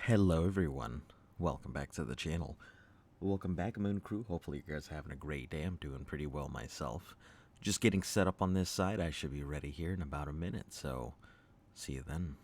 Hello everyone, welcome back to the channel. Welcome back, Moon Crew. Hopefully you guys are having a great day. I'm doing pretty well myself. Just getting set up on this side. I should be ready here in about a minute, so see you then.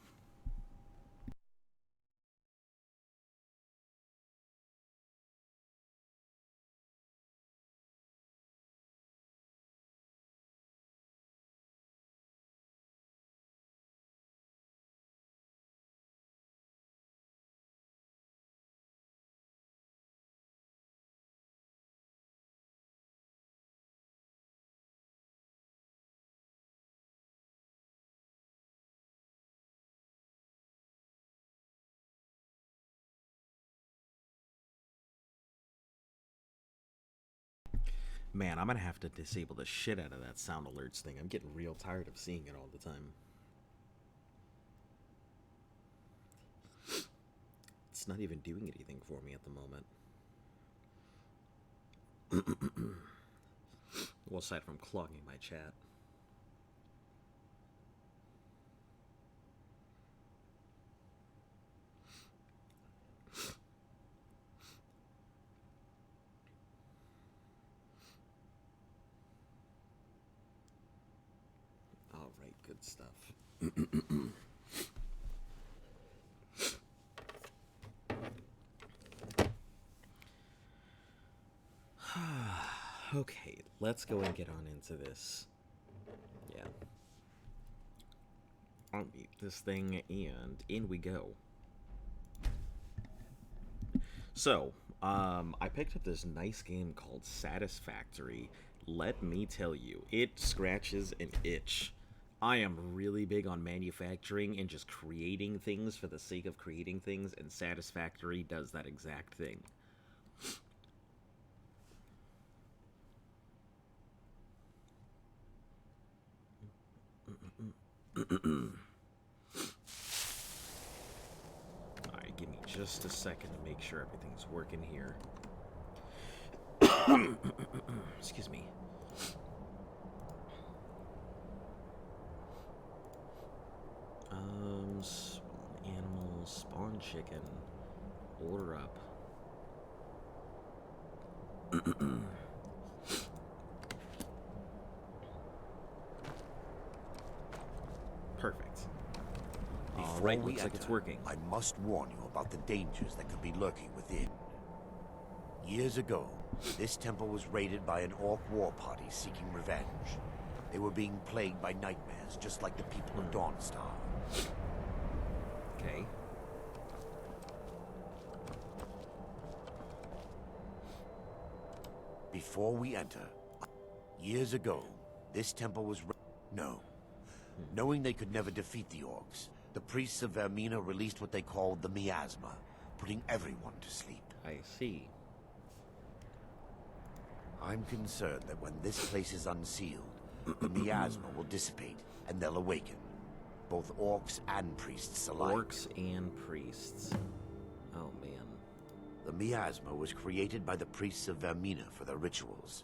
Man, I'm gonna have to disable the shit out of that sound alerts thing. I'm getting real tired of seeing it all the time. It's not even doing anything for me at the moment. Well, aside from clogging my chat. Alright, good stuff. Okay, let's go and get on into this. Yeah. Unmute this thing, and in we go. So, I picked up this nice game called Satisfactory. Let me tell you, it scratches an itch. I am really big on manufacturing and just creating things for the sake of creating things, and Satisfactory does that exact thing. Alright, give me just a second to make sure everything's working here. Excuse me. Animals, spawn chicken. Order up. Perfect. Alright, looks like it's working. I must warn you about the dangers that could be lurking within. Years ago, this temple was raided by an orc war party seeking revenge. They were being plagued by nightmares, just like the people of Dawnstar. Okay. Before we enter, years ago, this temple was knowing they could never defeat the orcs, the priests of Vermina released what they called the Miasma, putting everyone to sleep. I see. I'm concerned that when this place is unsealed, the miasma will dissipate, and they'll awaken. Both orcs and priests alike. Orcs and priests. Oh, man. The miasma was created by the priests of Vermina for their rituals.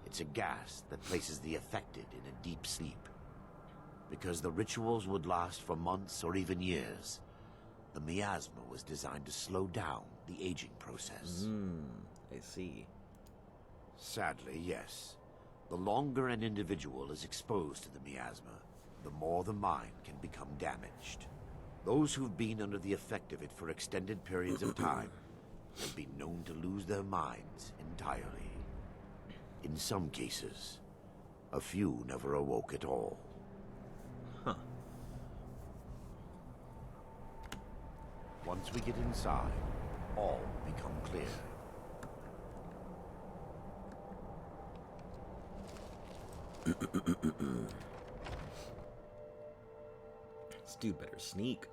It's a gas that places the affected in a deep sleep. Because the rituals would last for months or even years, the miasma was designed to slow down the aging process. I see. Sadly, yes. The longer an individual is exposed to the miasma, the more the mind can become damaged. Those who've been under the effect of it for extended periods of time have been known to lose their minds entirely. In some cases, a few never awoke at all. Huh. Once we get inside, all will become clear. This dude better sneak.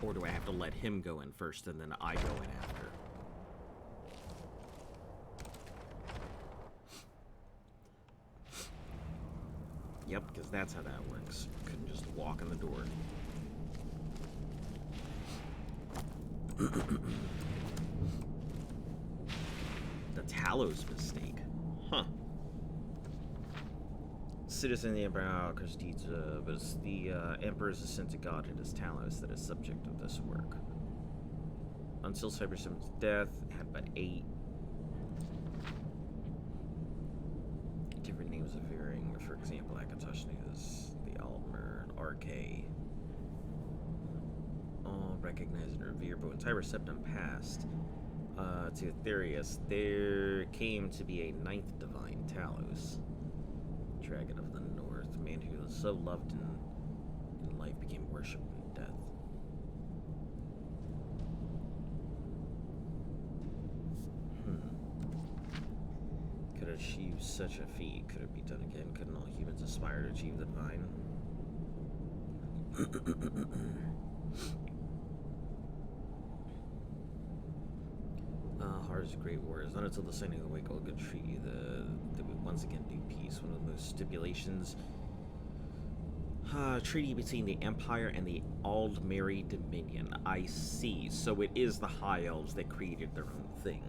Or do I have to let him go in first and then I go in after? Yep, because that's how that works. Couldn't just walk in the door. Talos mistake. Huh. Citizen of the Emperor Kristita, but it's the Emperor's ascent to godhood as Talos that is subject of this work. Until Cybersym's death, had but 8 different names of varying. For example, Akatosh is the Altmer and RK. All recognized and revered, but when Cyberseptum passed to Aetherius, there came to be a 9th divine, Talos. Dragon of the North, man who was so loved in life became worshipped in death. Could achieve such a feat? Could it be done again? Couldn't all humans aspire to achieve the divine? Har's Great War is not until the signing of the Wake-All Good Treaty that we once again do peace. One of the most stipulations. Treaty between the Empire and the Aldmeri Dominion. I see. So it is the High Elves that created their own thing.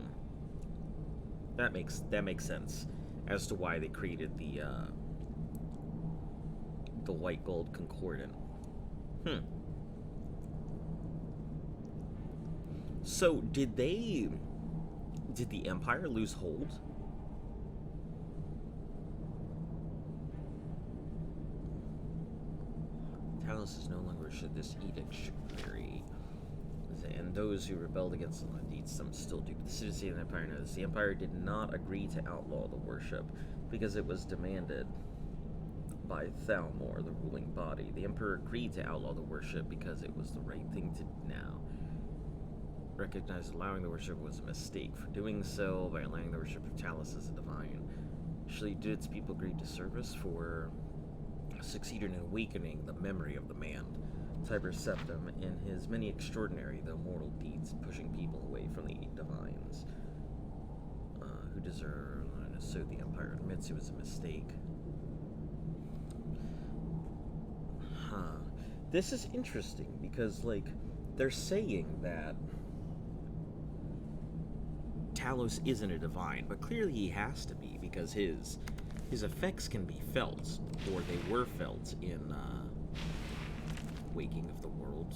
That makes sense as to why they created the White Gold Concordant. So did the Empire lose hold? Talos is no longer should this edict should vary. And those who rebelled against the indeed some still do. But the citizen of the Empire knows the Empire did not agree to outlaw the worship because it was demanded by Thalmor, the ruling body. The Emperor agreed to outlaw the worship because it was the right thing to do now. Recognized allowing the worship was a mistake. For doing so, by allowing the worship of Talos as a divine, actually did its people agree to service for succeeded in awakening the memory of the man, Cyberseptum, in his many extraordinary, though mortal deeds, pushing people away from the divines, who deserve, and so the Empire admits it was a mistake. This is interesting, because, like, they're saying that Talos isn't a divine, but clearly he has to be, because his effects can be felt, or they were felt in Waking of the World.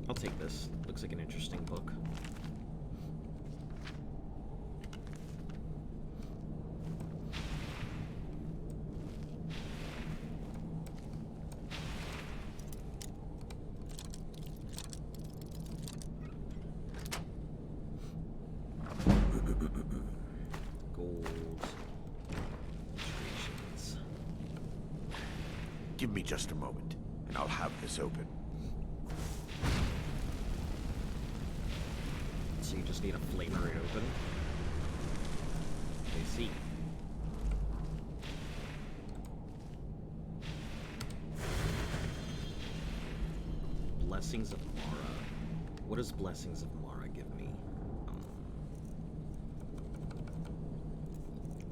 I'll take this. Looks like an interesting book. Give me just a moment, and I'll have this open. So you just need a flamer it open? I see. Blessings of Mara. What does Blessings of Mara give me?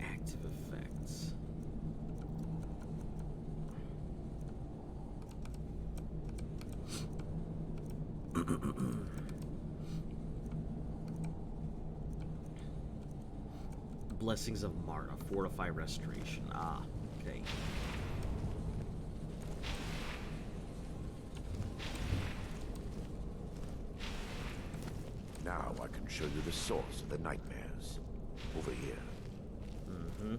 Active effects. Blessings of Mara, fortify restoration. Ah, okay. Now I can show you the source of the nightmares. Over here. Mm-hmm.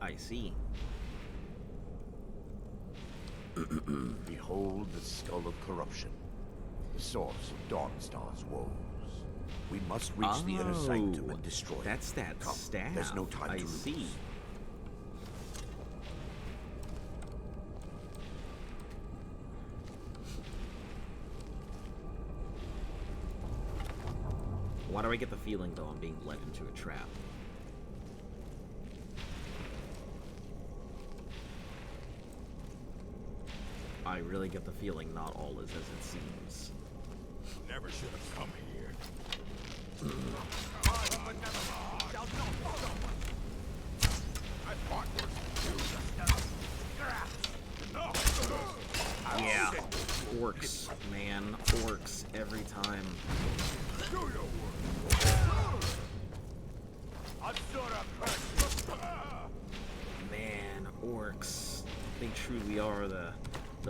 I see. Behold the Skull of Corruption, the source of Dawnstar's woes. We must reach the inner sanctum and destroy it. That's that Come, staff. there's no time I to lose. see. Why do I get the feeling, though, I'm being led into a trap? I really get the feeling not all is as it seems. Never should have come here. I fought worse than you. Yeah, orcs, man, orcs every time. Do your work. I'm sort of Man, orcs, they truly are the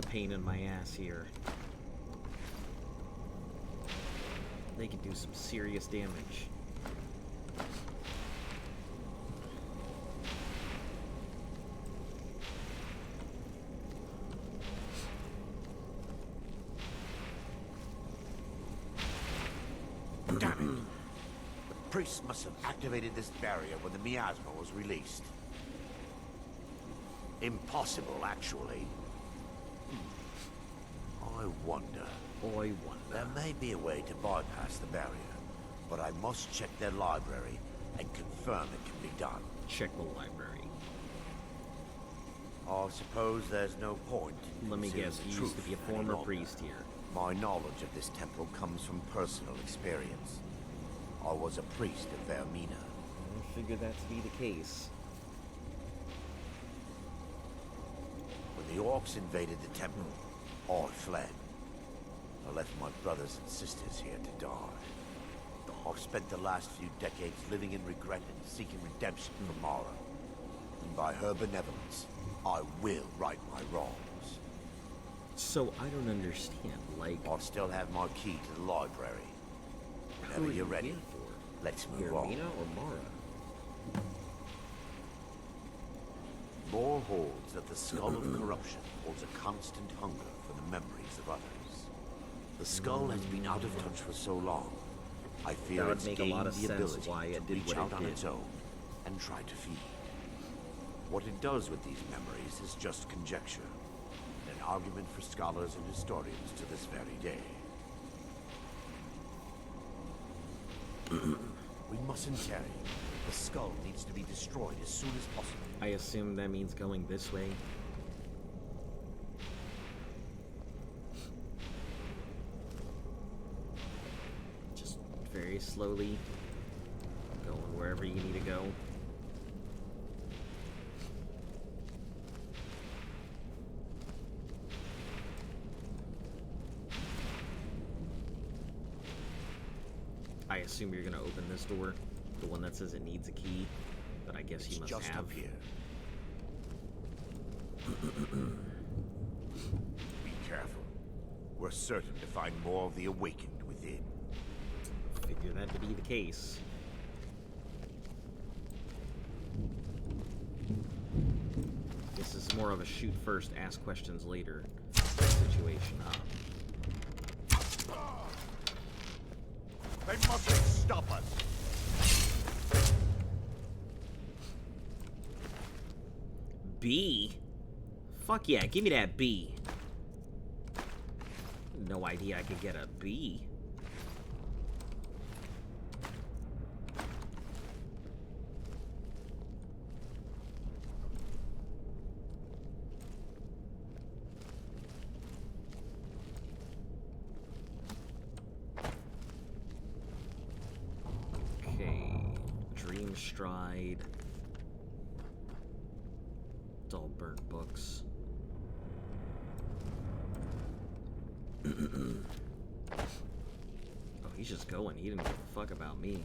pain in my ass here. They can do some serious damage. Damn it! The priest must have activated this barrier when the miasma was released. Impossible, actually. I wonder. Boy, There wonder. may be a way to bypass the barrier, but I must check their library and confirm it can be done. Check the library. I suppose there's no point. in Let me concealing guess, the you used truth to be a any former longer. priest here. My knowledge of this temple comes from personal experience. I was a priest of Vermina. I figured that to be the case. When the orcs invaded the temple, I fled. I left my brothers and sisters here to die. I've spent the last few decades living in regret and seeking redemption from Mara. And by her benevolence, I will right my wrongs. So I don't understand, like, I still have my key to the library. who Whenever are you're you ready, here for? let's move on. Yermina or Mara? Lore holds that the Skull of Corruption holds a constant hunger for the memories of others. The skull has been out of touch for so long, I fear That would it's make a gained lot of the sense ability why to it did reach what out it on did. its own and try to feed. What it does with these memories is just conjecture, an argument for scholars and historians to this very day. We mustn't tarry. The skull needs to be destroyed as soon as possible. I assume that means going this way. Just very slowly, going wherever you need to go. I assume you're gonna open this door, the one that says it needs a key, but I guess It's you must just have. up here. Be careful. We're certain to find more of the awakened within. Figure that to be the case. This is more of a shoot first, ask questions later situation, huh? They mustn't stop us. B? Fuck yeah, give me that B. No idea I could get a B. Okay, Dream Stride. It's all burnt books. Oh, he's just going. He didn't give a fuck about me.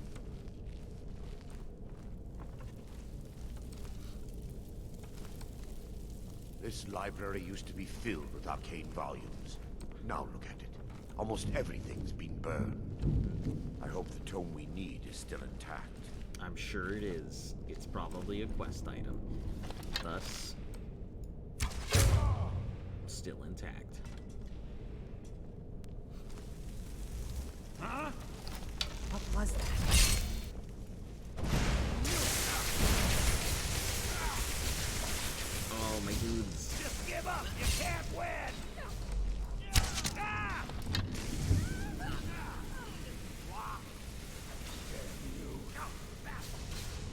This library used to be filled with arcane volumes. Now look at it. Almost everything's been burned. I hope the tome we need is still intact. I'm sure it is. It's probably a quest item. Thus, still intact. Huh? What was that? Oh, my dudes. Just give up. You can't win. Ah!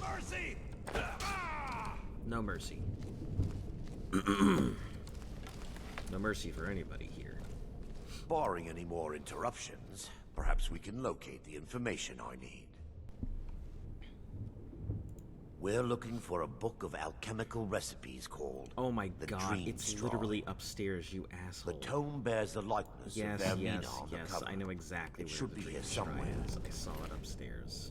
Mercy! Ah! No mercy. No mercy for anybody here. Barring any more interruptions, perhaps we can locate the information I need. We're looking for a book of alchemical recipes called Oh my The god, Dream it's Straw. literally upstairs, you asshole. The tome bears the likeness Yes, of Vermina yes, on the yes, cover. I know exactly It where should the be Dream here Shrine somewhere. is. I saw it upstairs.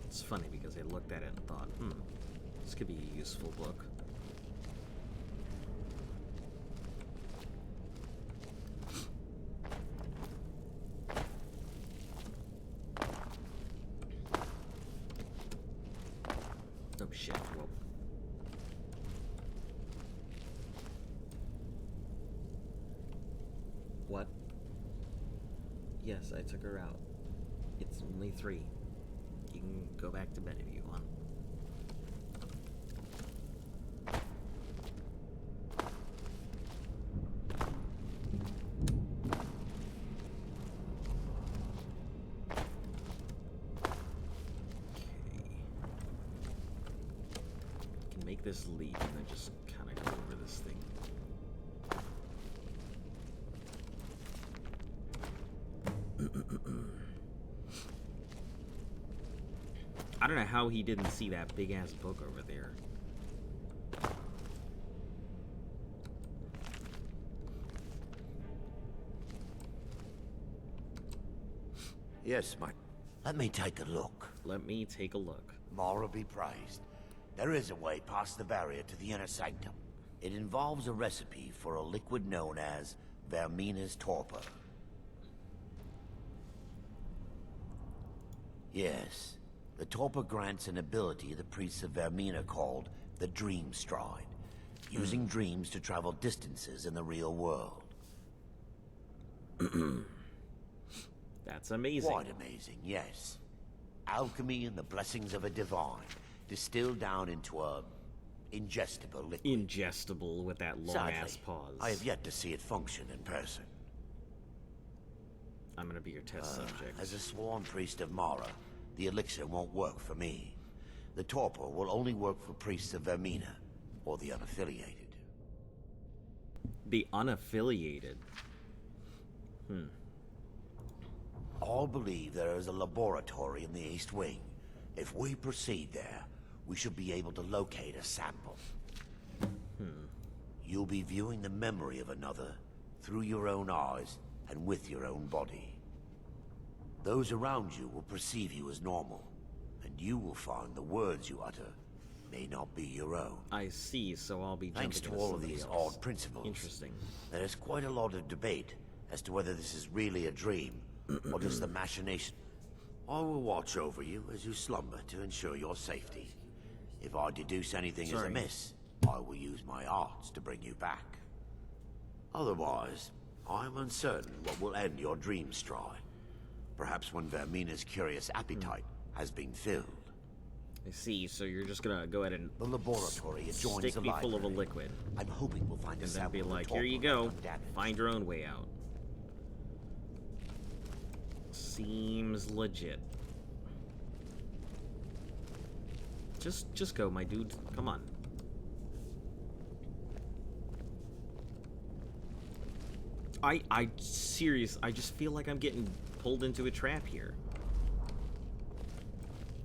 It's funny because I looked at it and thought, this could be a useful book. Oh shit, whoa. What? Yes, I took her out. It's only 3. You can go back to bed if you want. Can make this leap and then just kind of go over this thing. I don't know how he didn't see that big ass book over there. Yes, my... Let me take a look. Let me take a look. Mara be praised. There is a way past the barrier to the inner sanctum. It involves a recipe for a liquid known as Vermina's torpor. Yes, the torpor grants an ability the priests of Vermina called the Dream Stride, using dreams to travel distances in the real world. That's amazing. Quite amazing, yes. Alchemy and the blessings of a divine, distilled down into a ingestible liquid. Ingestible with that long ass Sadly, pause. I have yet to see it function in person. I'm gonna be your test subject. As a sworn priest of Mara, the elixir won't work for me. The torpor will only work for priests of Vermina, or the unaffiliated. The unaffiliated. All believe there is a laboratory in the East Wing. If we proceed there, we should be able to locate a sample. You'll be viewing the memory of another through your own eyes and with your own body. Those around you will perceive you as normal, and you will find the words you utter may not be your own. I see, so I'll be Thanks to jumping all of somebody these else. odd principles. Interesting. There is quite a lot of debate as to whether this is really a dream or just the machination. I will watch over you as you slumber to ensure your safety. If I deduce anything is Sorry. amiss, I will use my arts to bring you back. Otherwise, I am uncertain what will end your dream stride. Perhaps when Vermina's curious appetite has been filled. I see, so you're just gonna go ahead and The laboratory adjoins stick the me full of a library. liquid. I'm hoping we'll find a And then sample be of the like, here you torpor go. undamaged. Find your own way out. Seems legit. Just go, my dude. Come on. I just feel like I'm getting pulled into a trap here.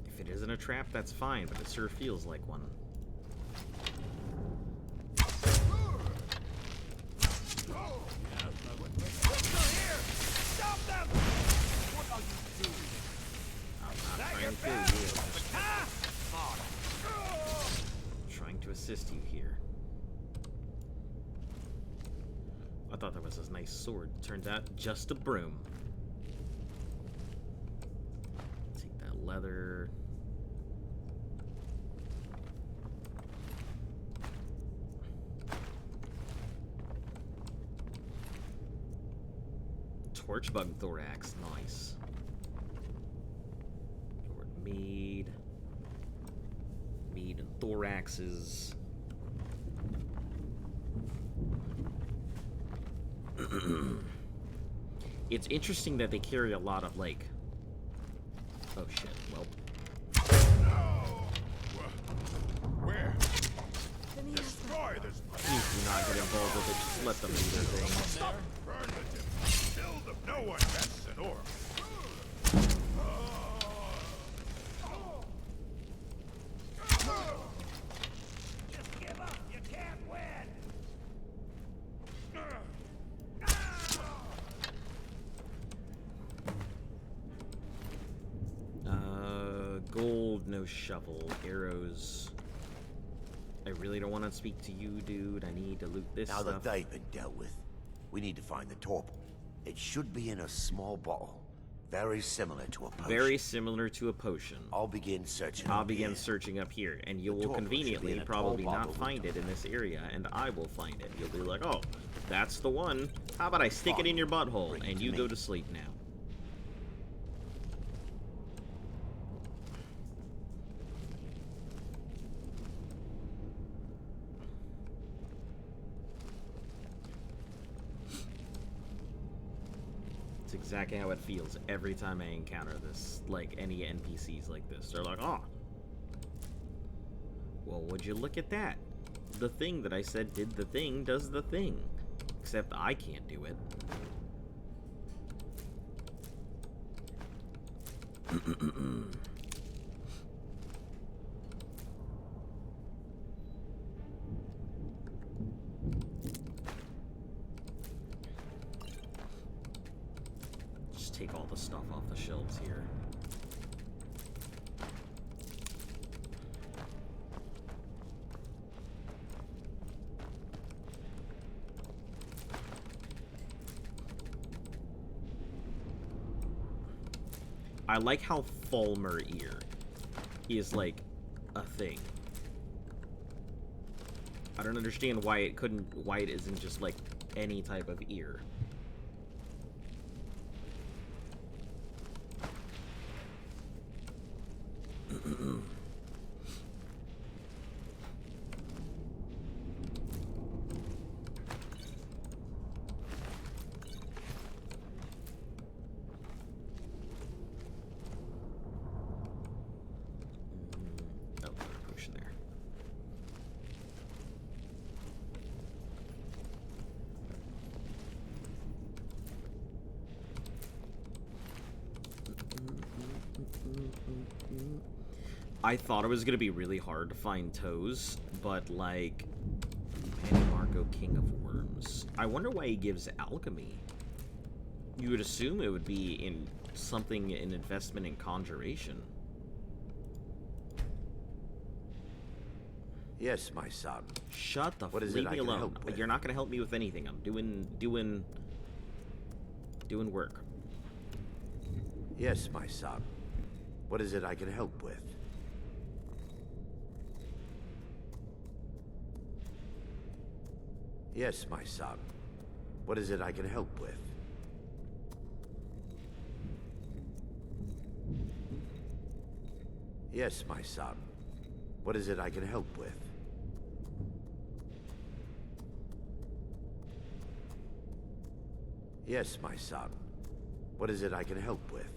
If it isn't a trap, that's fine, but it sure feels like one. Stop them! What are you doing? I'm not That trying your to kill best? you. I'm just Ah! trying to assist you here. I thought that was a nice sword. Turns out, just a broom. Take that leather. Torchbug thorax, nice. Lord Mead. Mead and thoraxes. It's interesting that they carry a lot of, like... Oh shit, well... destroy this place. Please do not get involved with it. Just let them do their thing. Burn the timber. Kill them. No one bests an orc. Just give up. You can't win. Gold, no shovel, arrows. I really don't want to speak to you, dude. I need to loot this Now stuff. that they've been dealt with, we need to find the torpor. It should be in a small bottle, very similar to a potion. Very similar to a potion. I'll begin searching. I'll up begin here. searching up here, and you The will torpor should be conveniently in a probably tall not bottle. find it in this area, and I will find it. You'll be like, oh, that's the one. How about I stick it in your butthole, Bring it and to you me. go to sleep now. It's exactly how it feels every time I encounter this, like any NPCs like this. They're like, oh, well, would you look at that? The thing that I said did the thing does the thing. Except I can't do it. Just take all the stuff off the shelves here. I like how Falmer ear is like a thing. I don't understand why it isn't just like any type of ear. Oh, potion there. I thought it was gonna be really hard to find toes, but like, Manny Marco, King of Worms. I wonder why he gives alchemy. You would assume it would be in something, an investment in conjuration. Yes, my son. Shut the What is leave it me I can alone. help with? You're not gonna help me with anything. I'm doing work. Yes, my son. What is it I can help with? Yes, my son. What is it I can help with? Yes, my son. What is it I can help with? Yes, my son. What is it I can help with?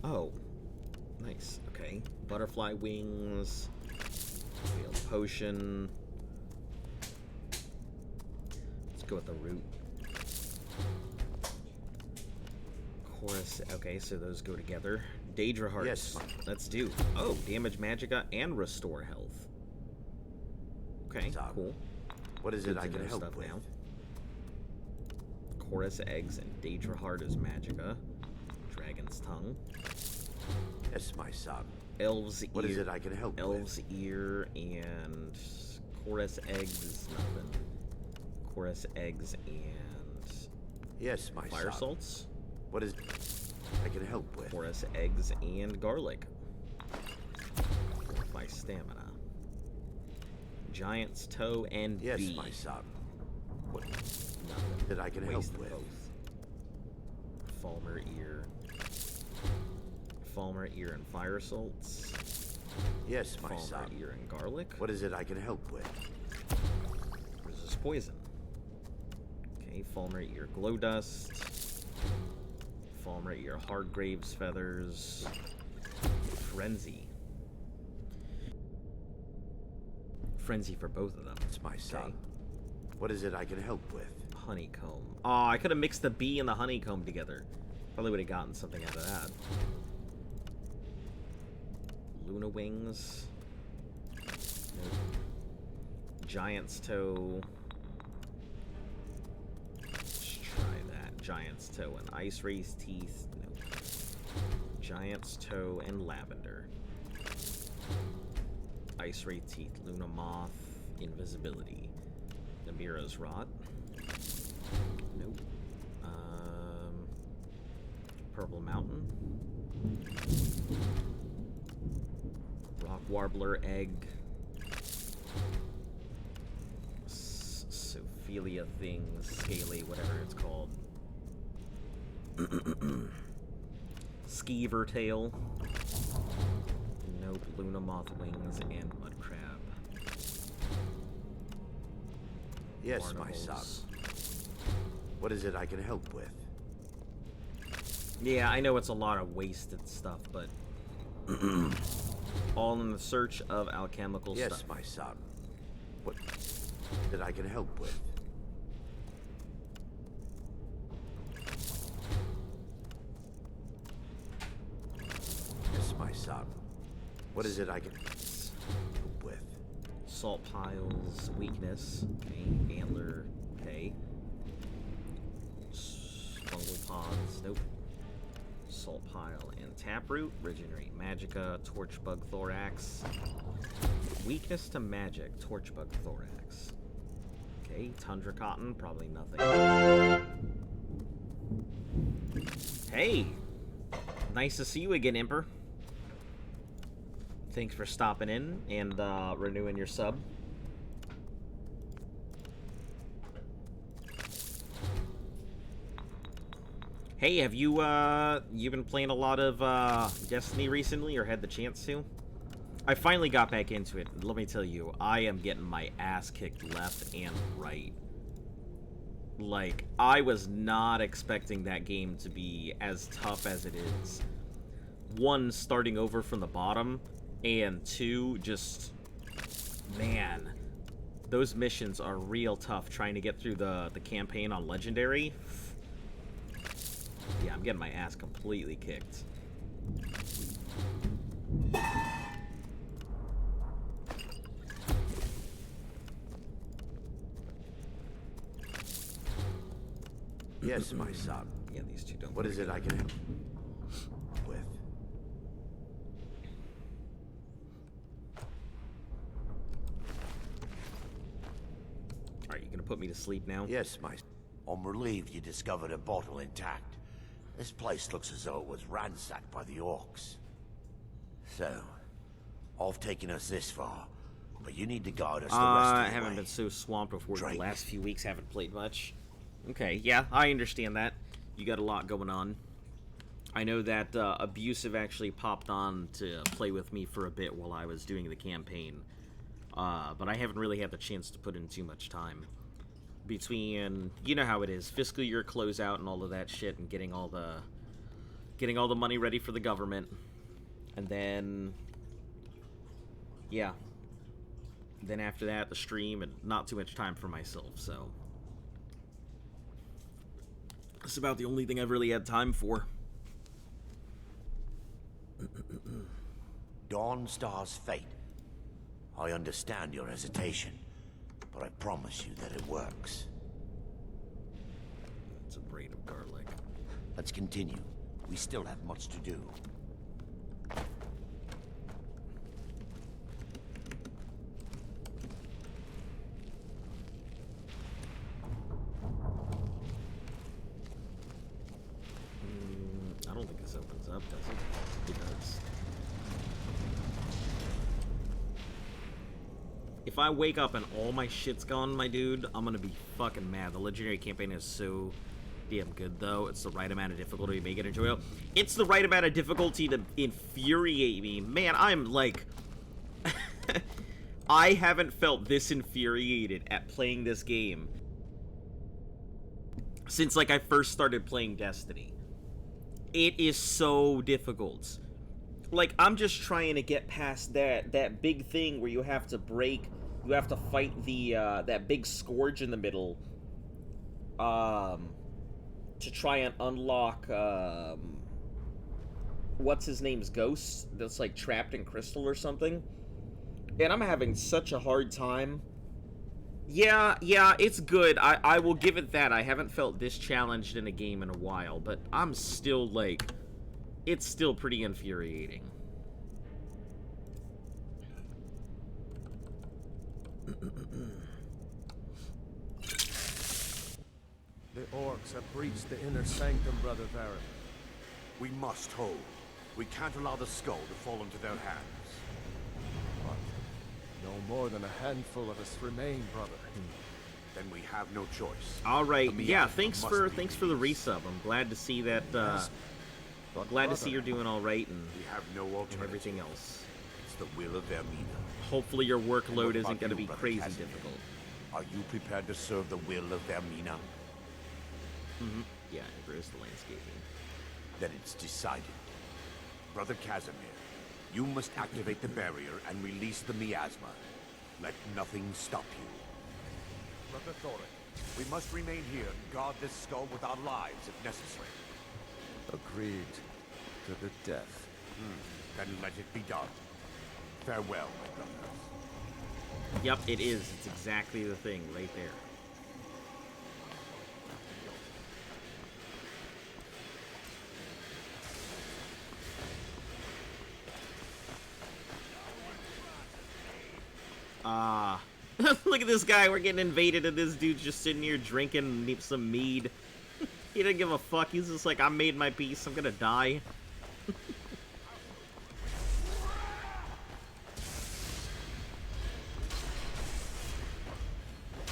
Oh, nice. Okay, butterfly wings. Failed potion. Let's go with the root. Chorus. Okay, so those go together. Daedra hearts. Yes, ma'am. Let's do. Oh, damage magicka and restore health. Okay, Son. cool. What is Good it I to can know help stuff with? now. Chorus eggs and Daedra heart is magicka. Dragon's tongue. Yes, my son. Elves What ear. is it I can help with? Elves ear and chorus eggs is nothing. Chorus eggs and Yes, my fire son. salts. What is I can help with? Chorus eggs and garlic. My stamina. Giant's toe and Yes, bee. my son. What Nothing. that I can Waste help them with? both. Falmer ear. Falmer ear and fire salts. Yes, my Falmer son. ear and garlic. What is it I can help with? Resist poison. Okay, Falmer ear glow dust. Falmer ear Hardgrave's feathers. Frenzy. Frenzy for both of them. It's my son. What is it I can help with? Honeycomb. Oh, I could have mixed the bee and the honeycomb together. Probably would have gotten something out of that. Luna Wings. Nope. Giant's Toe. Let's try that. Giant's Toe and Ice Race Teeth. Nope. Giant's Toe and Lavender. Ice Ray Teeth, Luna Moth, Invisibility. Namira's Rot. Nope. Purple Mountain. Rock Warbler Egg. Sophelia Things, Scaly, whatever it's called. Skeever Tail. Nope. Luna Moth Wings and Mud Crab. Yes, my Barnacles. son. What is it I can help with? Yeah, I know it's a lot of wasted stuff, but all in the search of alchemical Yes, stuff. my son. What that I can help with? Yes, my son. What is it I can help with? Salt piles, weakness, okay. Antler, okay. Fungal pods, nope. Salt pile and taproot, regenerate magica, torchbug thorax. Weakness to magic, torchbug thorax. Okay, tundra cotton, probably nothing. Hey! Nice to see you again, Emperor. Thanks for stopping in and renewing your sub. Hey, have you been playing a lot of Destiny recently, or had the chance to? I finally got back into it. Let me tell you, I am getting my ass kicked left and right. Like, I was not expecting that game to be as tough as it is. One, starting over from the bottom, and two, just, man, those missions are real tough trying to get through the campaign on Legendary. Yeah, I'm getting my ass completely kicked. Yes, my son. Yeah, these two don't. What is it I can help with? Alright, you gonna put me to sleep now? Yes, my... I'm relieved you discovered a bottle intact. This place looks as though it was ransacked by the orcs. So, I've taken us this far, but you need to guide us the rest of the I way. haven't been so swamped with work the Drink. last few weeks, haven't played much. Okay, yeah, I understand that. You got a lot going on. I know that Abusive actually popped on to play with me for a bit while I was doing the campaign. But I haven't really had the chance to put in too much time. Between, you know how it is, fiscal year closeout and all of that shit, and getting all the money ready for the government. And then, yeah. Then after that, the stream, and not too much time for myself, so. That's about the only thing I've really had time for. Dawnstar's fate. I understand your hesitation, but I promise you that it works. It's a braid of garlic. Let's continue. We still have much to do. I don't think this opens up, does it? It does. If I wake up and all my shit's gone, my dude, I'm gonna be fucking mad. The Legendary campaign is so damn good, though. It's the right amount of difficulty to make it enjoyable. It's the right amount of difficulty to infuriate me. Man, I'm like... I haven't felt this infuriated at playing this game since, like, I first started playing Destiny. It is so difficult. Like, I'm just trying to get past that big thing where you have to fight the that big scourge in the middle, to try and unlock what's his name's ghost that's like trapped in crystal or something. And I'm having such a hard time. Yeah, it's good. I will give it that. I haven't felt this challenged in a game in a while, but I'm still like, it's still pretty infuriating. The orcs have breached the inner sanctum, Brother Varric. We must hold. We can't allow the skull to fall into their hands. But no more than a handful of us remain, brother. Then we have no choice. All right, The yeah. miasma Thanks must for be the released. resub. I'm glad to see that. Yes. But Glad to brother, see you're doing all right and We have no alternative. everything else. It's the will of Vermina. Hopefully your What workload about isn't going to you, be Brother crazy Casimir? difficult. Are you prepared to serve the will of Vermina? Yeah, there is the landscaping. Then it's decided. Brother Casimir, you must activate the barrier and release the miasma. Let nothing stop you. Brother Thoric, We must remain here and guard this skull with our lives if necessary. agreed to the death. Then let it be done. Farewell, my brothers. Yep, it is. It's exactly the thing right there. Look at this guy. We're getting invaded, and this dude's just sitting here drinking some mead. He didn't give a fuck. He's just like, I made my peace. I'm gonna die.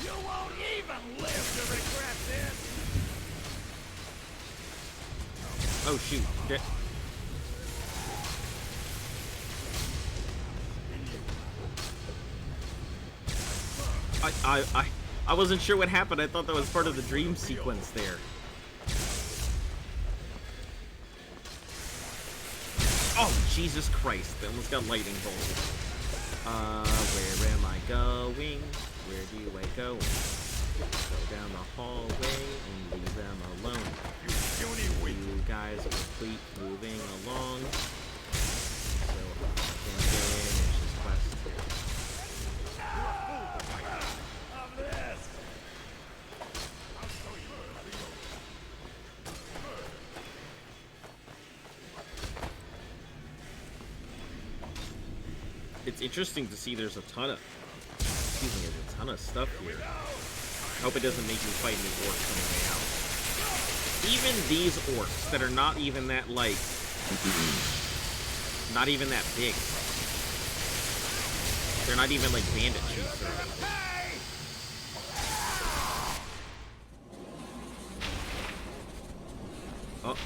You won't even live to regret this! Oh shoot. I wasn't sure what happened. I thought that was part of the dream sequence there. Oh, Jesus Christ. I almost got lightning bolted. Where am I going? Where do I go? Go down the hallway and leave them alone. You puny weak! You guys will keep moving along. So I can finish this quest. Of this! It's interesting to see there's a ton of, excuse me, there's a ton of stuff here. Hope it doesn't make me fight any orcs on the way out. Even these orcs that are not even that, like, not even that big. They're not even like bandit chiefs or anything. Oh.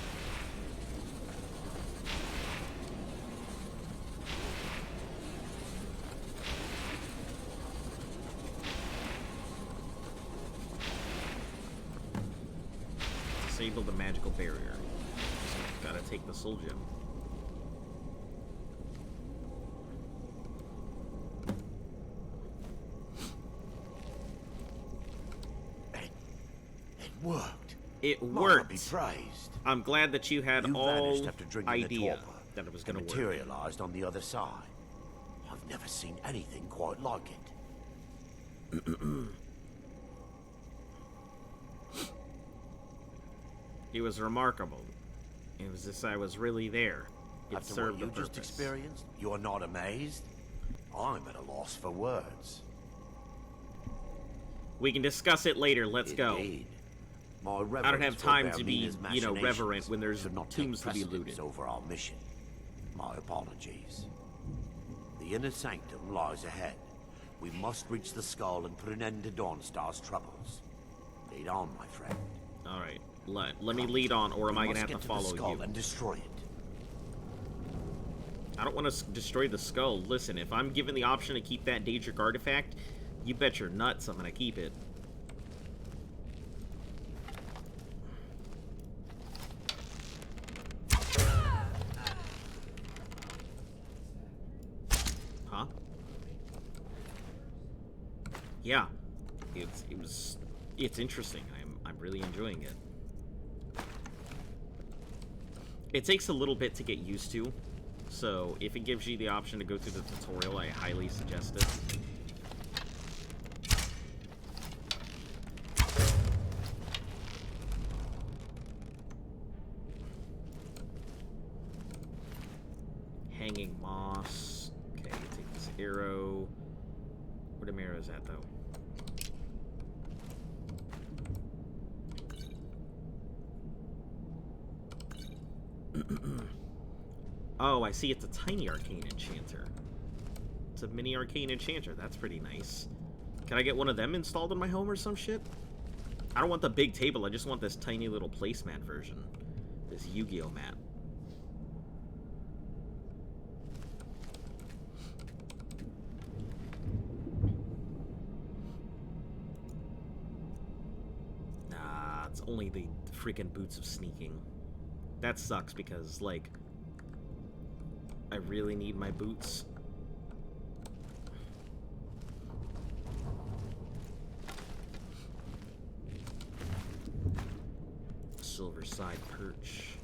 Disable the magical barrier. So gotta take the soul gem. It worked. It Lord be worked. praised. I'm glad that you had You all vanished after drinking the idea torpor that it was and gonna work. materialized on the other side. I've never seen anything quite like it. It was remarkable. It was as I was really there. It After served what a you just purpose. experienced, you are not amazed? I'm at a loss for words. We can discuss it later. Let's go. Indeed. My I don't reverence have for time to be, Vermina's reverent machinations when there's should not take tombs to be precedence looted. over our mission. My apologies. The inner sanctum lies ahead. We must reach the skull and put an end to Dawnstar's troubles. Lead on, my friend. All right, let me lead on, or am I We gonna must have get to the follow skull you? and destroy it. I don't want to destroy the skull. Listen, if I'm given the option to keep that Daedric artifact, you bet your nuts I'm gonna keep it. Yeah, it's interesting. I'm really enjoying it. It takes a little bit to get used to, so if it gives you the option to go through the tutorial, I highly suggest it. Hanging moss. Okay, take this arrow. Where the arrows at, though? Oh, I see. It's a tiny arcane enchanter. It's a mini arcane enchanter. That's pretty nice. Can I get one of them installed in my home or some shit? I don't want the big table. I just want this tiny little placemat version. This Yu-Gi-Oh mat. Nah, it's only the freaking boots of sneaking. That sucks because, like, I really need my boots. Silver side perch.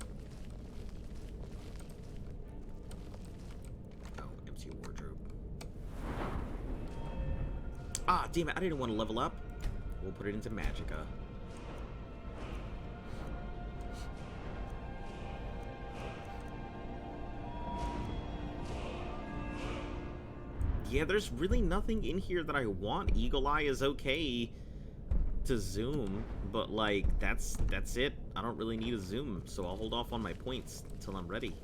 Oh, empty wardrobe. Ah, damn it, I didn't want to level up. We'll put it into Magicka. Yeah, there's really nothing in here that I want. Eagle Eye is okay to zoom, but like that's it. I don't really need a zoom, so I'll hold off on my points until I'm ready.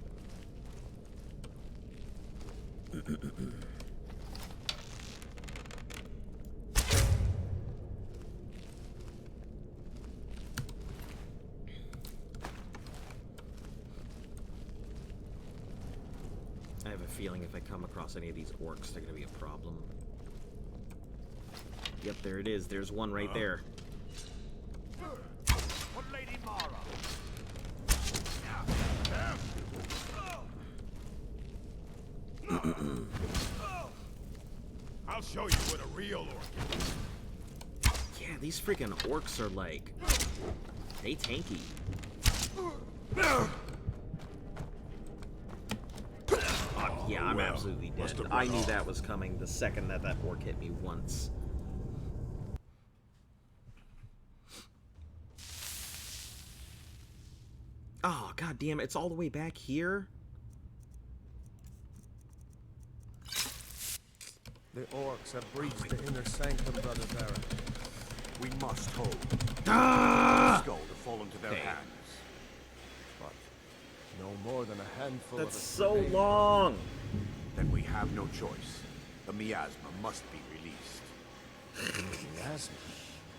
I have a feeling if I come across any of these orcs, they're gonna be a problem. Yep, there it is. There's one right there. What Lady Mara? I'll show you what a real orc is. Yeah, these freaking orcs are like... they tanky. Yeah, I'm well, absolutely dead. must have I run knew off. that was coming the second that orc hit me once. Oh, god damn it, it's all the way back here? The orcs have breached the inner sanctum, Brother Baron. We must hold. Ah! Skull to fall into their Okay. hands. But no more than a handful That's of us so remain. long! Then we have no choice. The miasma must be released. Miasma.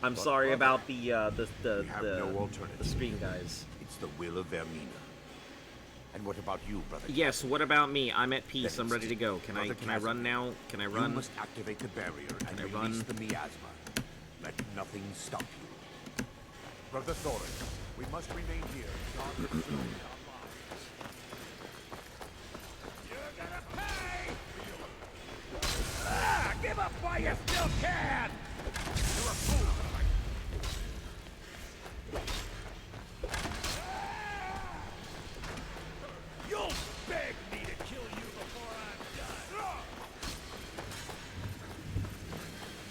I'm sorry about the We have no alternative. the stream guys. It's the will of Vermina. And what about you, brother? Yes, what about me? I'm at peace. Then I'm ready to go. Can I Brother run Casimir, now? Can I You run? must activate the barrier and I release run? the miasma. Let nothing stop you. Brother Thorin, we must remain here. God will soon be online. You're gonna pay! Ah, give up while you still can! You're a fool! You'll beg me to kill you before I'm done!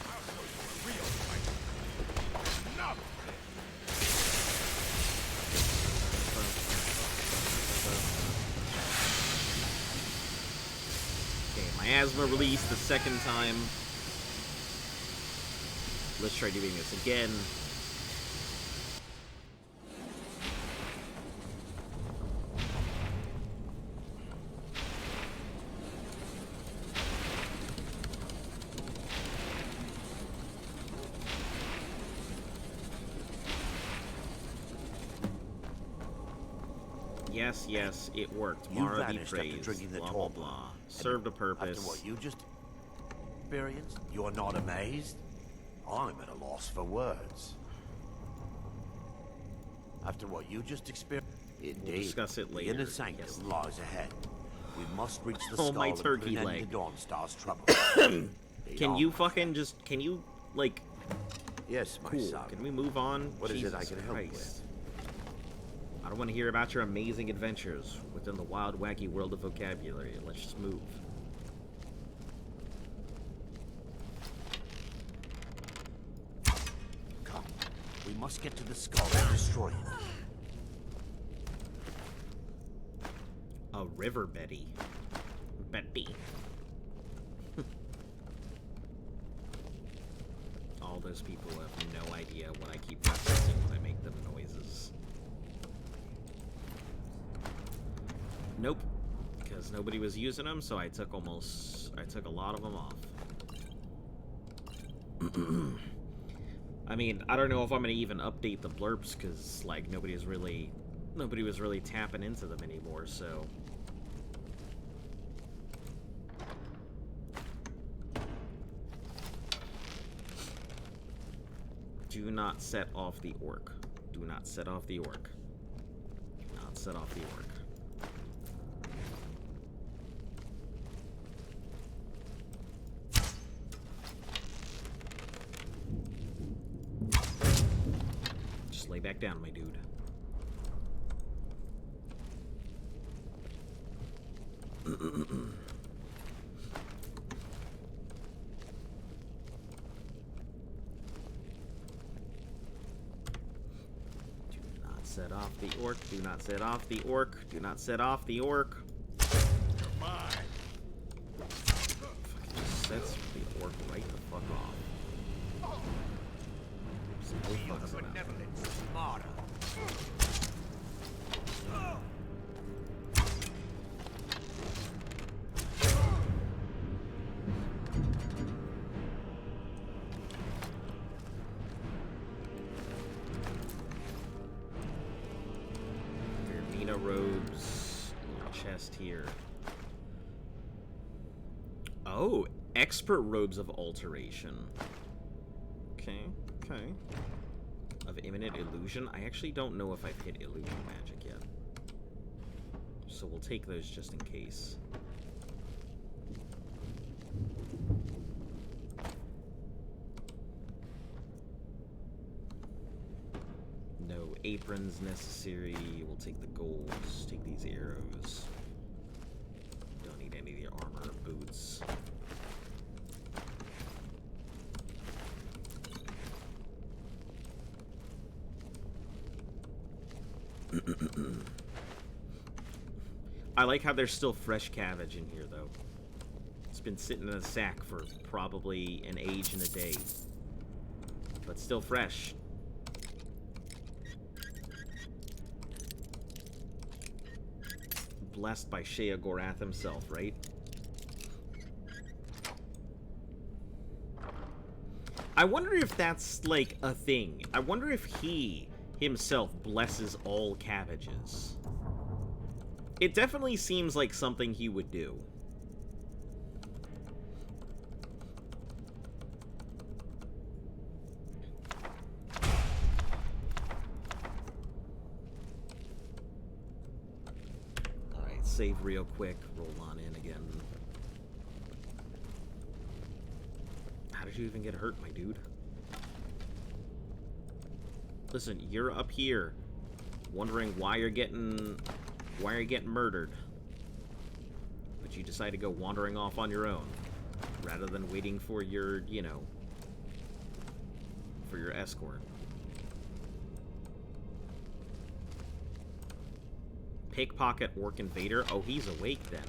I'll show you a real fight. Enough! Okay, miasma released the second time. Let's try doing this again. Yes, yes, it worked. You Mara be vanished after praised. drinking the Blah, blah, Torpor. blah. And Served a purpose. After what you just experienced, you're not amazed? I'm at a loss for words. After what you just experienced, indeed, discuss it the later, inner sanctum yes. lies ahead. We must reach the Oh, skull my and put turkey an end leg. to Dawnstar's trouble. Can you fucking just... Can you Like, Yes, my cool. son. Can we move on? What is it I Jesus can help Christ. I don't want to hear about your amazing adventures within the wild, wacky world of vocabulary. Let's just move. Come. We must get to the skull and destroy it. A river Betty. Betty. All those people have no idea what I keep referencing when I make them noises. Nope. Because nobody was using them, so I took a lot of them off. I mean, I don't know if I'm gonna even update the blurps, because, like, nobody was really tapping into them anymore, so... Do not set off the orc. Do not set off the orc. Do not set off the orc. Just lay back down, my dude. Set off the orc. Do not set off the orc. Do not set off the orc. You're mine. Fucking just sets the orc right the fuck off. So no fucks about it. Benevolence, smarter. Mina robes. Little chest here. Oh, expert robes of alteration. Okay, okay. Of imminent illusion. I actually don't know if I've hit illusion magic yet. So we'll take those just in case. No aprons necessary. We'll take the golds. Take these arrows. Don't need any of the armor or boots. I like how there's still fresh cabbage in here, though. It's been sitting in a sack for probably an age and a day. But still fresh. Blessed by Shea Gorath himself, right? I wonder if that's, like, a thing. I wonder if he himself blesses all cabbages. It definitely seems like something he would do. Alright, save real quick. Roll on in again. How did you even get hurt, my dude? Listen, you're up here wondering why you're getting murdered. But you decide to go wandering off on your own rather than waiting for your, you know, for your escort. Pickpocket orc invader. Oh, he's awake then.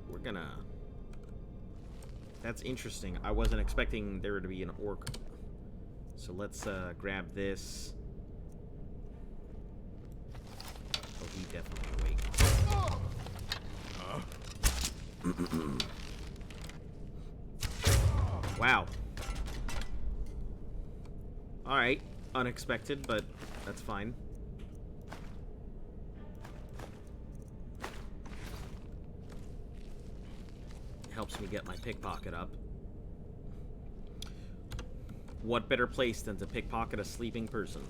We're gonna... That's interesting. I wasn't expecting there to be an orc. So let's grab this. Oh, he definitely awake. Wow. Alright. Unexpected, but that's fine. Helps me get my pickpocket up. What better place than to pickpocket a sleeping person?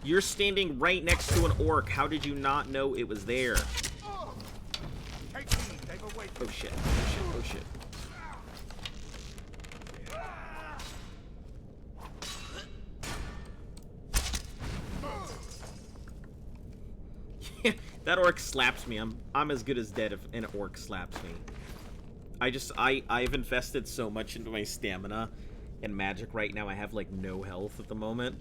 You're standing right next to an orc. How did you not know it was there? Oh shit, oh shit, oh shit. That orc slaps me. I'm as good as dead if an orc slaps me. I've invested so much into my stamina and magic right now. I have like no health at the moment.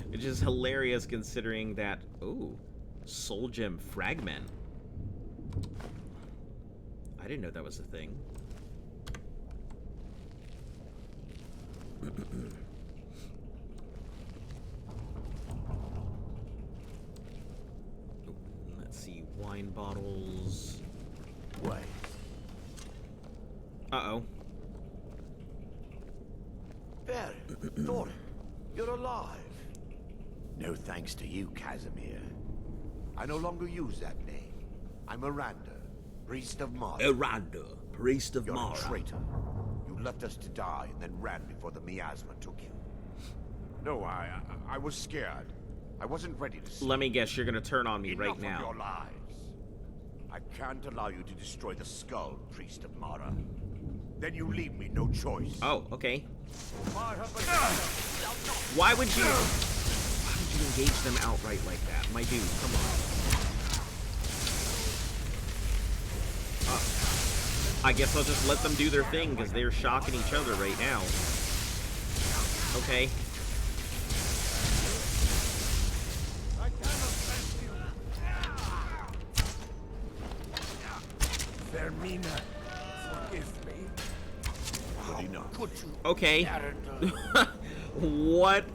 Which is hilarious considering that, ooh, soul gem fragment. I didn't know that was a thing. Let's see, wine bottles. Wait. Uh-oh. Baron, Thorek, you're alive. No thanks to you, Casimir. I no longer use that name. I'm Miranda, priest of Mara. Miranda, priest of You're Mara. a traitor. You left us to die and then ran before the miasma took you. No, I was scared. I wasn't ready to see. Let me guess, you're gonna turn on me Enough right of now. your lies. I can't allow you to destroy the skull, priest of Mara. Then you leave me no choice. Oh, okay. Why would you engage them outright like that? My dude, come on. I guess I'll just let them do their thing, because they're shocking each other right now. Okay. Vermina, forgive me. Good enough. Okay. What?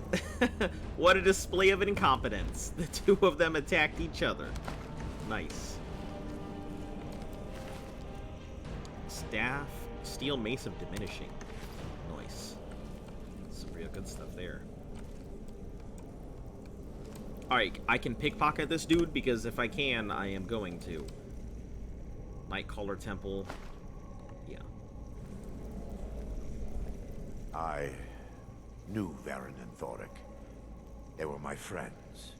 What a display of incompetence. The two of them attacked each other. Nice. Staff, steel mace of diminishing. Nice. Some real good stuff there. Alright, I can pickpocket this dude because if I can, I am going to. Nightcaller Temple. Yeah. I knew Varen and Thorek. They were my friends.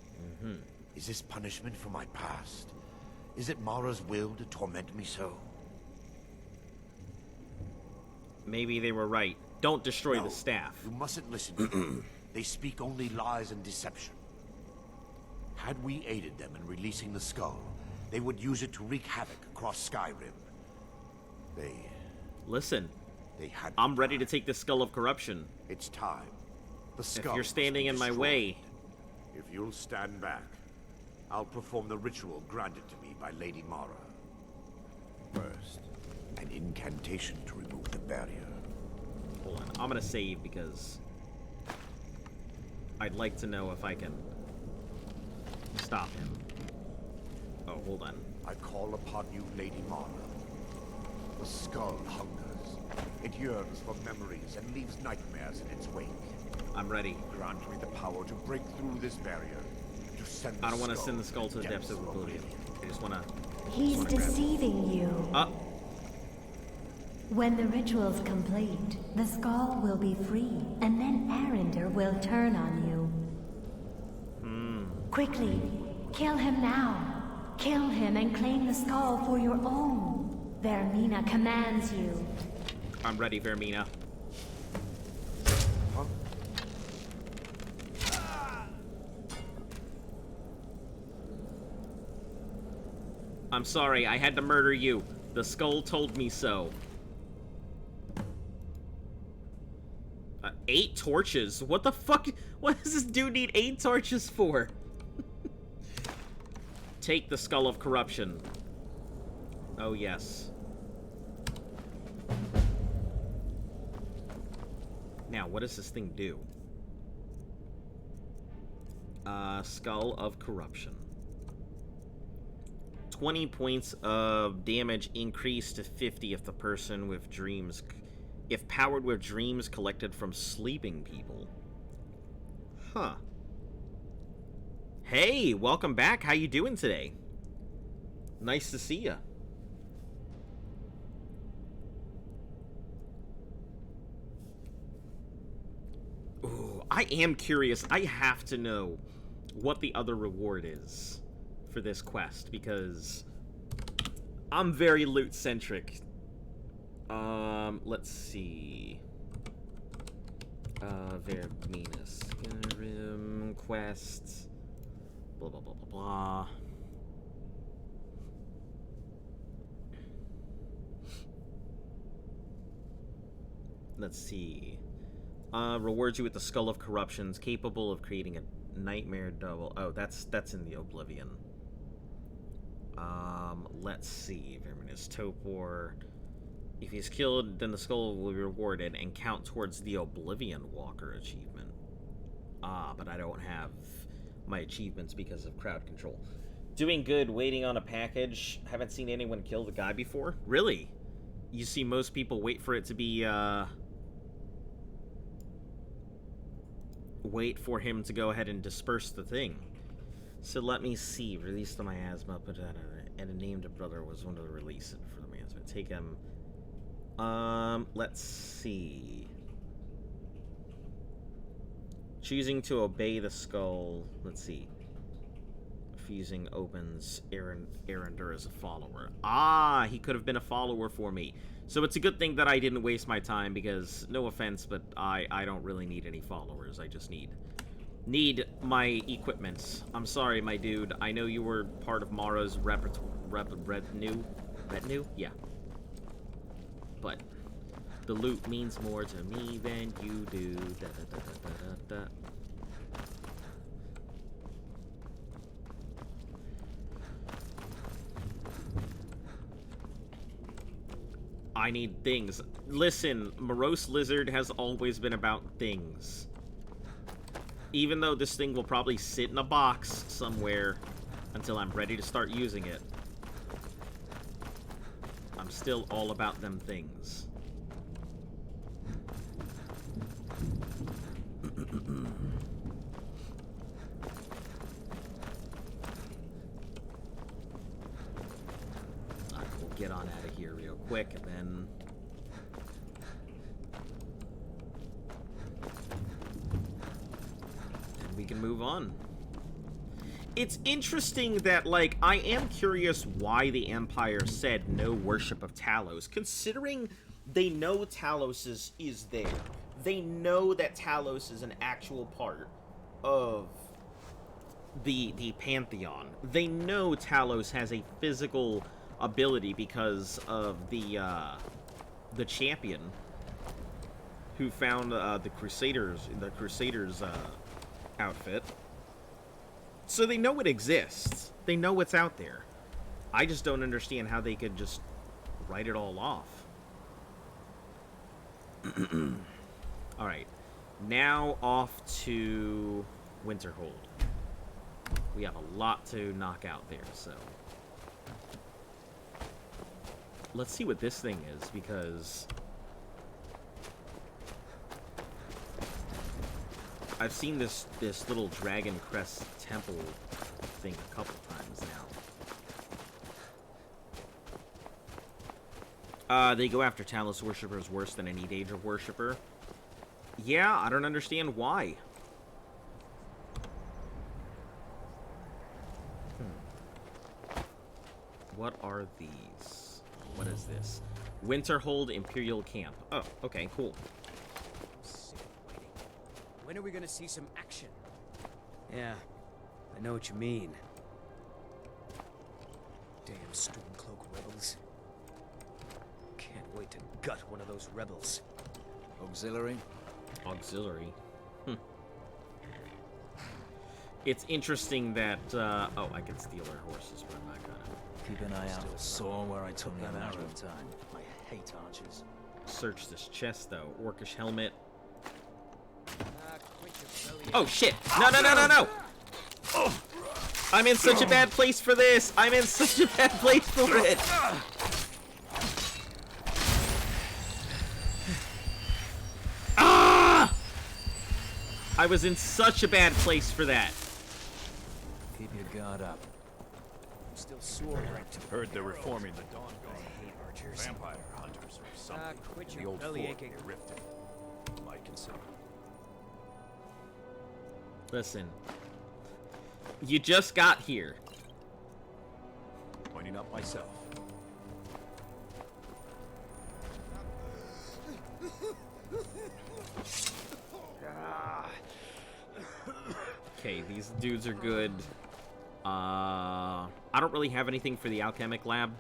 Is this punishment for my past? Is it Mara's will to torment me so? Maybe they were right. Don't destroy No, the staff. You mustn't listen to them. They speak only lies and deception. Had we aided them in releasing the skull, they would use it to wreak havoc across Skyrim. Listen, They had. I'm ready to take the Skull of Corruption. It's time. The If skull you're must standing be in my destroyed. way, If you'll stand back, I'll perform the ritual granted to me by Lady Mara. First, an incantation to remove the barrier. hold on. I'm gonna save because I'd like to know if I can stop him. Oh, hold on. I call upon you, Lady Mara. The skull hungers. It yearns for memories and leaves nightmares in its wake. I'm ready. Grant me the power to break through this barrier. To send the I don't want to skull send the skull to the depths of oblivion. I just want to... He's deceiving you. When the ritual's complete, the skull will be free, and then Arender will turn on you. Quickly, kill him now. Kill him and claim the skull for your own. Vermina commands you. I'm ready, Vermina. I'm sorry, I had to murder you. The skull told me so. 8 torches? What the fuck? What does this dude need 8 torches for? Take the Skull of Corruption. Oh, yes. Now, what does this thing do? Skull of Corruption. 20 points of damage increased to 50 if the person with dreams... if powered with dreams collected from sleeping people. Huh. Hey, welcome back. How you doing today? Nice to see ya. Ooh, I am curious. I have to know what the other reward is for this quest, because I'm very loot-centric. Let's see. Vermina Skyrim quests. Blah, blah, blah, blah, blah. Let's see. Rewards you with the Skull of Corruptions, capable of creating a nightmare double. Oh, that's in the Oblivion. Let's see. Verminous Topor. If he's killed, then the skull will be rewarded and count towards the Oblivion Walker achievement. But I don't have my achievements because of crowd control. Doing good, waiting on a package. Haven't seen anyone kill the guy before. Really? You see most people wait for it to be, wait for him to go ahead and disperse the thing. So let me see. Release the miasma, put it and a named brother was one of the releases for the miasma. Take him. Let's see. Choosing to obey the skull. Let's see. Fusing opens Erendur as a follower. Ah, he could have been a follower for me. So it's a good thing that I didn't waste my time because, no offense, but I don't really need any followers. I just need my equipment. I'm sorry, my dude. I know you were part of Mara's retinue? Yeah. But the loot means more to me than you do. Da, da, da, da, da, da. I need things. Listen, Morose Lizard has always been about things. Even though this thing will probably sit in a box somewhere until I'm ready to start using it, I'm still all about them things. Alright, we'll get on out of here real quick and then... we can move on. It's interesting that, like, I am curious why the Empire said no worship of Talos, considering they know Talos is there. They know that Talos is an actual part of the Pantheon. They know Talos has a physical ability because of the champion who found the Crusaders outfit. So they know it exists. They know it's out there. I just don't understand how they could just write it all off. Alright. Now off to Winterhold. We have a lot to knock out there, so... let's see what this thing is, because... I've seen this little Dragon Crest temple thing a couple times now. They go after Talos worshippers worse than any Daedra worshipper. Yeah, I don't understand why. What are these? What is this? Winterhold Imperial Camp. Oh, okay, cool. When are we gonna see some action? Yeah, I know what you mean. Damn Stormcloak rebels. Can't wait to gut one of those rebels. Auxiliary? Auxiliary. It's interesting that, oh, I can steal our horses, but I'm not gonna. Keep an eye out for Saw where I took that arrow time. I hate archers. Search this chest, though. Orcish helmet. Quit your belly. Oh, shit! No, no, no, no, no! Oh, I'm in such a bad place for this! I'm in such a bad place for it! Ah! I was in such a bad place for that. Keep your guard up. I'm still sore ranked. Heard they're reforming the Dawn Guard. I hate archers. Vampire hunters or something. Quit The your old belly fort aching. near Riften. Might consider. Listen. You just got here. Pointing up myself. Okay, these dudes are good. I don't really have anything for the alchemic lab.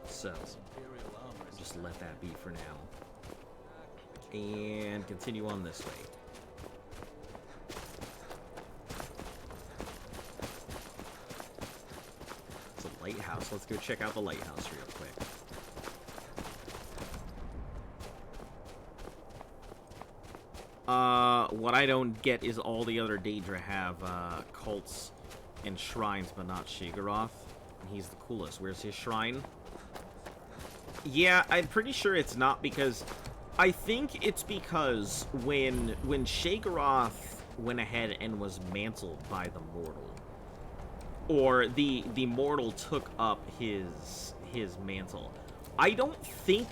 So, just let that be for now. And continue on this way. It's a lighthouse. Let's go check out the lighthouse real quick. What I don't get is all the other Daedra have, cults and shrines, but not Sheogorath. And he's the coolest. Where's his shrine? Yeah, I'm pretty sure it's not because... I think it's because when Sheogorath went ahead and was mantled by the mortal, or the mortal took up his mantle, I don't think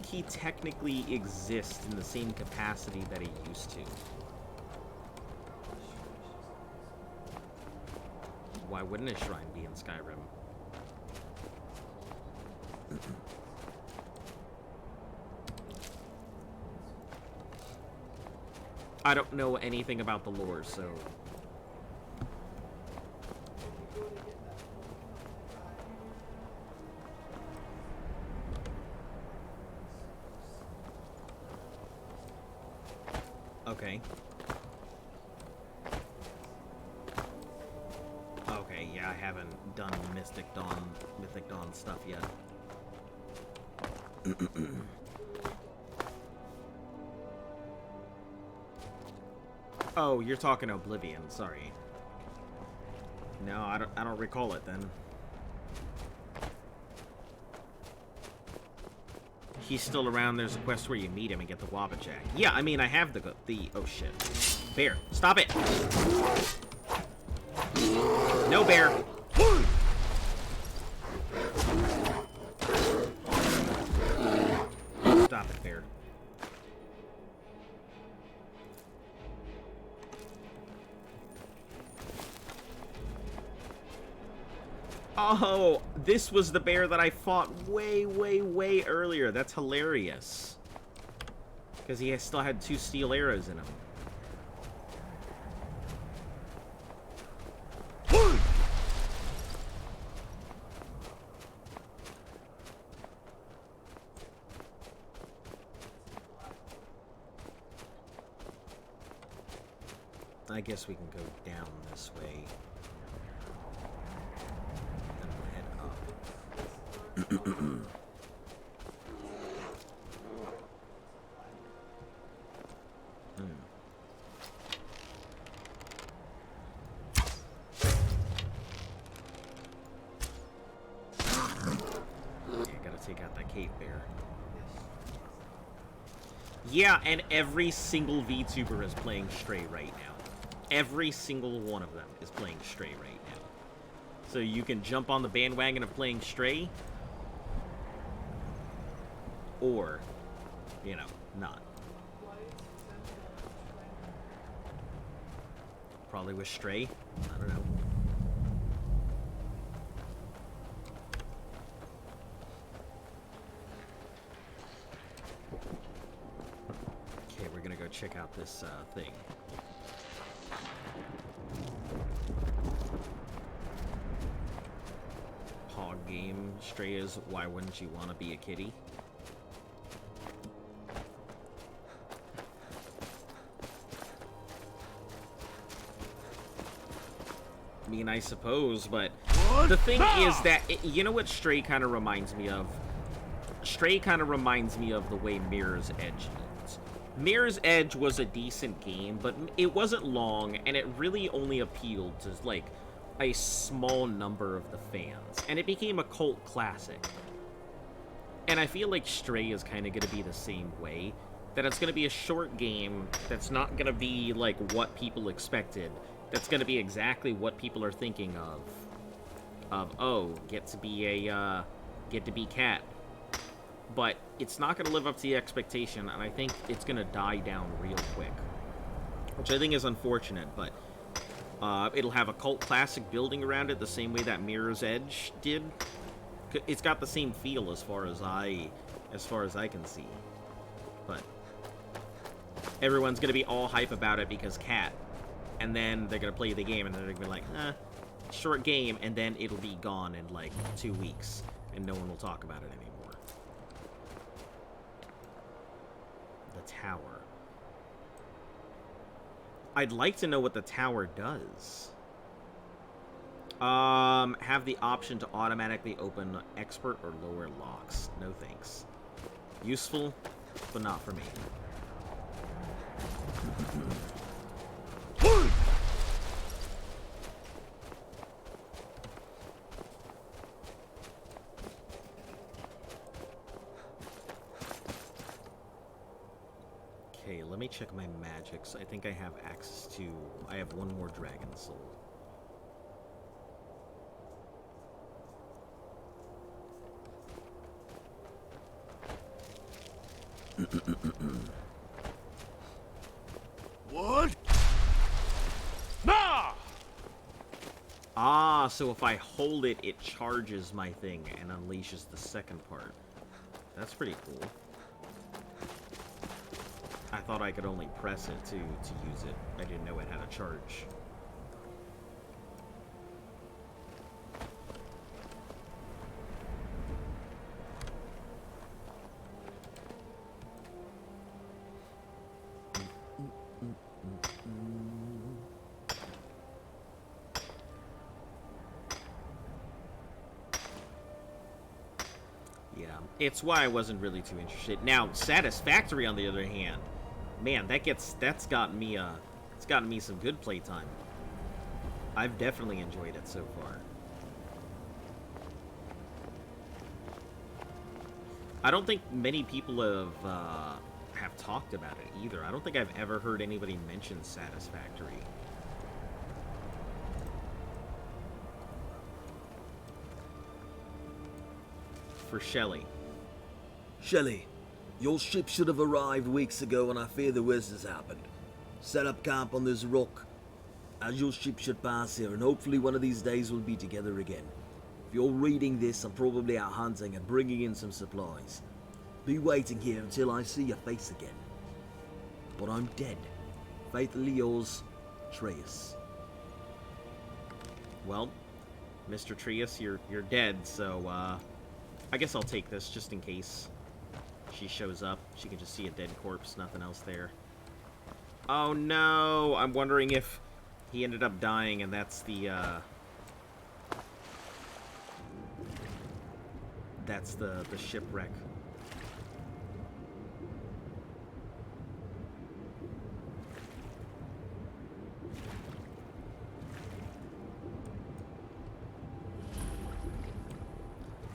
he technically exists in the same capacity that he used to. Why wouldn't a shrine be in Skyrim? I don't know anything about the lore, so... Okay. Okay, yeah, I haven't done Mythic Dawn stuff yet. Oh, you're talking Oblivion, sorry. No, I don't recall it then. He's still around. There's a quest where you meet him and get the Wabbajack. Yeah, I mean, I have the oh shit. Bear, stop it! No, bear! Stop it, bear. Oh, this was the bear that I fought way, way, way earlier. That's hilarious. Because he still had 2 steel arrows in him. I guess we can go down this way. Yeah, and every single VTuber is playing Stray right now. Every single one of them is playing Stray right now. So you can jump on the bandwagon of playing Stray, or, you know, not. Probably with Stray. I don't know. Okay, we're gonna go check out this thing. Pog game. Stray is why wouldn't you want to be a kitty? I mean, I suppose, but the thing is that, you know what Stray kind of reminds me of? Stray kind of reminds me of the way Mirror's Edge looked. Mirror's Edge was a decent game, but it wasn't long, and it really only appealed to, like, a small number of the fans, and it became a cult classic. And I feel like Stray is kind of going to be the same way, that it's going to be a short game that's not going to be, like, what people expected. That's going to be exactly what people are thinking of, oh, get to be Cat. But it's not going to live up to the expectation, and I think it's going to die down real quick. Which I think is unfortunate, but it'll have a cult classic building around it the same way that Mirror's Edge did. It's got the same feel as far as I can see. But everyone's gonna be all hype about it because Cat, and then they're gonna play the game and they're gonna be like, short game, and then it'll be gone in like 2 weeks, and no one will talk about it anymore. The tower. I'd like to know what the tower does. Have the option to automatically open expert or lower locks. No thanks. Useful, but not for me. Okay, let me check my magics. I think I have access to... I have one more dragon soul. What? Nah! Ah, so if I hold it, it charges my thing and unleashes the second part. That's pretty cool. I thought I could only press it to use it. I didn't know it had a charge. Yeah, it's why I wasn't really too interested. Now, Satisfactory, on the other hand, man, that's gotten me it's gotten me some good playtime. I've definitely enjoyed it so far. I don't think many people have talked about it either. I don't think I've ever heard anybody mention Satisfactory. For Shelly. Shelley, your ship should have arrived weeks ago, and I fear the worst has happened. Set up camp on this rock, as your ship should pass here, and hopefully one of these days we'll be together again. If you're reading this, I'm probably out hunting and bringing in some supplies. Be waiting here until I see your face again. But I'm dead. Faithfully yours, Trius. Well, Mr. Trius, you're dead, so I guess I'll take this just in case she shows up. She can just see a dead corpse, nothing else there. Oh no! I'm wondering if he ended up dying and that's the shipwreck.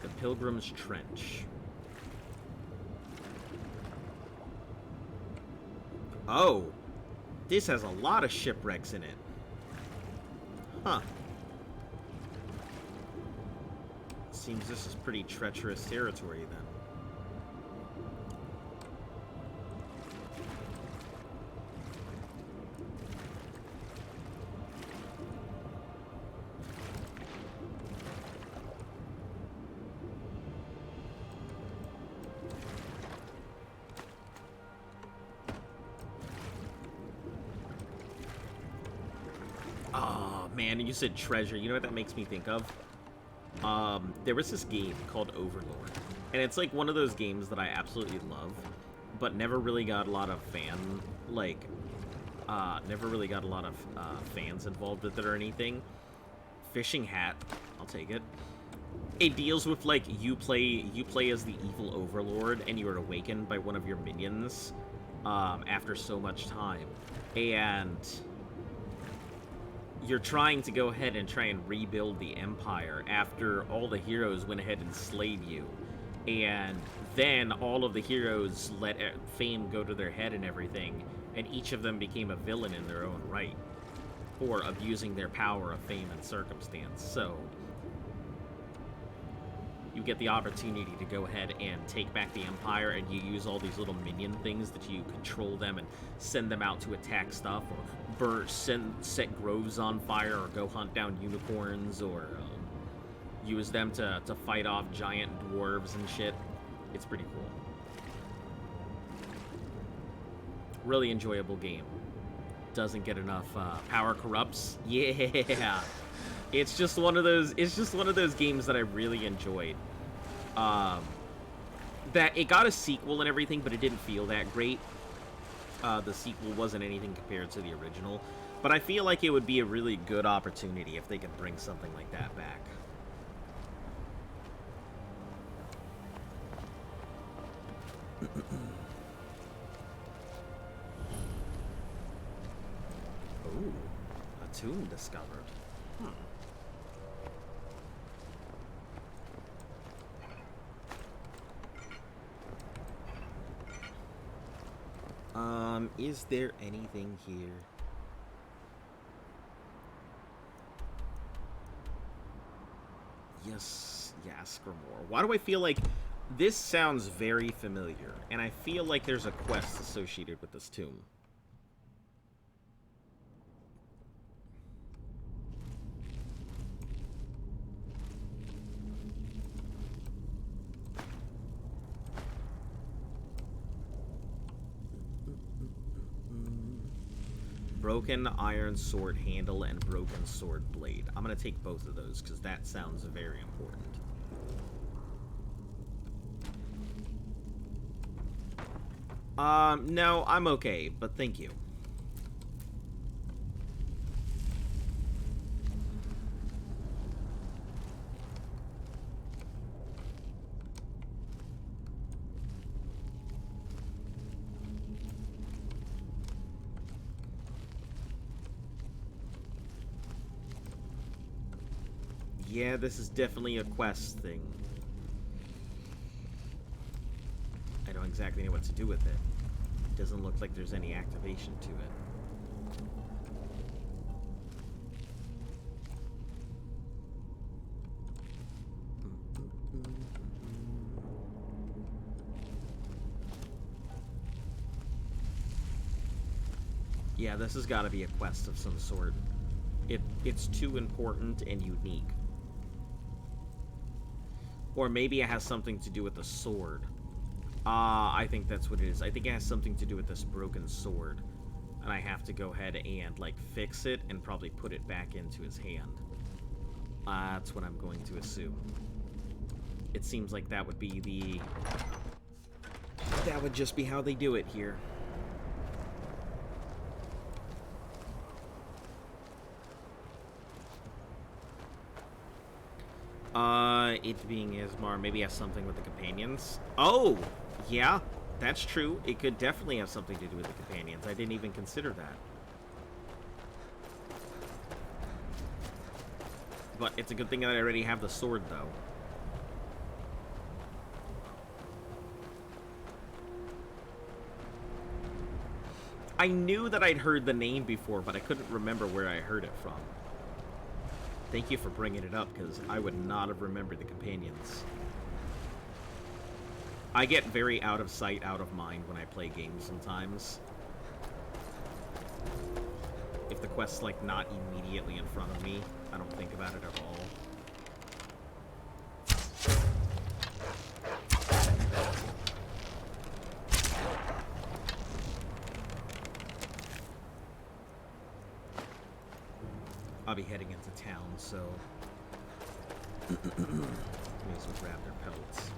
The Pilgrim's Trench. Oh! This has a lot of shipwrecks in it. Huh. Seems this is pretty treacherous territory then. Man, you said treasure. You know what that makes me think of? There was this game called Overlord, and it's like one of those games that I absolutely love, but never really got a lot of fans involved with it or anything. Fishing Hat, I'll take it. It deals with like you play as the evil Overlord, and you are awakened by one of your minions after so much time, and you're trying to go ahead and try and rebuild the Empire after all the heroes went ahead and slayed you. And then all of the heroes let fame go to their head and everything, and each of them became a villain in their own right, for abusing their power of fame and circumstance. So you get the opportunity to go ahead and take back the Empire, and you use all these little minion things that you control them and send them out to attack stuff, or set groves on fire, or go hunt down unicorns, or use them to fight off giant dwarves and shit. It's pretty cool. Really enjoyable game. Doesn't get enough power corrupts. Yeah. It's just one of those games that I really enjoyed. That it got a sequel and everything, but it didn't feel that great. The sequel wasn't anything compared to the original. But I feel like it would be a really good opportunity if they could bring something like that back. Ooh, a tomb discovered. Is there anything here? Yes, Grimoire. Why do I feel like this sounds very familiar? And I feel like there's a quest associated with this tomb. Broken iron sword handle and broken sword blade. I'm gonna take both of those because that sounds very important. No, I'm okay, but thank you. Yeah, this is definitely a quest thing. I don't exactly know what to do with it. Doesn't look like there's any activation to it. Yeah, this has got to be a quest of some sort. It's too important and unique. Or maybe it has something to do with the sword. I think that's what it is. I think it has something to do with this broken sword. And I have to go ahead and, like, fix it and probably put it back into his hand. That's what I'm going to assume. It seems like that would be the... That would just be how they do it here. It being Ismar maybe has something with the companions. Oh, yeah, that's true. It could definitely have something to do with the companions. I didn't even consider that. But it's a good thing that I already have the sword, though. I knew that I'd heard the name before, but I couldn't remember where I heard it from. Thank you for bringing it up, because I would not have remembered the companions. I get very out of sight, out of mind when I play games sometimes. If the quest's, like, not immediately in front of me, I don't think about it at all. I'll be heading into town, so may as well grab their pelts.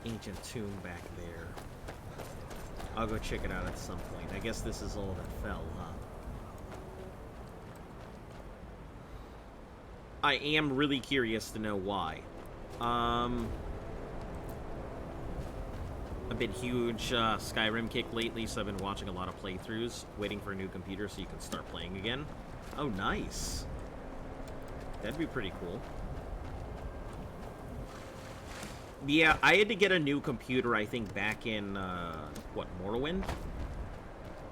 Ancient tomb back there. I'll go check it out at some point. I guess this is all that fell, huh? I am really curious to know why. I've been huge Skyrim kick lately, so I've been watching a lot of playthroughs, waiting for a new computer so you can start playing again. Oh, nice. That'd be pretty cool. Yeah, I had to get a new computer, I think, back in, what, Morrowind?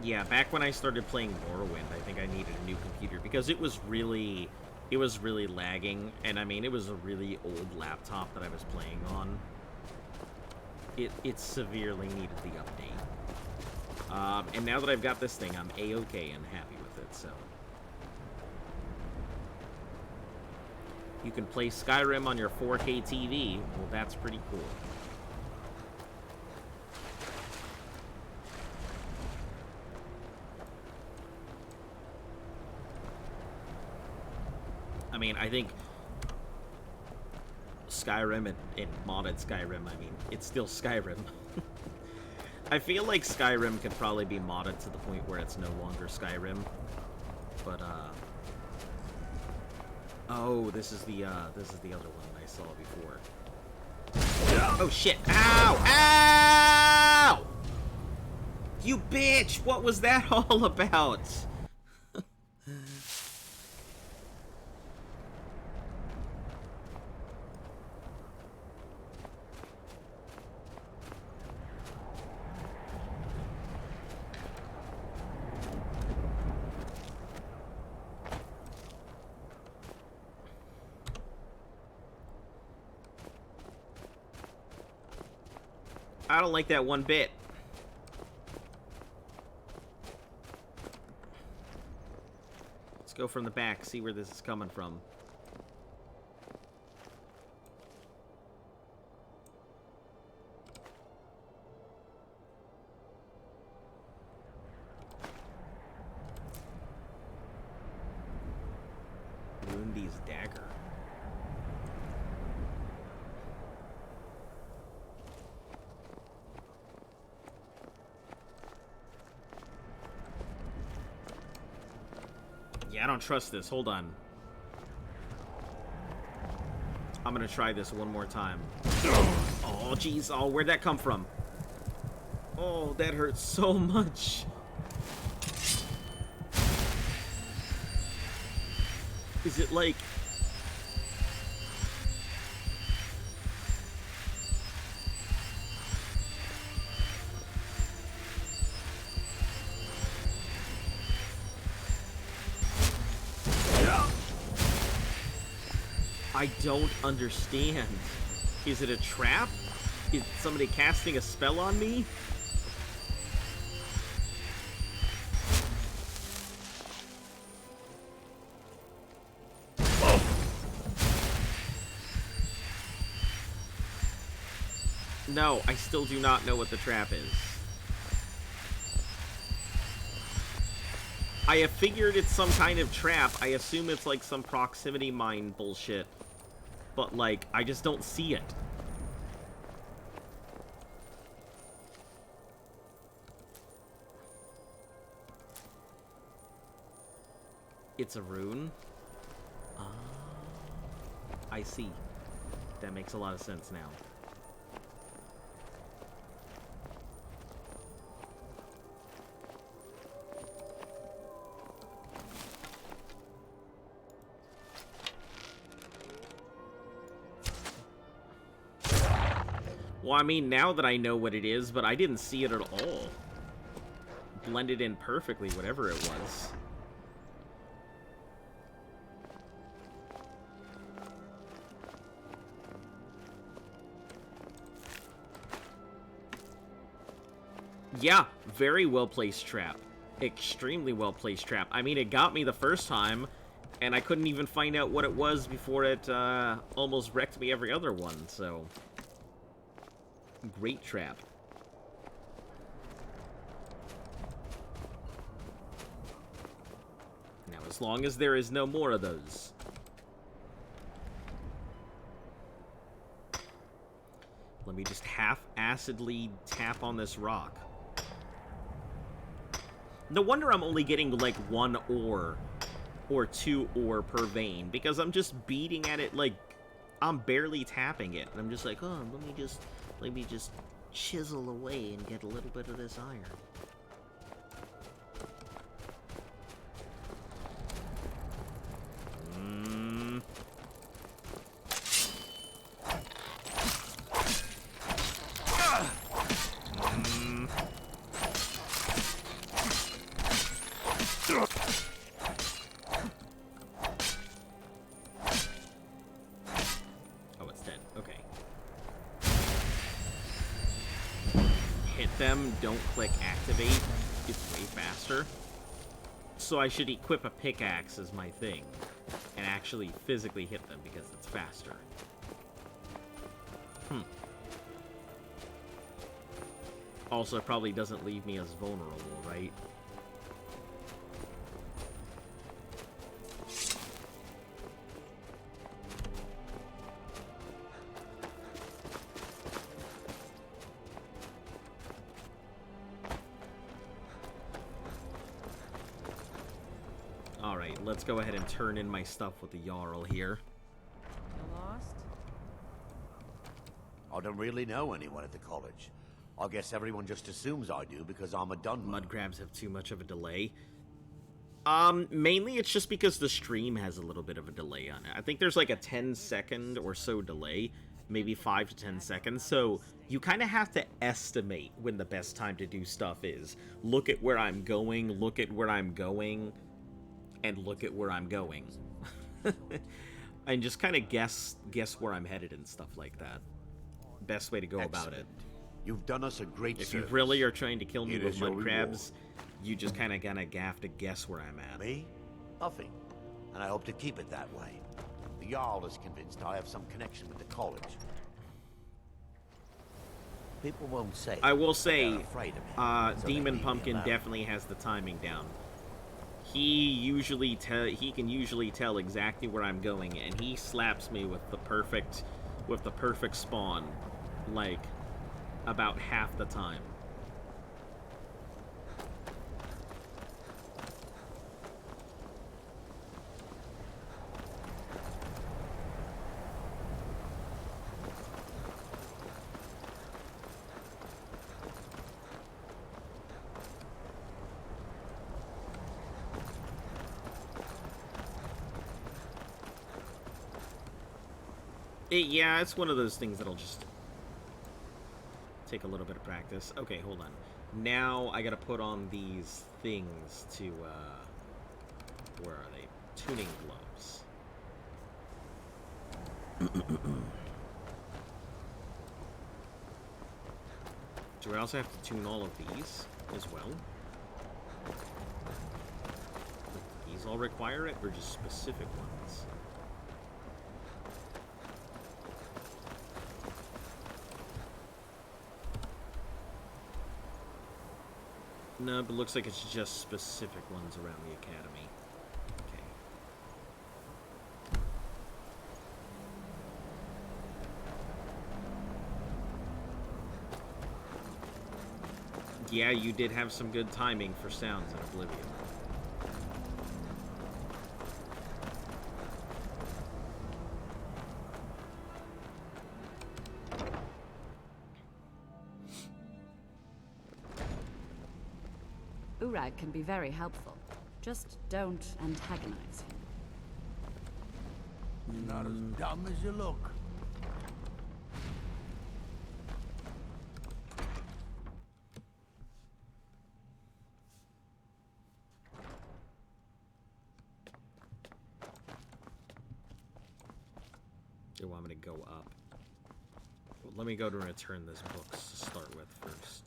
Yeah, back when I started playing Morrowind, I think I needed a new computer, because it was really it was really lagging, and I mean, it was a really old laptop that I was playing on. It severely needed the update. And now that I've got this thing, I'm A-okay and happy with it, so. You can play Skyrim on your 4K TV. Well, that's pretty cool. I mean, I think Skyrim and modded Skyrim, I mean, it's still Skyrim. I feel like Skyrim could probably be modded to the point where it's no longer Skyrim. But, oh, this is the other one I saw before. Oh, shit. Ow! Ow! You bitch! What was that all about? I don't like that one bit. Let's go from the back, see where this is coming from. Lundy's dagger. Yeah, I don't trust this. Hold on. I'm gonna try this one more time. Oh, jeez. Oh, where'd that come from? Oh, that hurts so much. Is it like... I don't understand. Is it a trap? Is somebody casting a spell on me? No, I still do not know what the trap is. I have figured it's some kind of trap. I assume it's like some proximity mine bullshit. But, like, I just don't see it. It's a rune? I see. That makes a lot of sense now. Well, I mean, now that I know what it is, but I didn't see it at all. Blended in perfectly, whatever it was. Yeah, very well-placed trap. Extremely well-placed trap. I mean, it got me the first time, and I couldn't even find out what it was before it almost wrecked me every other one, so... Great trap. Now, as long as there is no more of those. Let me just half-acidly tap on this rock. No wonder I'm only getting, like, 1 ore or 2 ore per vein, because I'm just beating at it, like, I'm barely tapping it. And I'm just like, oh, let me just chisel away and get a little bit of this iron. them, don't click activate, it's way faster. So I should equip a pickaxe as my thing and actually physically hit them because it's faster. Also, it probably doesn't leave me as vulnerable, right? Alright, let's go ahead and turn in my stuff with the Jarl here. You lost? I don't really know anyone at the college. I guess everyone just assumes I do because I'm a Dunmer. Mud crabs have too much of a delay. Mainly it's just because the stream has a little bit of a delay on it. I think there's like a 10-second or so delay, maybe 5 to 10 seconds, so you kind of have to estimate when the best time to do stuff is. Look at where I'm going, look at where I'm going, and look at where I'm going. And just kind of guess where I'm headed and stuff like that. Best way to go about it. You've done us a great If service. you really are trying to kill me Here with is your mud crabs, reward. you just kind of have to guess where I'm at. Me? Nothing. And I hope to keep it that way. The Jarl is convinced I have some connection with the college. People won't say. I will they're say, afraid of me, so they Demon leave me Pumpkin alone. definitely has the timing down. He can usually tell exactly where I'm going, and he slaps me with the perfect spawn, like, about half the time. Yeah, it's one of those things that'll just take a little bit of practice. Okay, hold on. Now I gotta put on these things to, where are they? Tuning gloves. Do I also have to tune all of these as well? These all require it, or just specific ones? No, but it looks like it's just specific ones around the academy. Okay. Yeah, you did have some good timing for sounds in Oblivion. Urag can be very helpful. Just don't antagonize him. You're not as dumb as you look. You want me to go up? Well, let me go to return this books to start with first.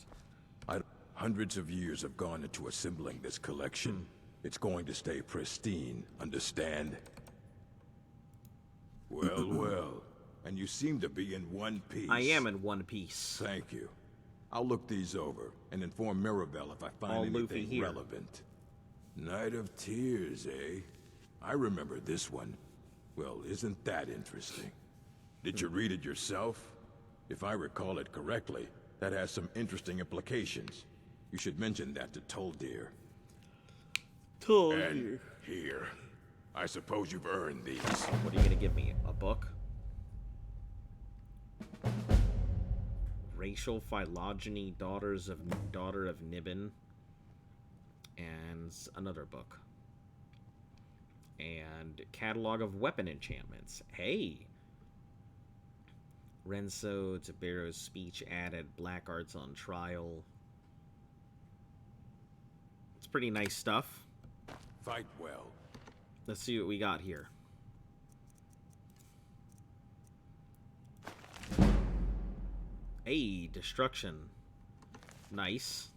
Hundreds of years have gone into assembling this collection. It's going to stay pristine, understand? Well, well. And you seem to be in one piece. I am in one piece. Thank you. I'll look these over and inform Mirabelle if I find All Luffy anything here. relevant. Night of Tears, eh? I remember this one. Well, isn't that interesting? Did you read it yourself? If I recall it correctly, that has some interesting implications. You should mention that to Toldir. And here. I suppose you've earned these. What are you gonna give me? A book? Racial phylogeny, daughter of Nibbin, and another book. And catalog of weapon enchantments. Hey. Renzo Tabero's speech added. Black arts on trial. It's pretty nice stuff. Fight well. Let's see what we got here. Hey, destruction. Nice.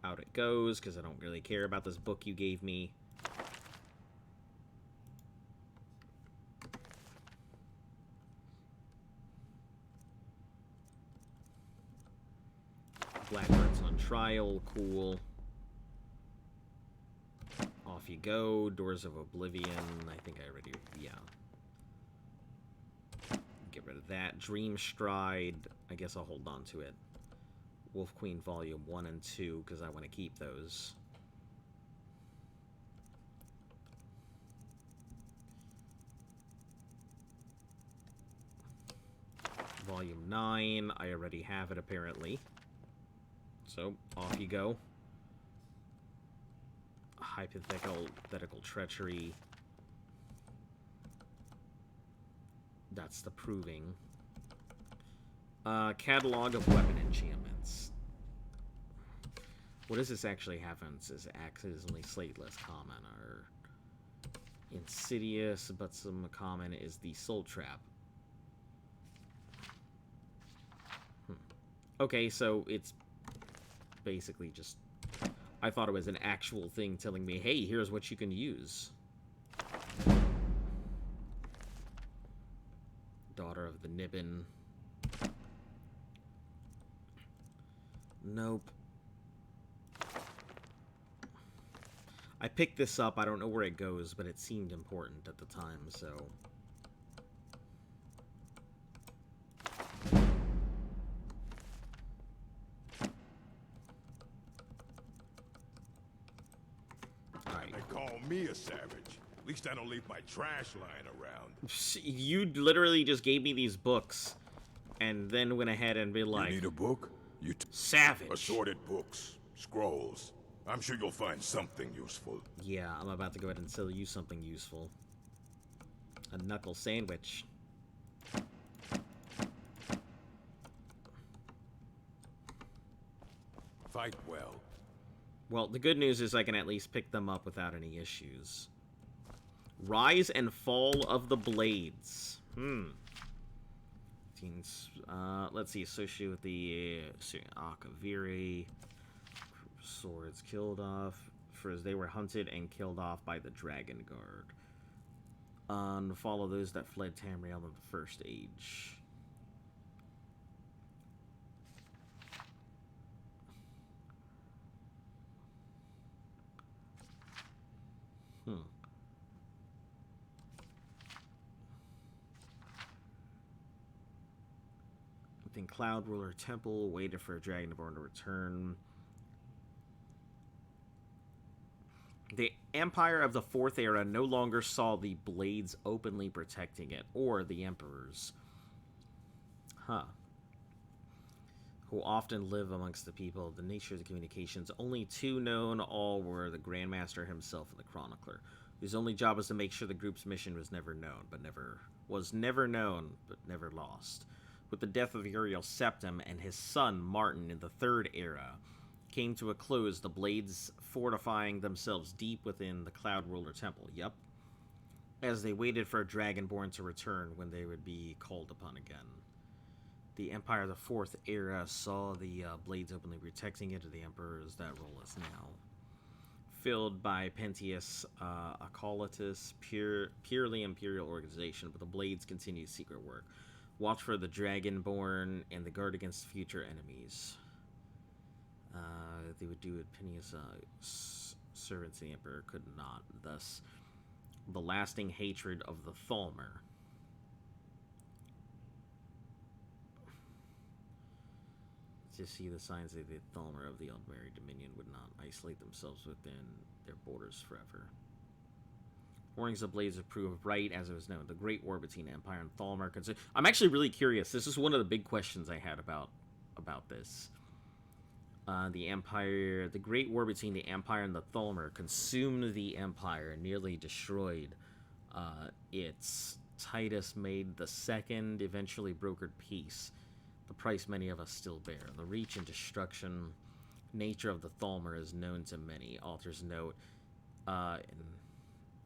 Out it goes, because I don't really care about this book you gave me. Blackbird's on trial, cool. Off you go. Doors of Oblivion, I think I already, yeah. Get rid of that. Dream Stride, I guess I'll hold on to it. Wolf Queen Volume 1 and 2, because I want to keep those. Volume 9, I already have it apparently. So, off you go. Hypothetical Treachery. That's the Proving. Catalog of Weapon Enchantments. What does this actually have? It says accidentally slateless common, or insidious, but some common is the Soul Trap. Okay, so it's basically just... I thought it was an actual thing telling me, hey, here's what you can use. Daughter of the Nibbin. Nope. I picked this up. I don't know where it goes, but it seemed important at the time, so... They call me a savage. At least I don't leave my trash lying around. You literally just gave me these books, and then went ahead and be like... You need a book? Savage. Assorted books, scrolls. I'm sure you'll find something useful. Yeah, I'm about to go ahead and sell you something useful. A knuckle sandwich. Fight well. Well, the good news is I can at least pick them up without any issues. Rise and Fall of the Blades. Let's see, associated with the Akaviri. Swords killed off, for as they were hunted and killed off by the Dragon Guard. Follow those that fled Tamriel in the First Age. Within Cloud Ruler Temple, waited for a Dragonborn to return. The Empire of the Fourth Era no longer saw the Blades openly protecting it, or the Emperors. Who often live amongst the people. The nature of the communications, only two known, all were the Grandmaster himself and the Chronicler, whose only job was to make sure the group's mission was never known, but never lost. With the death of Uriel Septim and his son Martin in the Third Era came to a close, the Blades fortifying themselves deep within the Cloud Ruler Temple. Yep. As they waited for a Dragonborn to return when they would be called upon again. The Empire of the Fourth Era saw the Blades openly protecting it, to the Emperors. That role is now filled by Pentius Acolytus, purely Imperial organization, but the Blades continue secret work. Watch for the Dragonborn and the guard against future enemies. They would do it. Penius servants of the Emperor could not. Thus, the lasting hatred of the Thalmor. To see the signs that the Thalmor of the Eldberry Dominion would not isolate themselves within their borders forever. Warnings of Blades have proved right, as it was known. The Great War between Empire and Thalmor. I'm actually really curious. This is one of the big questions I had about this. The Great War between the Empire and the Thalmor consumed the Empire and nearly destroyed its Titus made the second, eventually brokered peace. The price many of us still bear. The reach and destruction nature of the Thalmor is known to many. Authors note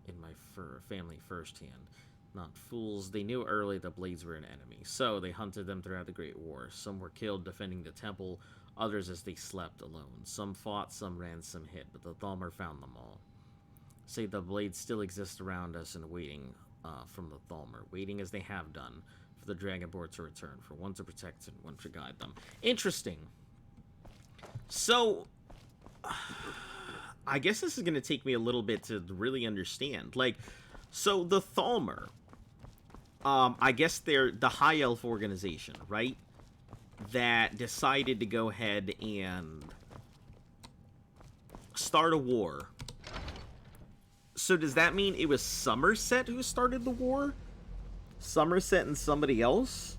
in my family firsthand. Not fools. They knew early the Blades were an enemy, so they hunted them throughout the Great War. Some were killed defending the temple, others as they slept alone. Some fought, some ran, some hid, but the Thalmor found them all. Say the Blades still exist around us and waiting from the Thalmor, waiting as they have done for the Dragonborn to return, for one to protect and one to guide them. Interesting. So, I guess this is going to take me a little bit to really understand. Like, so the Thalmor, I guess they're the High Elf organization, right? That decided to go ahead and start a war. So does that mean it was Somerset who started the war? Somerset and somebody else?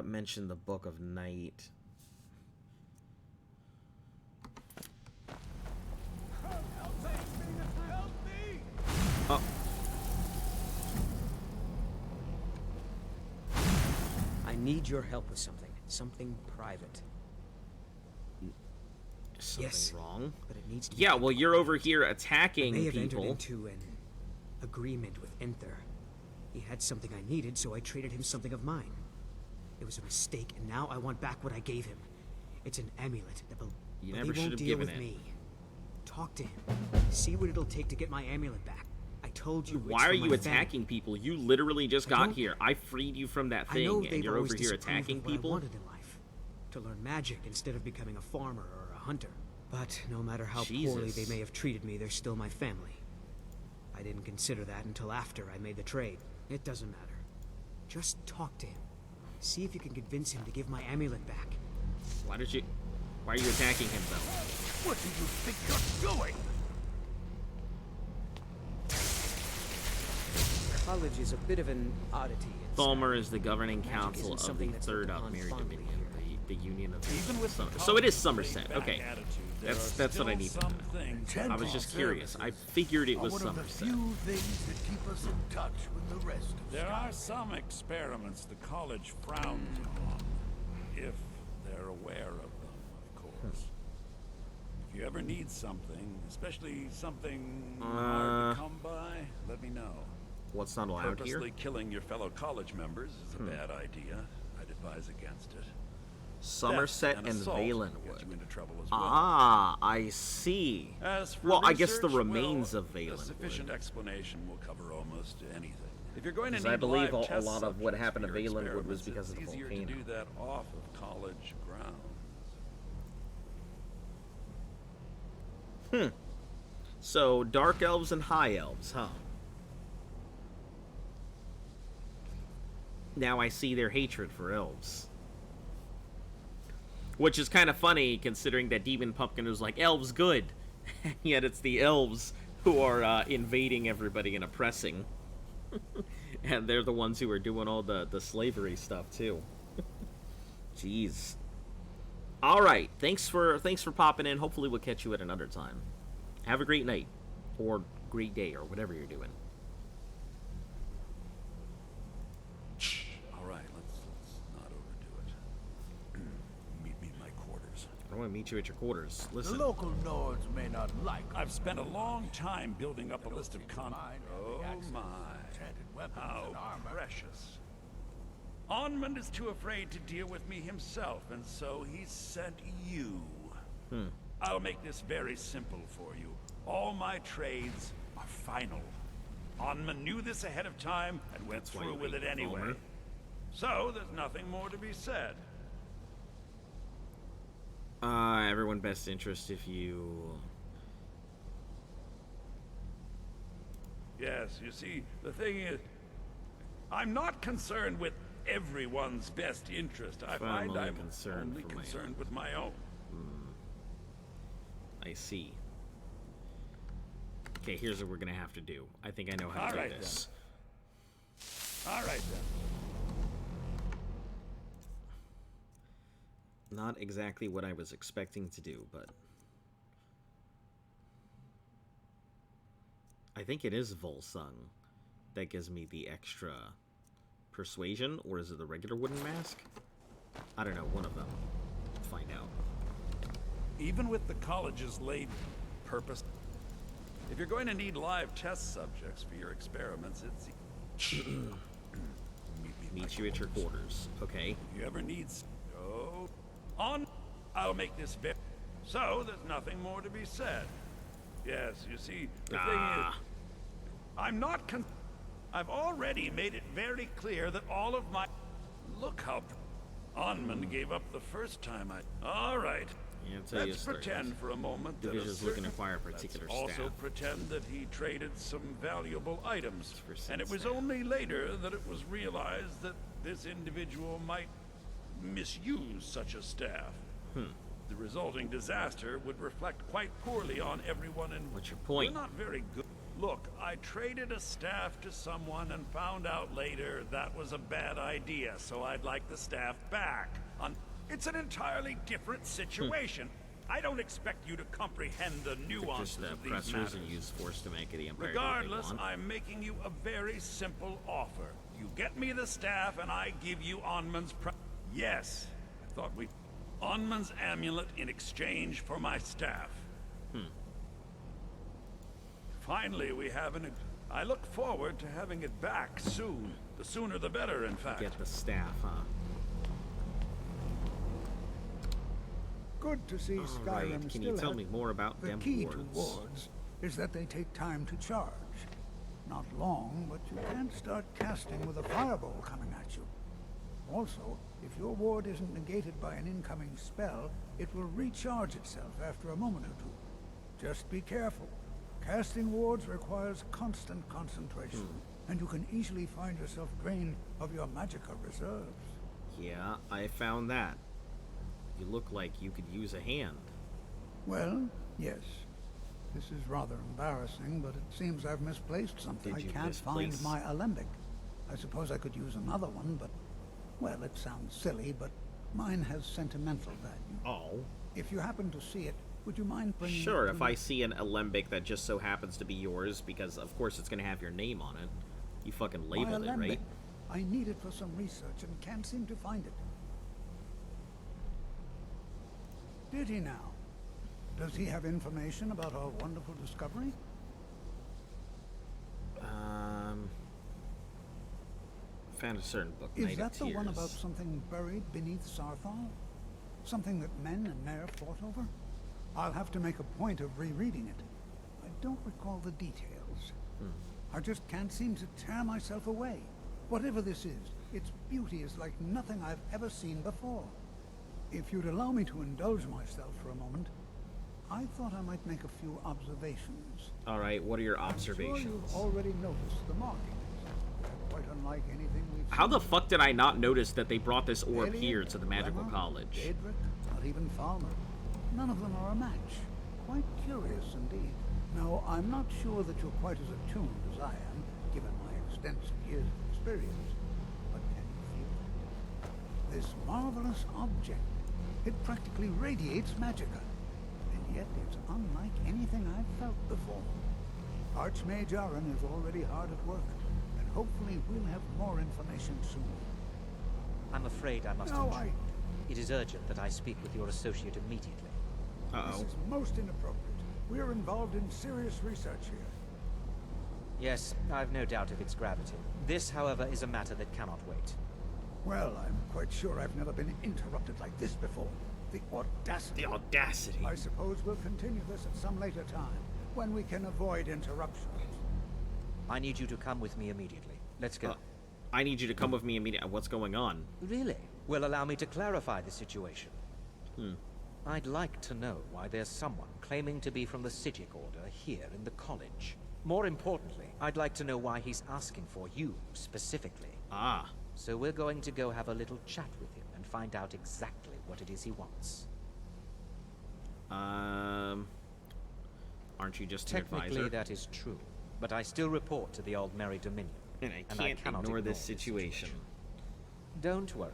Mention the Book of Night. Oh. I need your help with something. Something private. Something yes, wrong? But it needs to yeah, well, you're over here I attacking may have people. entered into an agreement with Enther. He had something I needed, so I traded him something of mine. It was a mistake, and now I want back what I gave him. It's an amulet that You but never he should won't have deal given with it. me. Talk to him. See what it'll take to get my amulet back. I told you. Why it's are for you my attacking people? You literally just got here. I freed you from that I know thing, and they've you're always over here disapproved attacking of what people? I wanted in life. To learn magic instead of becoming a farmer or a hunter. But no matter how poorly Jesus. they may have treated me, they're still my family. I didn't consider that until after I made the trade. It doesn't matter. Just talk to him. See if you can convince him to give my amulet back. Why are you attacking him, though? What do you think you're doing? College is a bit of an oddity. Thalmor is the governing Magic council isn't of the something that's Third looked upon Upmere fondly Dominion, the Union of Even with the So it is college Somerset. laid-back Okay, attitude, that's what I there are need to still know. some things I was just curious. I figured it was one of the Somerset. few things that keep us in touch with the rest of There are some experiments the college frowns upon, if they're aware of them, of course. If you ever need something, especially something hard to come by, let me know. What's not allowed here? Purposely killing your fellow college members is a bad idea. I'd advise against it. Somerset Theft and assault can get Valenwood. you into trouble as well. Ah, I see. As for Well, I guess the research, remains well, of a Valenwood. sufficient explanation will cover almost anything. If you're going to Because need I believe live a test lot of what subjects happened for to your Valenwood was experiments, because of the it's easier volcano. to do that off of college grounds. So, Dark Elves and High Elves, huh? Now I see their hatred for elves. Which is kind of funny, considering that Demon Pumpkin was like, elves good. And yet it's the elves who are invading everybody and oppressing. And they're the ones who are doing all the slavery stuff, too. Jeez. Alright, thanks for popping in. Hopefully we'll catch you at another time. Have a great night. Or great day, or whatever you're doing. All right, let's not overdo it. Meet me in my quarters. I don't want to meet you at your quarters. Listen. The local Nords may not like I've spent a long time building up a list of mine Oh having access to my, enchanted weapons how and armor. precious. Onmund is too afraid to deal with me himself, and so he sent you. I'll make this very simple for you. All my trades are final. Onmund knew this ahead of time and went why through you with hate it anyway. Thalmor. So there's nothing more to be said. Everyone best interest if you... Yes, you see, the thing is, I'm not concerned with everyone's best interest. I find only I'm concerned only for my concerned with my own. I see. Okay, here's what we're gonna have to do. I think I know how to All do right, this. All right, then. Not exactly what I was expecting to do, but... I think it is Volsung that gives me the extra Persuasion, or is it the regular wooden mask? I don't know, one of them. Find out. Even with the college's laid purpose, if you're going to need live test subjects for your experiments, it's... Meet you at your quarters. Okay. If you ever need... Oh, on... I'll make this very... So, there's nothing more to be said. Yes, you see, the thing is... I'm not I've already made it very clear that all of my... Look how... Onmund gave up the first time All right. Yeah, I'll tell you Let's a story. pretend for a moment that Division's looking to acquire a particular Let's also staff. pretend that he traded some valuable items. For And it was staff. only later that it was realized that this individual might misuse such a staff. The resulting disaster would reflect quite poorly on everyone in... What's your point? We're not very good. Look, I traded a staff to someone and found out later that was a bad idea, so I'd like the staff back. It's an entirely different situation. I don't expect you to comprehend the nuances Just of these pressers matters. and use force to make it the Empire do what they Regardless, want. I'm making you a very simple offer. You get me the staff, and I give you Onmund's Yes, I thought we... Onmund's amulet in exchange for my staff. Finally, we have an... I look forward to having it back soon. The sooner the better, in fact. Get the staff, huh? Good to see Skyrim Alright, can still you tell have- me more about The them key wards? to wards is that they take time to charge. Not long, but you can't start casting with a fireball coming at you. Also, if your ward isn't negated by an incoming spell, it will recharge itself after a moment or two. Just be careful. Casting wards requires constant concentration, and you can easily find yourself drained of your magicka reserves. Yeah, I found that. You look like you could use a hand. Well, yes. This is rather embarrassing, but it seems I've misplaced something. Did I you can't find misplace- my alembic. I suppose I could use another one, but... Well, it sounds silly, but mine has sentimental value. Oh. If you happen to see it, would you mind bringing Sure, it to if me? I see an alembic that just so happens to be yours, because of course it's gonna have your name on it. You fucking My labeled it, alembic. right? I need it for some research and can't seem to find it. Did he now? Does he have information about our wonderful discovery? Found a certain book. Is Night that of the one Tears. about something buried beneath Sarthal? Something that men and Mare fought over? I'll have to make a point of rereading it. I don't recall the details. I just can't seem to tear myself away. Whatever this is, its beauty is like nothing I've ever seen before. If you'd allow me to indulge myself for a moment, I thought I might make a few observations. Alright, what are your I'm sure observations? you've already noticed the markings. They're quite unlike anything we've How seen. the fuck did I not notice that they brought this orb Alien, here to the magical Lemmer, college? Daedric, not even Falmer. None of them are a match. Quite curious indeed. Now, I'm not sure that you're quite as attuned as I am, given my extensive years of experience. But can you feel it? This marvelous object, it practically radiates magicka. And yet it's unlike anything I've felt before. Archmage Aaron is already hard at work, and hopefully we'll have more information soon. I'm afraid I must No, intrude. It is urgent that I speak with your associate immediately. This is most inappropriate. We are involved in serious research here. Yes, I've no doubt of its gravity. This, however, is a matter that cannot wait. Well, I'm quite sure I've never been interrupted like this before. The audacity. The audacity. I suppose we'll continue this at some later time, when we can avoid interruptions. I need you to come with me immediately. Let's go. I need you to come with me immediately. What's going on? Really? Well, allow me to clarify the situation. I'd like to know why there's someone claiming to be from the Psijic Order here in the college. More importantly, I'd like to know why he's asking for you, specifically. Ah. So we're going to go have a little chat with him and find out exactly what it is he wants. Aren't you just an Technically, advisor? that is true. But I still report to the Old Merry Dominion. And I and can't cannot ignore this situation. Don't worry.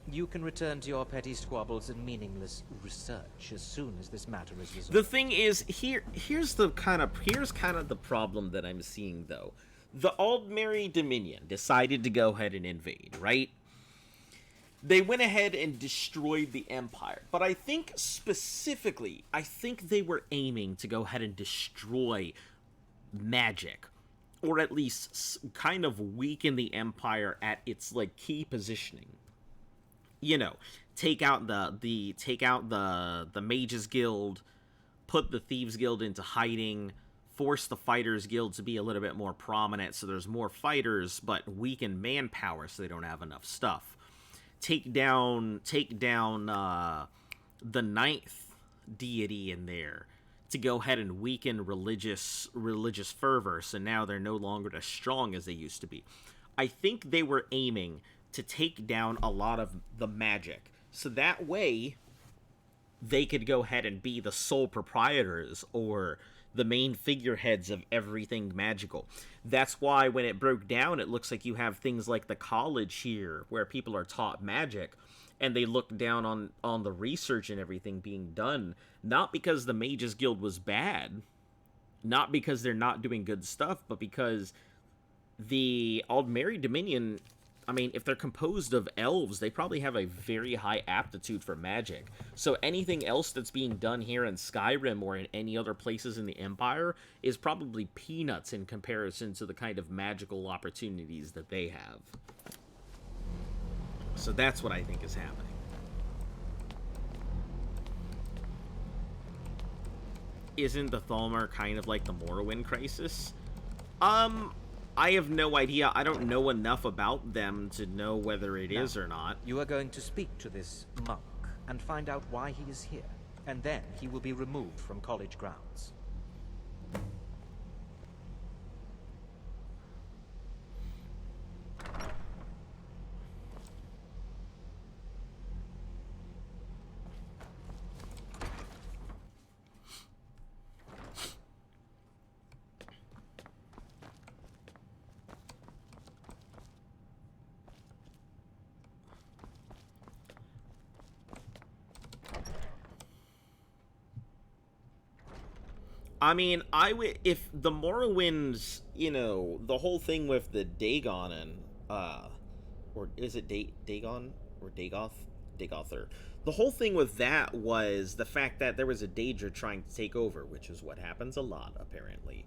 You can return to your petty squabbles and meaningless research as soon as this matter is resolved. The thing is, here's kind of the problem that I'm seeing though. the Aldmeri Dominion decided to go ahead and invade, right? They went ahead and destroyed the Empire. But I think specifically, I think they were aiming to go ahead and destroy magic. Or at least kind of weaken the Empire at its, like, key positioning. You know, take out the Mages Guild, put the Thieves Guild into hiding, force the Fighters Guild to be a little bit more prominent so there's more fighters, but weaken manpower so they don't have enough stuff. Take down the ninth deity in there to go ahead and weaken religious fervor, so now they're no longer as strong as they used to be. I think they were aiming to take down a lot of the magic, so that way they could go ahead and be the sole proprietors or the main figureheads of everything magical. That's why when it broke down, it looks like you have things like the college here, where people are taught magic, and they look down on the research and everything being done, not because the Mages Guild was bad, not because they're not doing good stuff, but because the Aldmeri Dominion, I mean, if they're composed of elves, they probably have a very high aptitude for magic. So anything else that's being done here in Skyrim or in any other places in the Empire is probably peanuts in comparison to the kind of magical opportunities that they have. So that's what I think is happening. Isn't the Thalmor kind of like the Morrowind Crisis? I have no idea. I don't know enough about them to know whether it is or not. You are going to speak to this monk and find out why he is here, and then he will be removed from college grounds. I mean, if the Morrowinds, you know, the whole thing with the Dagon and, or is it Dagon or Dagoth? Dagother. The whole thing with that was the fact that there was a Daedra trying to take over, which is what happens a lot, apparently.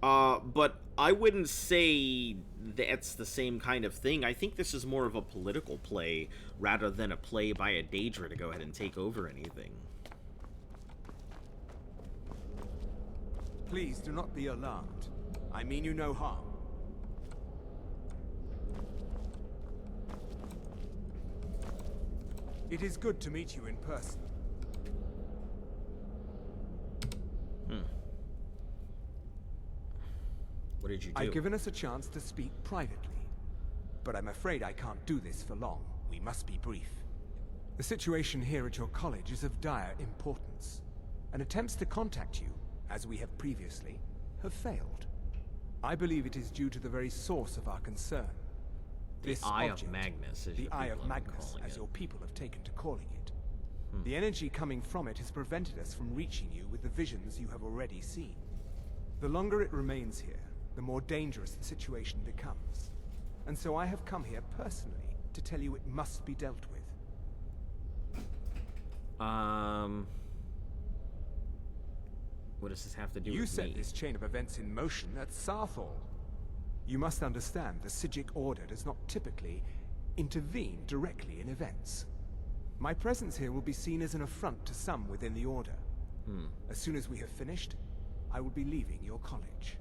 But I wouldn't say that's the same kind of thing. I think this is more of a political play rather than a play by a Daedra to go ahead and take over anything. Please do not be alarmed. I mean you no harm. It is good to meet you in person. What did you do? I've given us a chance to speak privately, but I'm afraid I can't do this for long. We must be brief. The situation here at your college is of dire importance, and attempts to contact you, as we have previously, have failed. I believe it is due to the very source of our concern. This Eye object, of Magnus, the Eye of Magnus, as your people have taken to calling it. The energy coming from it has prevented us from reaching you with the visions you have already seen. The longer it remains here, the more dangerous the situation becomes. And so I have come here personally to tell you it must be dealt with. What does this have to do You with set me? this chain of events in motion at Sarthal. You must understand the Psijic Order does not typically intervene directly in events. My presence here will be seen as an affront to some within the Order. As soon as we have finished, I will be leaving your college.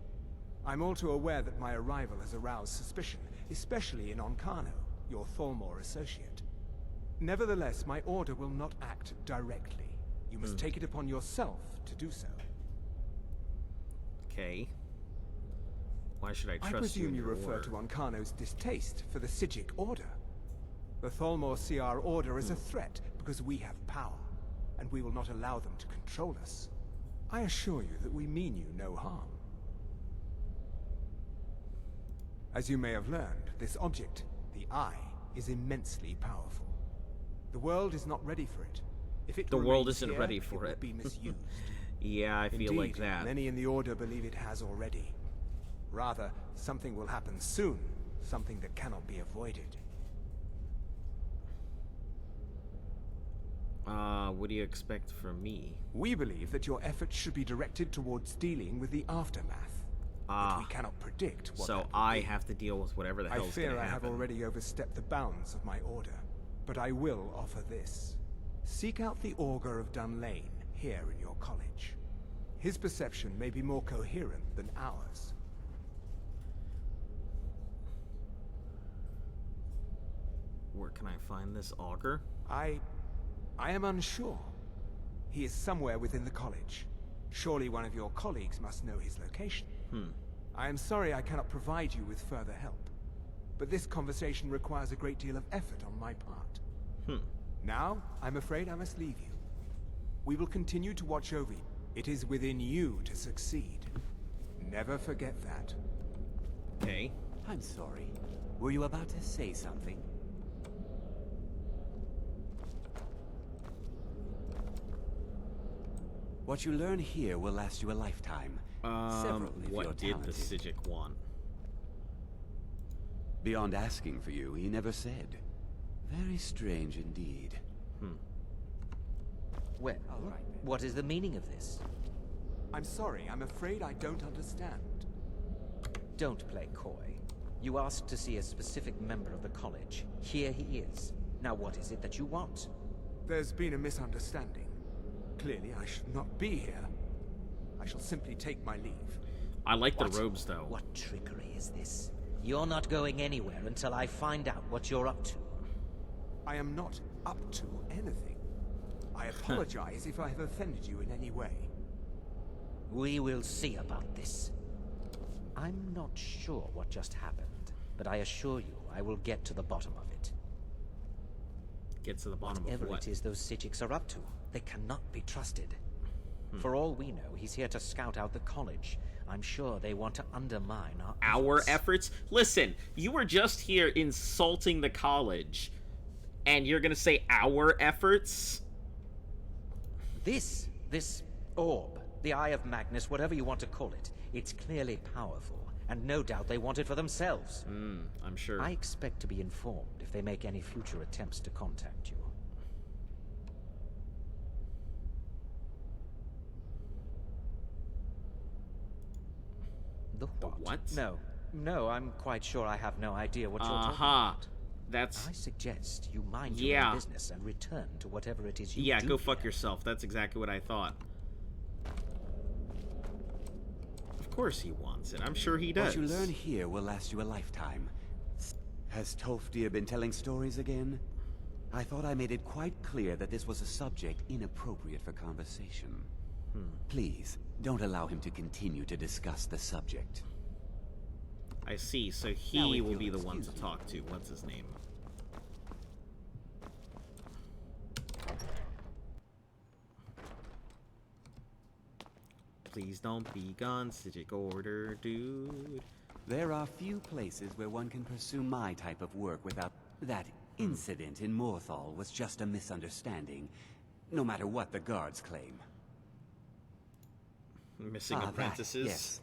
I'm all too aware that my arrival has aroused suspicion, especially in Onkano, your Thalmor associate. Nevertheless, my Order will not act directly. You must take it upon yourself to do so. Okay. Why should I trust you? I presume you your refer word? to Onkano's distaste for the Psijic Order. The Thalmor see our Order as a threat because we have power, and we will not allow them to control us. I assure you that we mean you no harm. As you may have learned, this object, the Eye, is immensely powerful. The world is not ready for it. If it The world remains isn't here, ready for will it. be misused. Yeah, I feel Indeed, like that. many in the Order believe it has already. Rather, something will happen soon, something that cannot be avoided. What do you expect from me? We believe that your efforts should be directed towards dealing with the aftermath. But we cannot predict what So that will I be. have to deal with whatever the I hell's fear gonna I have happen. already overstepped the bounds of my order, but I will offer this. Seek out the Augur of Dunlane here in your college. His perception may be more coherent than ours. Where can I find this augur? I am unsure. He is somewhere within the college. Surely one of your colleagues must know his location. I am sorry I cannot provide you with further help, but this conversation requires a great deal of effort on my part. Now, I'm afraid I must leave you. We will continue to watch over you. It is within you to succeed. Never forget that. Okay. I'm sorry. Were you about to say something? What you learn here will last you a lifetime. Several if you're What did the talented. Psijic want? Beyond asking for you, he never said. Very strange indeed. Well, what is the meaning of this? I'm sorry, I'm afraid I don't understand. Don't play coy. You asked to see a specific member of the college. Here he is. Now what is it that you want? There's been a misunderstanding. Clearly, I should not be here. I shall simply take my leave. I like What? the robes, though. What trickery is this? You're not going anywhere until I find out what you're up to. I am not up to anything. I apologize if I have offended you in any way. We will see about this. I'm not sure what just happened, but I assure you I will get to the bottom of it. Get to the bottom Whatever of what? it is those Psijics are up to, they cannot be trusted. For all we know, he's here to scout out the college. I'm sure they want to undermine Our efforts? Listen, you were just here insulting the college, and you're gonna say our efforts? This orb, the Eye of Magnus, whatever you want to call it, it's clearly powerful, and no doubt they want it for themselves. I'm sure. I expect to be informed if they make any future attempts to contact you. The what? No, I'm quite sure I have no idea what you're talking about. That's... I suggest you mind your own business and return to whatever it is you do. go fuck yourself. That's exactly what I thought. Of course he wants it. I'm sure he does. What you learn here will last you a lifetime. Has Tolfdir been telling stories again? I thought I made it quite clear that this was a subject inappropriate for conversation. Please, don't allow him to continue to discuss the subject. I see, so Now, he if will you'll be the one to excuse me. talk to. What's his name? Please don't be gone, Psijic Order, dude. There are few places where one can pursue my type of work without... That incident in Morthal was just a misunderstanding, no matter what the guards claim. Missing That, apprentices? yes.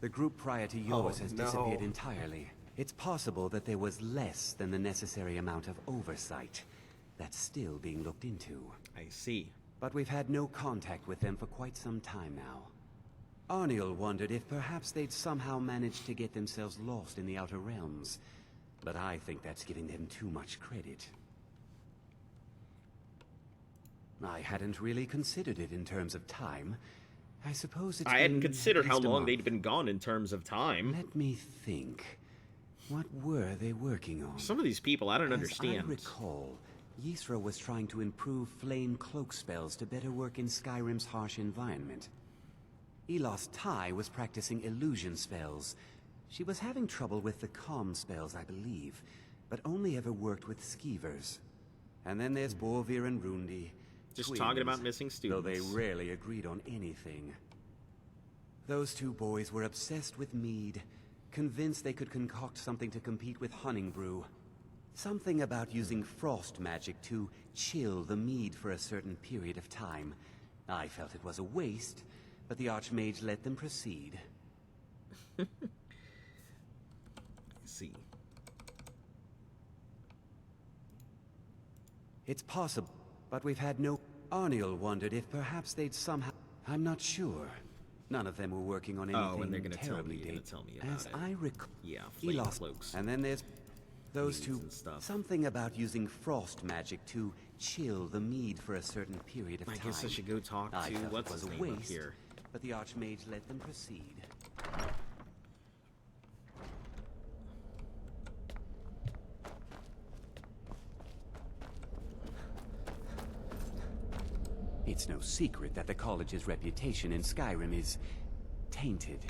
The group prior to yours has no. disappeared entirely. It's possible that there was less than the necessary amount of oversight. That's still being looked into. I see. But we've had no contact with them for quite some time now. Arniel wondered if perhaps they'd somehow managed to get themselves lost in the Outer Realms. But I think that's giving them too much credit. I hadn't really considered it in terms of time. I suppose it's I hadn't been considered at how least a long month. they'd been gone in terms of time. Let me think. What were they working on? Some of these people, I don't As understand. I recall, Ysra was trying to improve flame cloak spells to better work in Skyrim's harsh environment. Elos Tai was practicing illusion spells. She was having trouble with the calm spells, I believe, but only ever worked with skeevers. And then there's Borvir and Rundi. Just talking about missing Though they students. rarely agreed on anything. Those two boys were obsessed with mead, convinced they could concoct something to compete with Honningbrew. Something about using frost magic to chill the mead for a certain period of time. I felt it was a waste, but the Archmage let them proceed. see. It's possible, but we've had no... Arniel wondered if perhaps they'd somehow... I'm not sure. None of them were working on anything Oh, and they're gonna tell terribly me about As it. I recall... Yeah, He flame lost... cloaks. And then there's those Meads two... and stuff. Something about using frost magic to chill the mead for a certain period of I time. guess I should go talk I to felt what's it was his a name up waste, here. but the Archmage let them proceed. It's no secret that the college's reputation in Skyrim is tainted.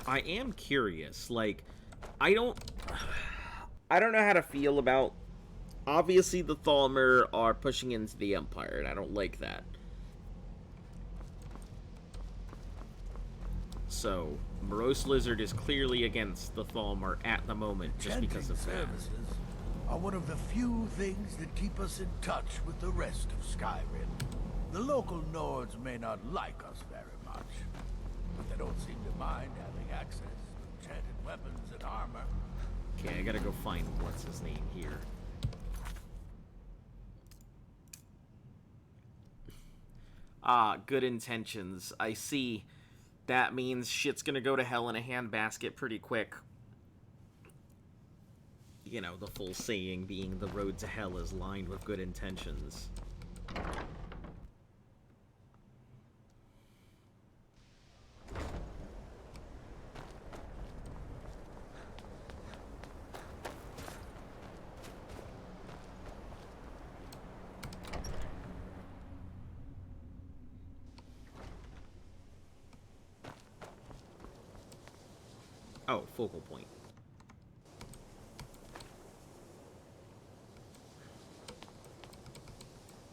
I am curious. Like, I don't know how to feel about. Obviously, the Thalmor are pushing into the Empire, and I don't like that. So, Morose Lizard is clearly against the Thalmor at the moment, just because of that. Services are one of the few things that keep us in touch with the rest of Skyrim. The local Nords may not like us very much, but they don't seem to mind having access to enchanted weapons and armor. Okay, I gotta go find what's his name here. Ah, good intentions. I see. That means shit's gonna go to hell in a handbasket pretty quick. You know, the full saying being the road to hell is lined with good intentions. Oh, focal point.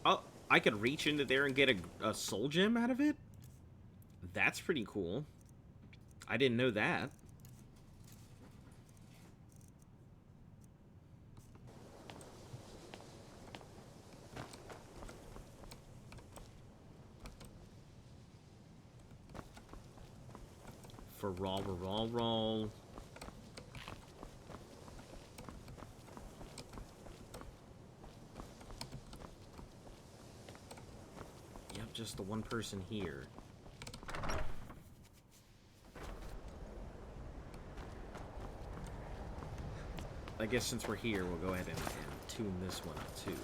Oh, I could reach into there and get a soul gem out of it? That's pretty cool. I didn't know that. For roll. Yep, just the one person here. I guess since we're here, we'll go ahead and tune this one up too.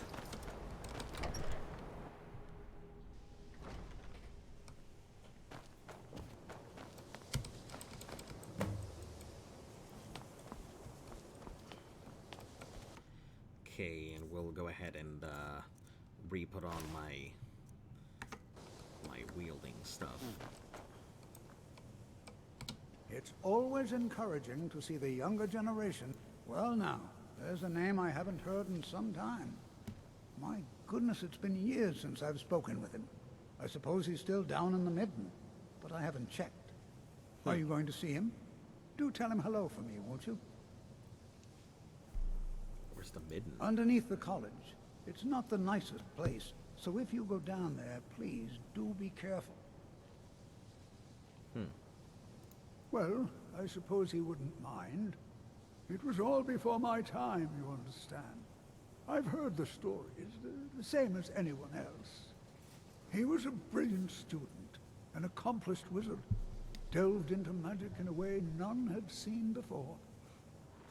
Okay, and we'll go ahead and re-put on my wielding stuff. It's always encouraging to see the younger generation. Well now, there's a name I haven't heard in some time. My goodness, it's been years since I've spoken with him. I suppose he's still down in the Midden, but I haven't checked. Are you going to see him? Do tell him hello for me, won't you? Where's the Midden? Underneath the college. It's not the nicest place, so if you go down there, please do be careful. Well, I suppose he wouldn't mind. It was all before my time, you understand. I've heard the stories, the same as anyone else. He was a brilliant student, an accomplished wizard, delved into magic in a way none had seen before.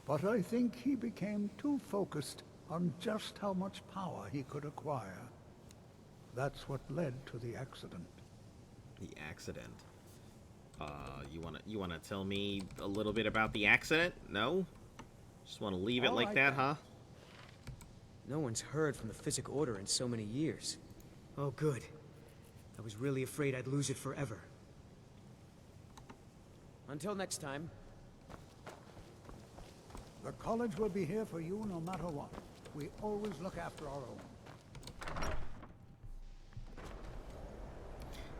But I think he became too focused on just how much power he could acquire. That's what led to the accident. The accident? You wanna tell me a little bit about the accident? No? Just wanna leave it like that, huh? No one's heard from the Physic Order in so many years. Oh, good. I was really afraid I'd lose it forever. Until next time. The college will be here for you no matter what. We always look after our own.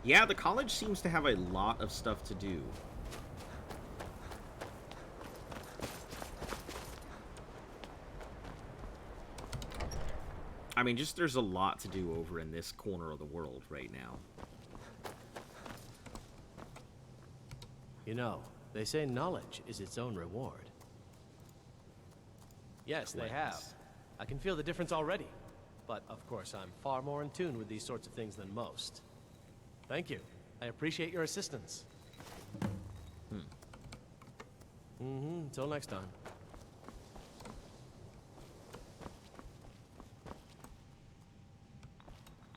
Yeah, the college seems to have a lot of stuff to do. I mean, just there's a lot to do over in this corner of the world right now. You know, they say knowledge is its own reward. Yes, they have. I can feel the difference already. But, of course, I'm far more in tune with these sorts of things than most. Thank you. I appreciate your assistance. Until next time.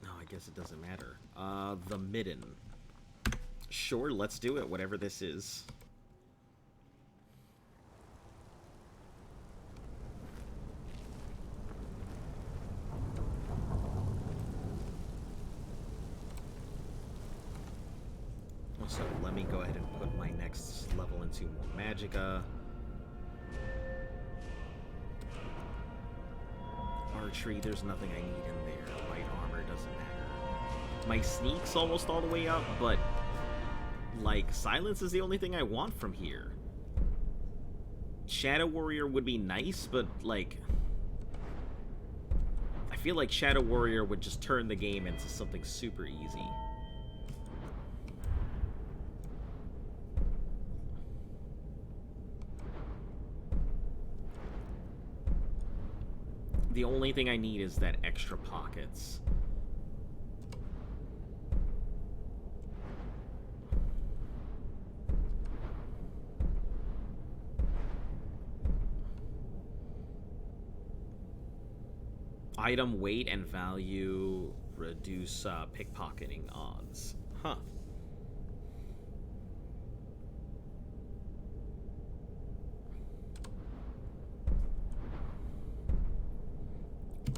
No, I guess it doesn't matter. The Midden. Sure, let's do it, whatever this is. So let me go ahead and put my next level into more Magicka. Archery, there's nothing I need in there. Light armor doesn't matter. My sneak's almost all the way up, but like silence is the only thing I want from here. Shadow Warrior would be nice, but like I feel like Shadow Warrior would just turn the game into something super easy. The only thing I need is that extra pockets. Item weight and value reduce pickpocketing odds. Huh.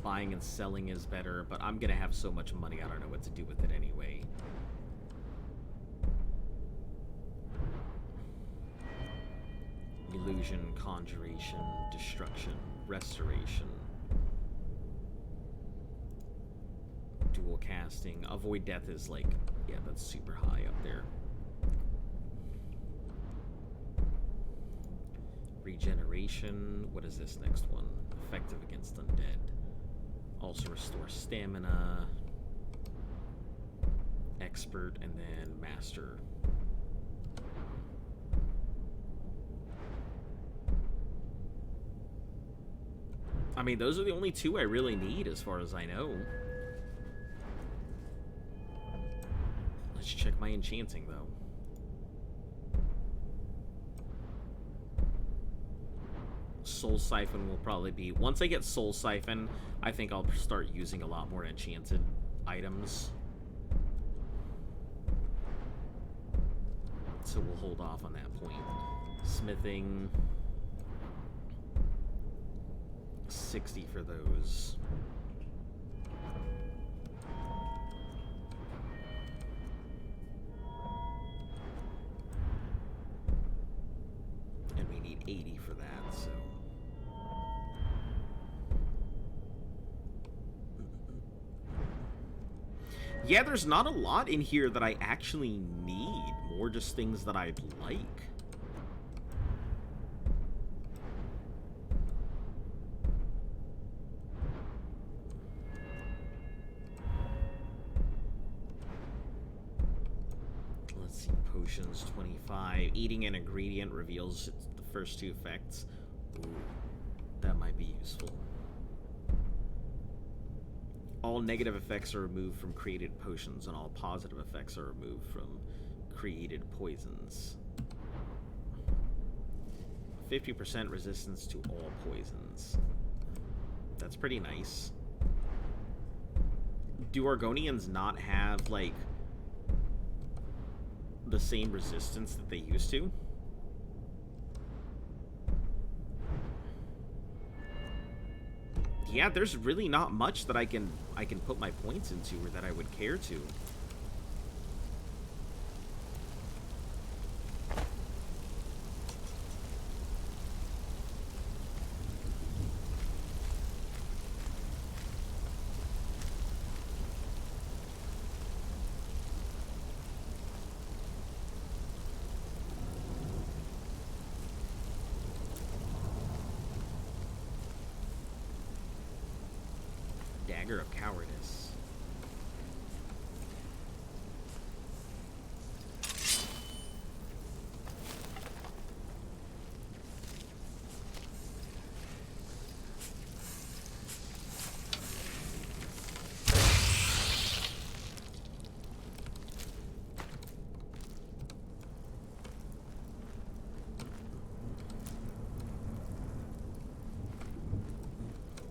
Buying and selling is better, but I'm gonna have so much money I don't know what to do with it anyway. Illusion, conjuration, destruction, restoration. Dual casting. Avoid death is like, yeah, that's super high up there. Regeneration. What is this next one? Effective against undead. Also restore stamina. Expert and then master. I mean, those are the only two I really need as far as I know. Let's check my enchanting though. Soul Siphon will probably be... Once I get Soul Siphon, I think I'll start using a lot more enchanted items. So we'll hold off on that point. Smithing... 60 for those. And we need 80 for that, so... Yeah, there's not a lot in here that I actually need. More just things that I'd like. Let's see, potions 25. Eating an ingredient reveals the first two effects. Ooh, that might be useful. All negative effects are removed from created potions, and all positive effects are removed from created poisons. 50% resistance to all poisons. That's pretty nice. Do Argonians not have, like, the same resistance that they used to? Yeah, there's really not much that I can put my points into or that I would care to. Dagger of Cowardice.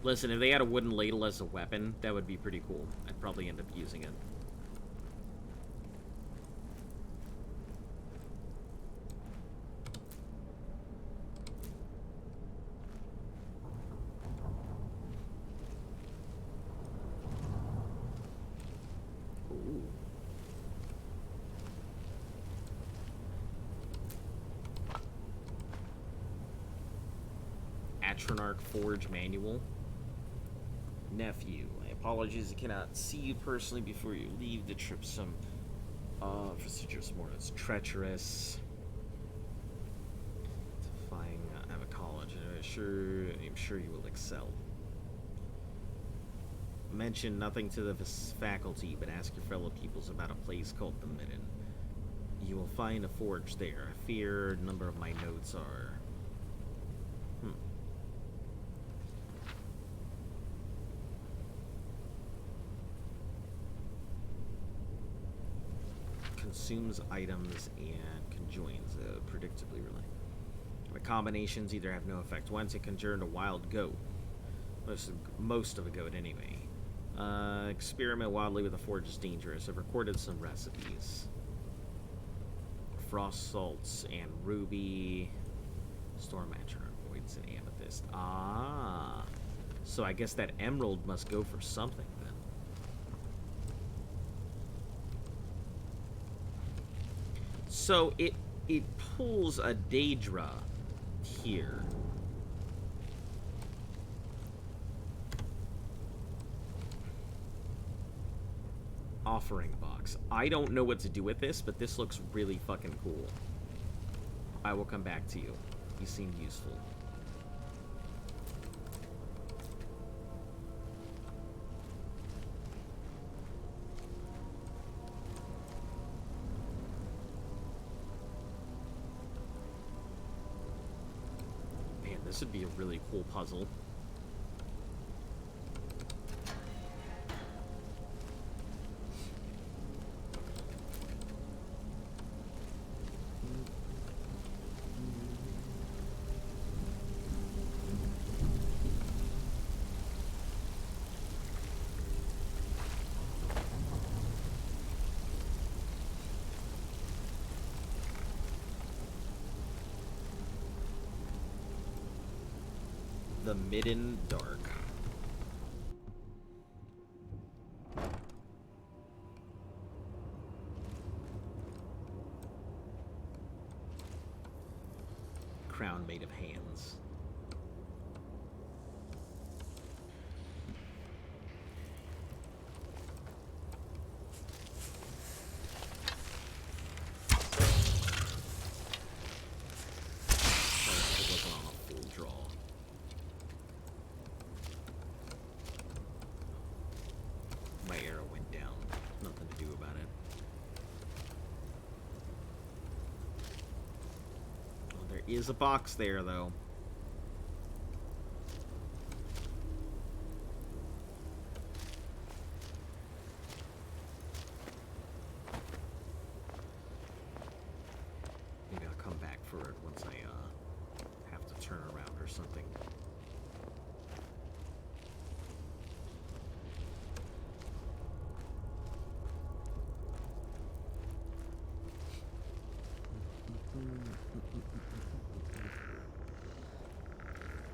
Listen, if they had a wooden ladle as a weapon, that would be pretty cool. I'd probably end up using it. Ooh. Atronarch Forge Manual. Nephew, I apologize I cannot see you personally before you leave the trip. Some procedures more as treacherous. Defying out of college. I'm sure you will excel. Mention nothing to the faculty, but ask your fellow pupils about a place called the Midden. You will find a forge there. I fear a number of my notes are... Consumes items and conjoins, predictably really. The combinations either have no effect once it conjured a wild goat. Most of a goat anyway. Experiment wildly with the forge is dangerous. I've recorded some recipes. Frost salts and ruby. Storm Atronarch voids and amethyst. Ah, so I guess that emerald must go for something then. So it pulls a Daedra here. Offering box. I don't know what to do with this, but this looks really fucking cool. I will come back to you. You seem useful. This would be a really cool puzzle. The Midden Dark. Crown made of hands. Is a box there, though. Maybe I'll come back for it once I have to turn around or something.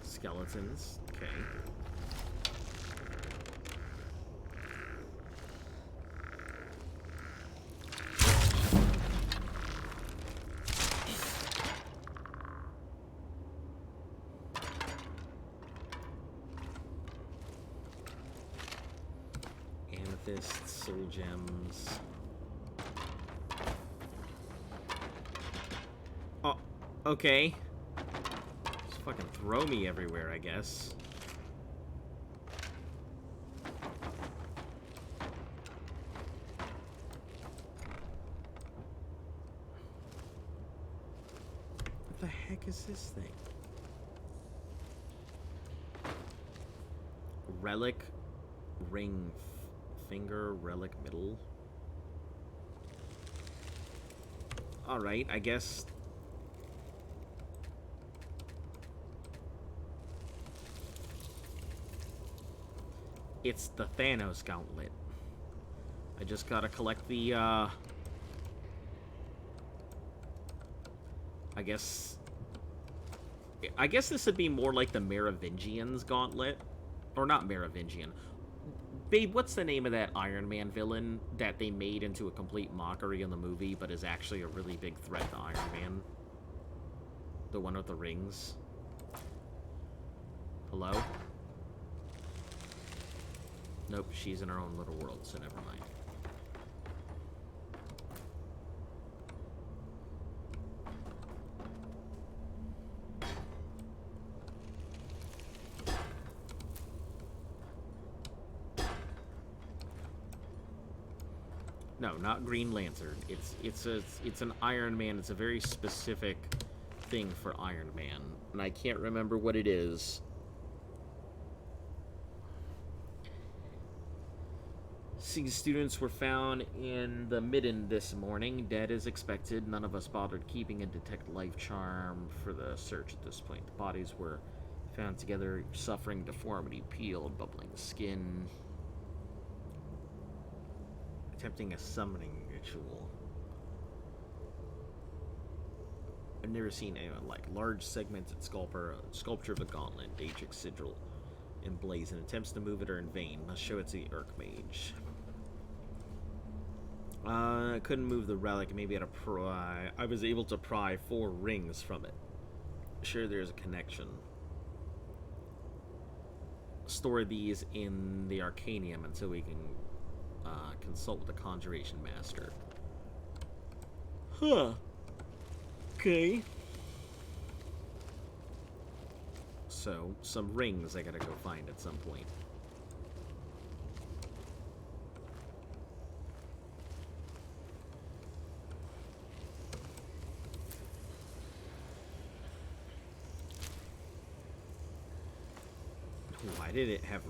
Skeletons, okay. Amethyst, soul gems. Oh, okay. Fucking throw me everywhere, I guess. What the heck is this thing? Relic, ring, finger, relic, middle. Alright, I guess... It's the Thanos Gauntlet. I just gotta collect the, I guess this would be more like the Merovingian's Gauntlet. Or not Merovingian. Babe, what's the name of that Iron Man villain that they made into a complete mockery in the movie, but is actually a really big threat to Iron Man? The one with the rings? Hello? Nope, she's in her own little world, so never mind. No, not Green Lantern. It's an Iron Man. It's a very specific thing for Iron Man, and I can't remember what it is. Six students were found in the Midden this morning, dead as expected. None of us bothered keeping a detect life charm for the search at this point. The bodies were found together, suffering deformity, peeled, bubbling skin. Attempting a summoning ritual. I've never seen anyone like large segmented sculpture of a gauntlet, Daedric sigil emblazoned. Attempts to move it are in vain. Must show it to the Urkmage. I couldn't move the relic. Maybe I had to pry. I was able to pry 4 rings from it. Sure, there's a connection. Store these in the Arcanium until we can consult with the Conjuration Master. Huh. Okay. So, some rings I gotta go find at some point. Why did it have...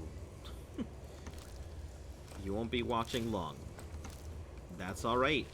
You won't be watching long. That's alright.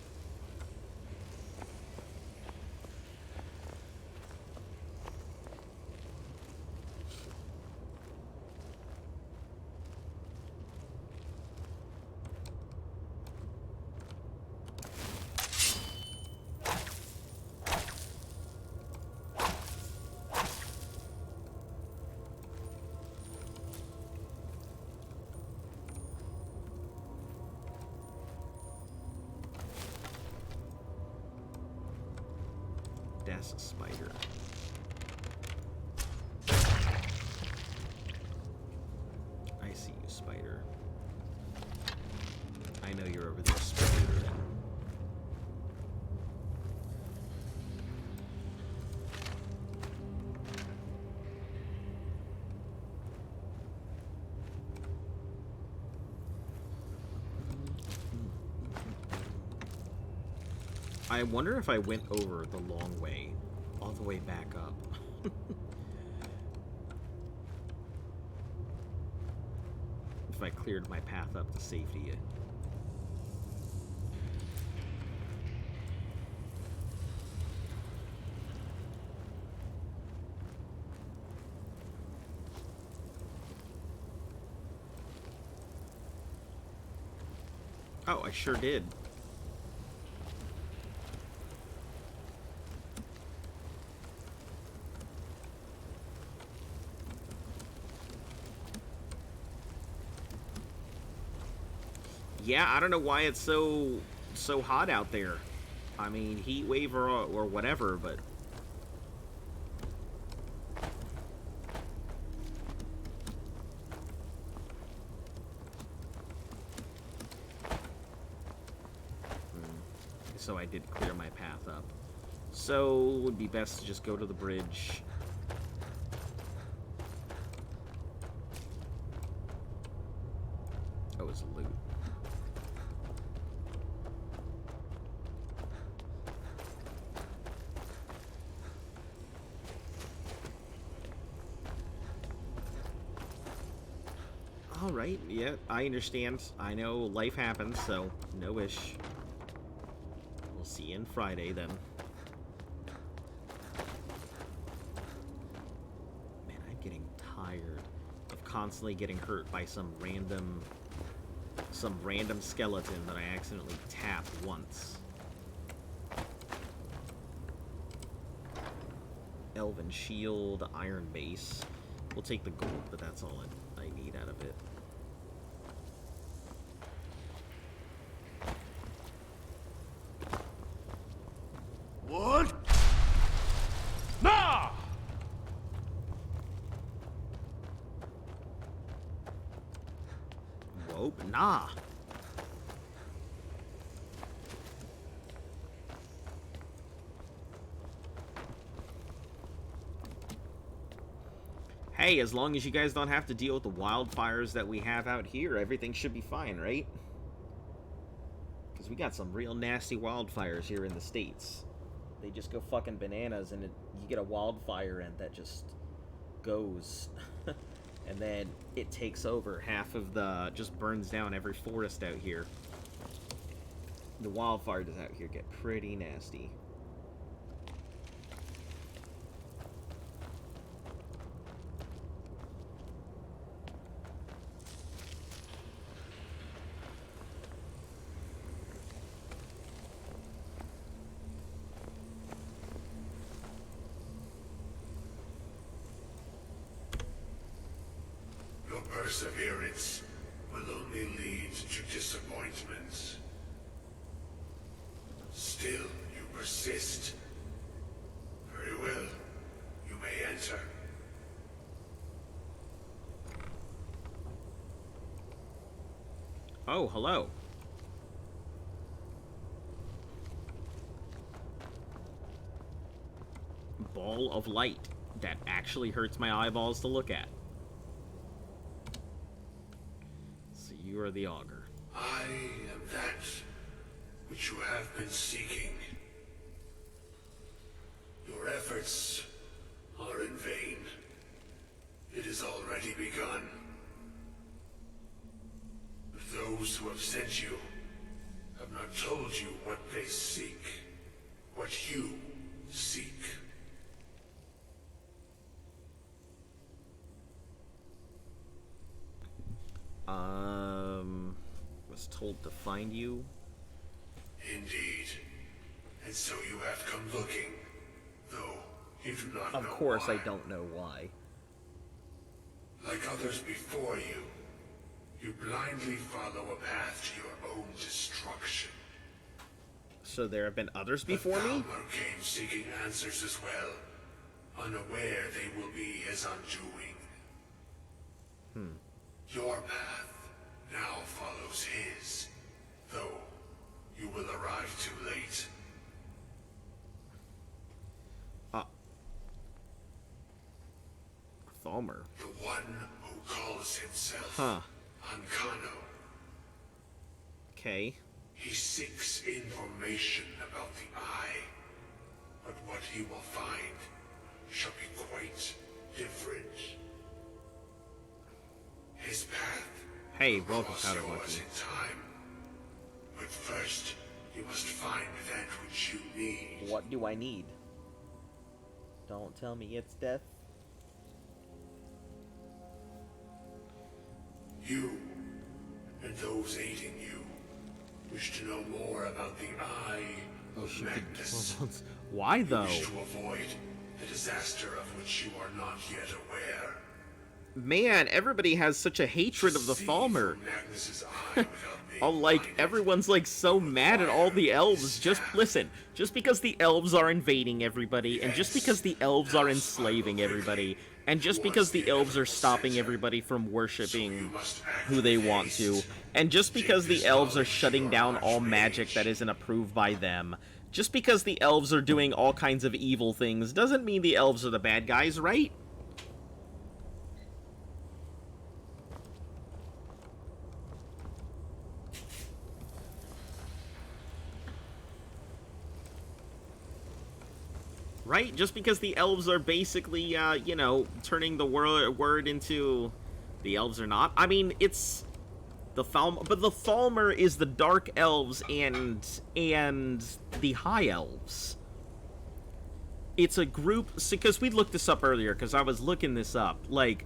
That's a spider. I see you, spider. I know you're over there, spider. I wonder if I went over the long way, all the way back up. If I cleared my path up to safety. Oh, I sure did. Yeah, I don't know why it's so hot out there. I mean, heat wave or whatever, but so I did clear my path up. So it would be best to just go to the bridge. Oh, it's loot. Alright, yeah, I understand. I know life happens, so no ish. We'll see you on Friday, then. Man, I'm getting tired of constantly getting hurt by some random skeleton that I accidentally tapped once. Elven shield, iron base. We'll take the gold, but that's all I need out of it. What? Nah! Whoa, nah. Hey, as long as you guys don't have to deal with the wildfires that we have out here, everything should be fine, right? Because we got some real nasty wildfires here in the States. They just go fucking bananas, and you get a wildfire and that just goes. And then it takes over half of just burns down every forest out here. The wildfires out here get pretty nasty. Perseverance will only lead to disappointments. Still, you persist. Very well. You may enter. Oh, hello. Ball of light that actually hurts my eyeballs to look at. You are the augur. I am that which you have been seeking. Your efforts are in vain. It has already begun. Those who have sent you have not told you what they seek, what you seek. Was told to find you. Indeed. And so you have come looking, though you do not know Of course why. I don't know why. Like others before you, you blindly follow a path to your own destruction. So there have been others before me? Thalmor came seeking answers as well, unaware they will be his undoing. Your path now follows his, though you will arrive too late. Thalmor. The one who calls himself Ancano. Okay. He seeks information about the Eye, but what he will find shall be quite different. His path Hey, will welcome, cross Powder yours Monkey. in time. But first, you must find that which you need. What do I need? Don't tell me it's death. You and those aiding you wish to know more about the Eye of Magnus. Why though? You wish to avoid the disaster of which you are not yet aware. Man, everybody has such a hatred of the Thalmor. Magnus's eye without being Oh, like, everyone's like so mad at all the elves. Just listen, just because the elves are invading everybody, and just because the elves are enslaving everybody, and just because the elves are stopping everybody from worshipping who they want to, and just because the elves are shutting down all magic that isn't approved by them, just because the elves are doing all kinds of evil things, doesn't mean the elves are the bad guys, right? Right? Just because the elves are basically, you know, turning the word into The elves are not. I mean, it's the Thalmor, but the Thalmor is the Dark Elves and the High Elves. It's a group, because we looked this up earlier, because I was looking this up, like,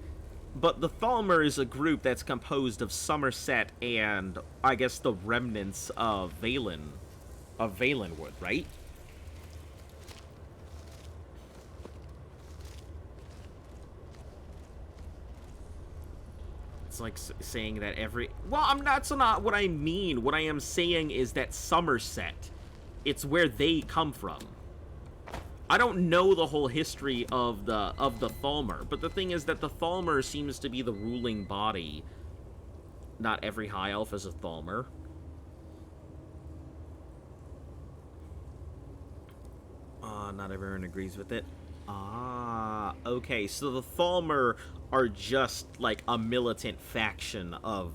but the Thalmor is a group that's composed of Somerset and, I guess, the remnants of Valenwood, right? It's like saying that well, that's not what I mean. What I am saying is that Somerset, it's where they come from. I don't know the whole history of the Thalmor, but the thing is that the Thalmor seems to be the ruling body. Not every High Elf is a Thalmor. Not everyone agrees with it. Okay, so the Thalmor are just like a militant faction of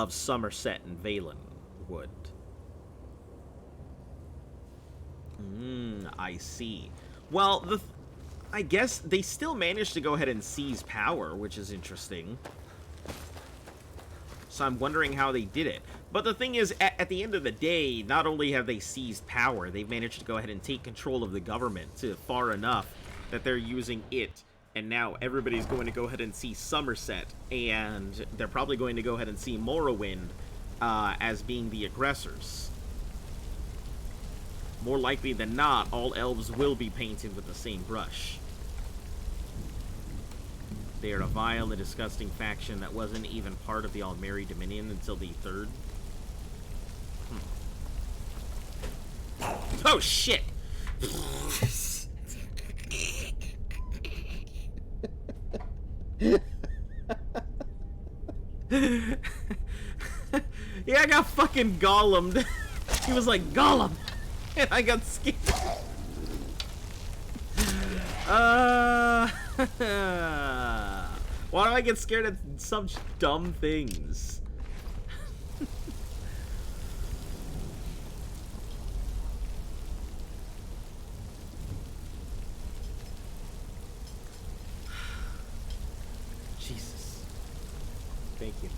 Somerset and Valenwood. I see. Well, I guess they still managed to go ahead and seize power, which is interesting. So I'm wondering how they did it. But the thing is, at the end of the day, not only have they seized power, they've managed to go ahead and take control of the government to far enough that they're using it. And now everybody's going to go ahead and see Somerset, and they're probably going to go ahead and see Morrowind as being the aggressors. More likely than not, all elves will be painted with the same brush. They are a vile and disgusting faction that wasn't even part of the Aldmeri Dominion until the third. Oh, shit! Yeah, I got fucking Gollumed. He was like, Gollum! And I got scared. Why do I get scared at such dumb things? Jesus. Thank you.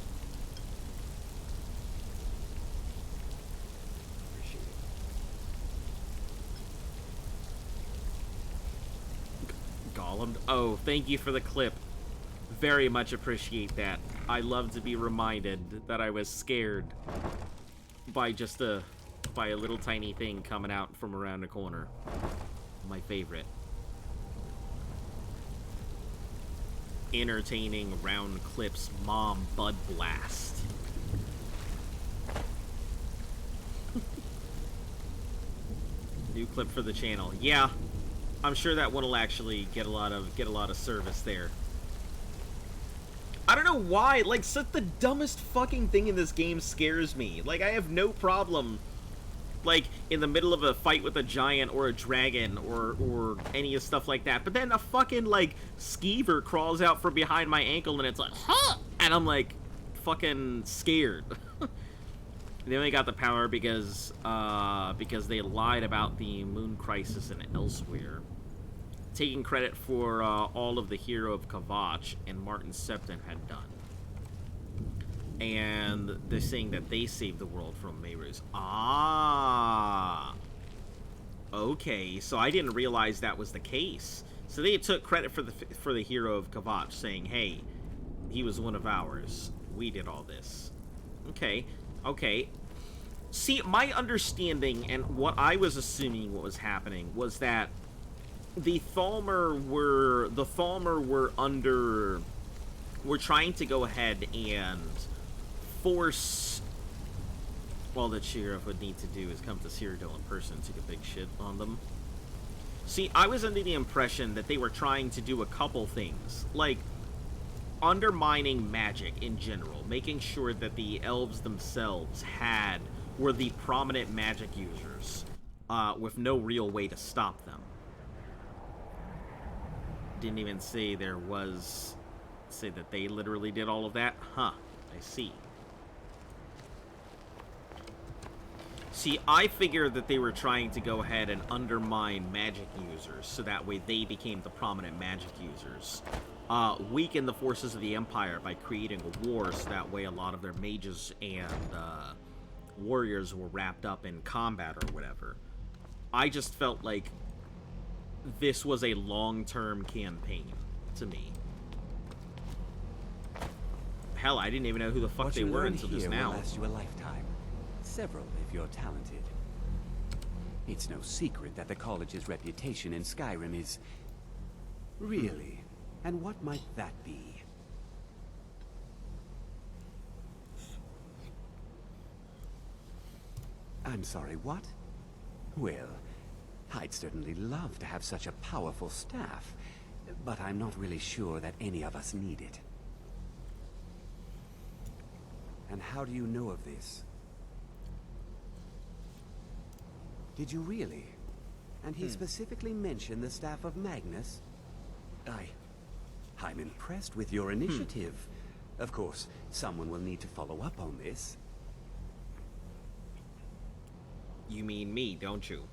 Appreciate it. Gollum. Oh, thank you for the clip. Very much appreciate that. I love to be reminded that I was scared by by a little tiny thing coming out from around the corner. My favorite. Entertaining round clips, mom bud blast. New clip for the channel. Yeah, I'm sure that one will actually get a lot of service there. I don't know why, like, such the dumbest fucking thing in this game scares me. Like, I have no problem, like, in the middle of a fight with a giant or a dragon or any of stuff like that. But then a fucking, like, skeever crawls out from behind my ankle and it's like, huh! And I'm, like, fucking scared. They only got the power because they lied about the Moon Crisis and elsewhere. Taking credit for all of the Hero of Kvatch and Martin Septon had done. And they're saying that they saved the world from Meru's. Ah! Okay, so I didn't realize that was the case. So they took credit for the Hero of Kvatch, saying, hey, he was one of ours. We did all this. Okay, okay. See, my understanding and what I was assuming what was happening was that the Thalmor were trying to go ahead and force. All that Sheriff would need to do is come to Cyrodiil in person and take a big shit on them. See, I was under the impression that they were trying to do a couple things, like undermining magic in general, making sure that the elves themselves were the prominent magic users, with no real way to stop them. Didn't even say say that they literally did all of that? Huh, I see. See, I figured that they were trying to go ahead and undermine magic users, so that way they became the prominent magic users. Weaken the forces of the Empire by creating a war, so that way a lot of their mages and warriors were wrapped up in combat or whatever. I just felt like this was a long-term campaign to me. Hell, I didn't even know who the fuck they were until just now. Will last you a lifetime. Several, if you're talented. It's no secret that the college's reputation in Skyrim is... Really? And what might that be? I'm sorry, what? Well, I'd certainly love to have such a powerful staff, but I'm not really sure that any of us need it. And how do you know of this? Did you really? And he specifically mentioned the staff of Magnus? I'm impressed with your initiative. Of course, someone will need to follow up on this. You mean me, don't you?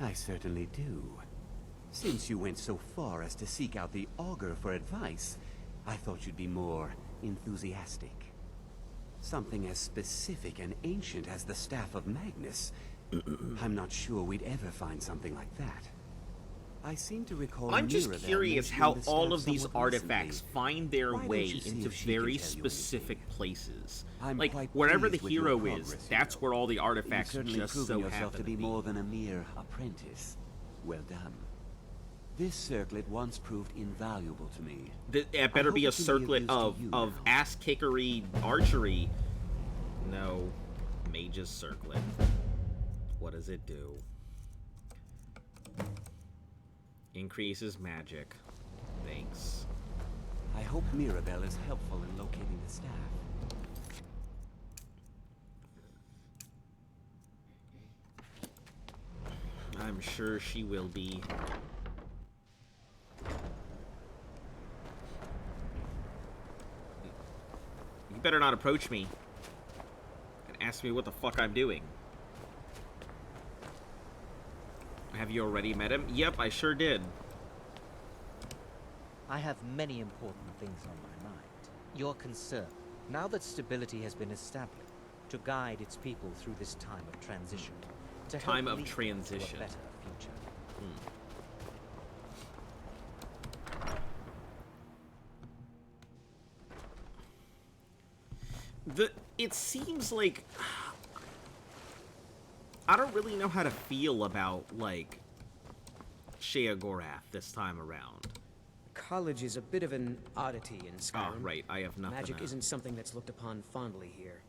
I certainly do. Since you went so far as to seek out the Augur for advice, I thought you'd be more enthusiastic. Something as specific and ancient as the Staff of Magnus. I'm not sure we'd ever find something like that. I seem to recall... I'm just Mirabelle curious mentioning how the all staff of these somewhat artifacts recently. find their Why don't way you see into if she can very tell you specific places. I'm Like, quite wherever the pleased with your hero progress, is, that's where all the artifacts You've certainly just proven so yourself happen to be more than a mere apprentice. Well done. This circlet once proved invaluable to me. It better I be hope a it can circlet use to of you ass-kickery archery. No. Mage's circlet. What does it do? Increases magic. Thanks. I hope Mirabelle is helpful in locating the staff. I'm sure she will be. You better not approach me and ask me what the fuck I'm doing. Have you already met him? Yep, I sure did. I have many important things on my mind. Your concern, now that stability has been established, to guide its people through this time of transition. To help Time of lead them transition. to a better future. It seems like I don't really know how to feel about, like, Sheogorath this time around. College is a bit of an oddity in Skyrim. Oh, right, I have nothing. Magic isn't something that's looked upon fondly here.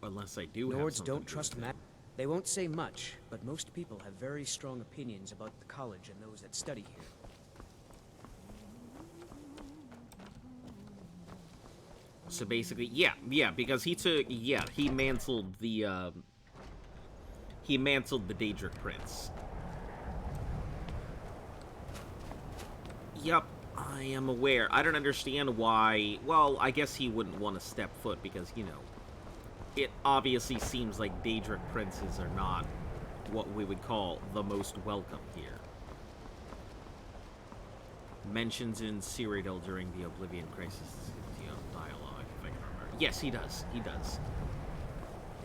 Unless I do have Nords something don't to do trust with it. magic. They won't say much, but most people have very strong opinions about the college and those that study here. So basically, yeah, because he mantled the Daedric Prince. Yep, I am aware. I don't understand why. Well, I guess he wouldn't want to step foot because, you know, it obviously seems like Daedric Princes are not what we would call the most welcome here. Mentions in Cyrodiil during the Oblivion Crisis, you know, dialogue, if I can remember. Yes, he does. He does.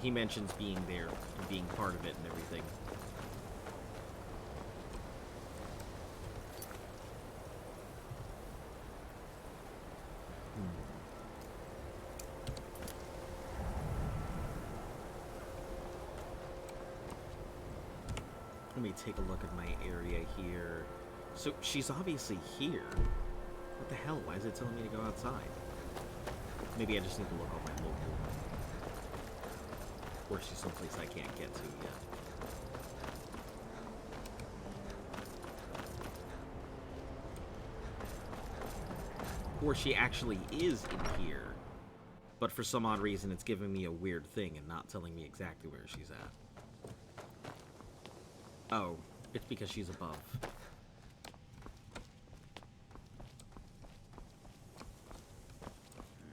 He mentions being there and being part of it and everything. Let me take a look at my area here. So, she's obviously here. What the hell? Why is it telling me to go outside? Maybe I just need to look on my local. Or she's someplace I can't get to yet. Or she actually is in here. But for some odd reason, it's giving me a weird thing and not telling me exactly where she's at. Oh, it's because she's above.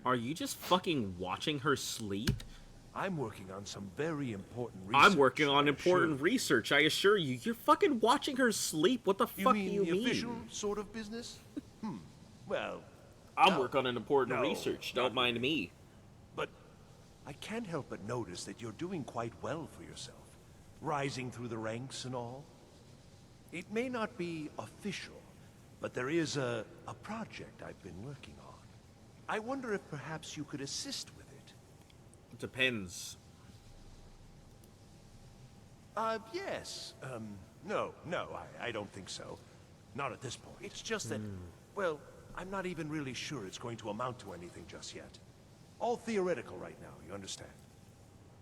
Are you just fucking watching her sleep? I'm working on some very important research. I'm working on important research, I assure you. You're fucking watching her sleep. What the fuck do you mean? You mean the official sort of business? Well... I'm working on important research. Don't mind me. But I can't help but notice that you're doing quite well for yourself. Rising through the ranks and all. It may not be official, but there is a project I've been working on. I wonder if perhaps you could assist with it. It depends. Yes. No, I don't think so. Not at this point. It's just that, well, I'm not even really sure it's going to amount to anything just yet. All theoretical right now, you understand?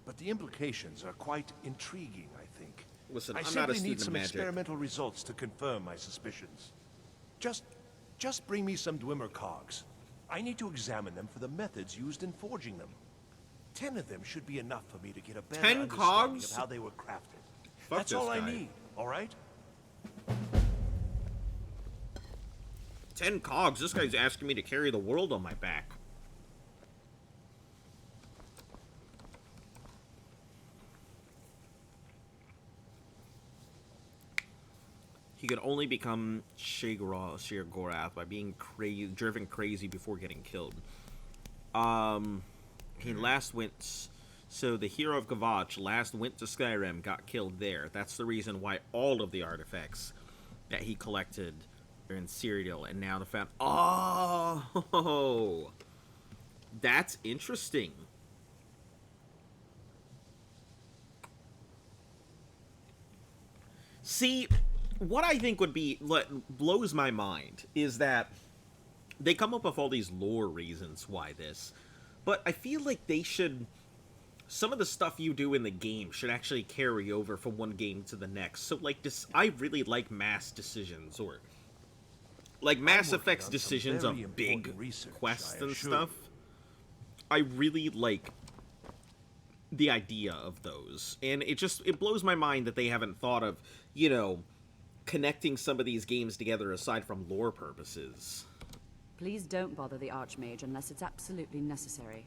But the implications are quite intriguing, I think. Listen, I I'm not a simply need student of some magic. experimental results to confirm my suspicions. Just bring me some Dwemer cogs. I need to examine them for the methods used in forging them. 10 of them should be enough for me to get a better 10 understanding cogs? of how they were crafted. Fuck That's this all I guy. need, all right? 10 cogs? This guy's asking me to carry the world on my back. He could only become Sheogorath by being driven crazy before getting killed. He last went... So the hero of Gavach last went to Skyrim, got killed there. That's the reason why all of the artifacts that he collected are in Cyrodiil, and now the found... Oh! That's interesting. See, what I think would be... blows my mind is that they come up with all these lore reasons why this, but I feel like they should... Some of the stuff you do in the game should actually carry over from one game to the next. So, like, this, I really like mass decisions, or... Like, Mass Effect's decisions of big quests and stuff. I really like the idea of those. And it blows my mind that they haven't thought of, you know, connecting some of these games together aside from lore purposes. Please don't bother the Archmage unless it's absolutely necessary.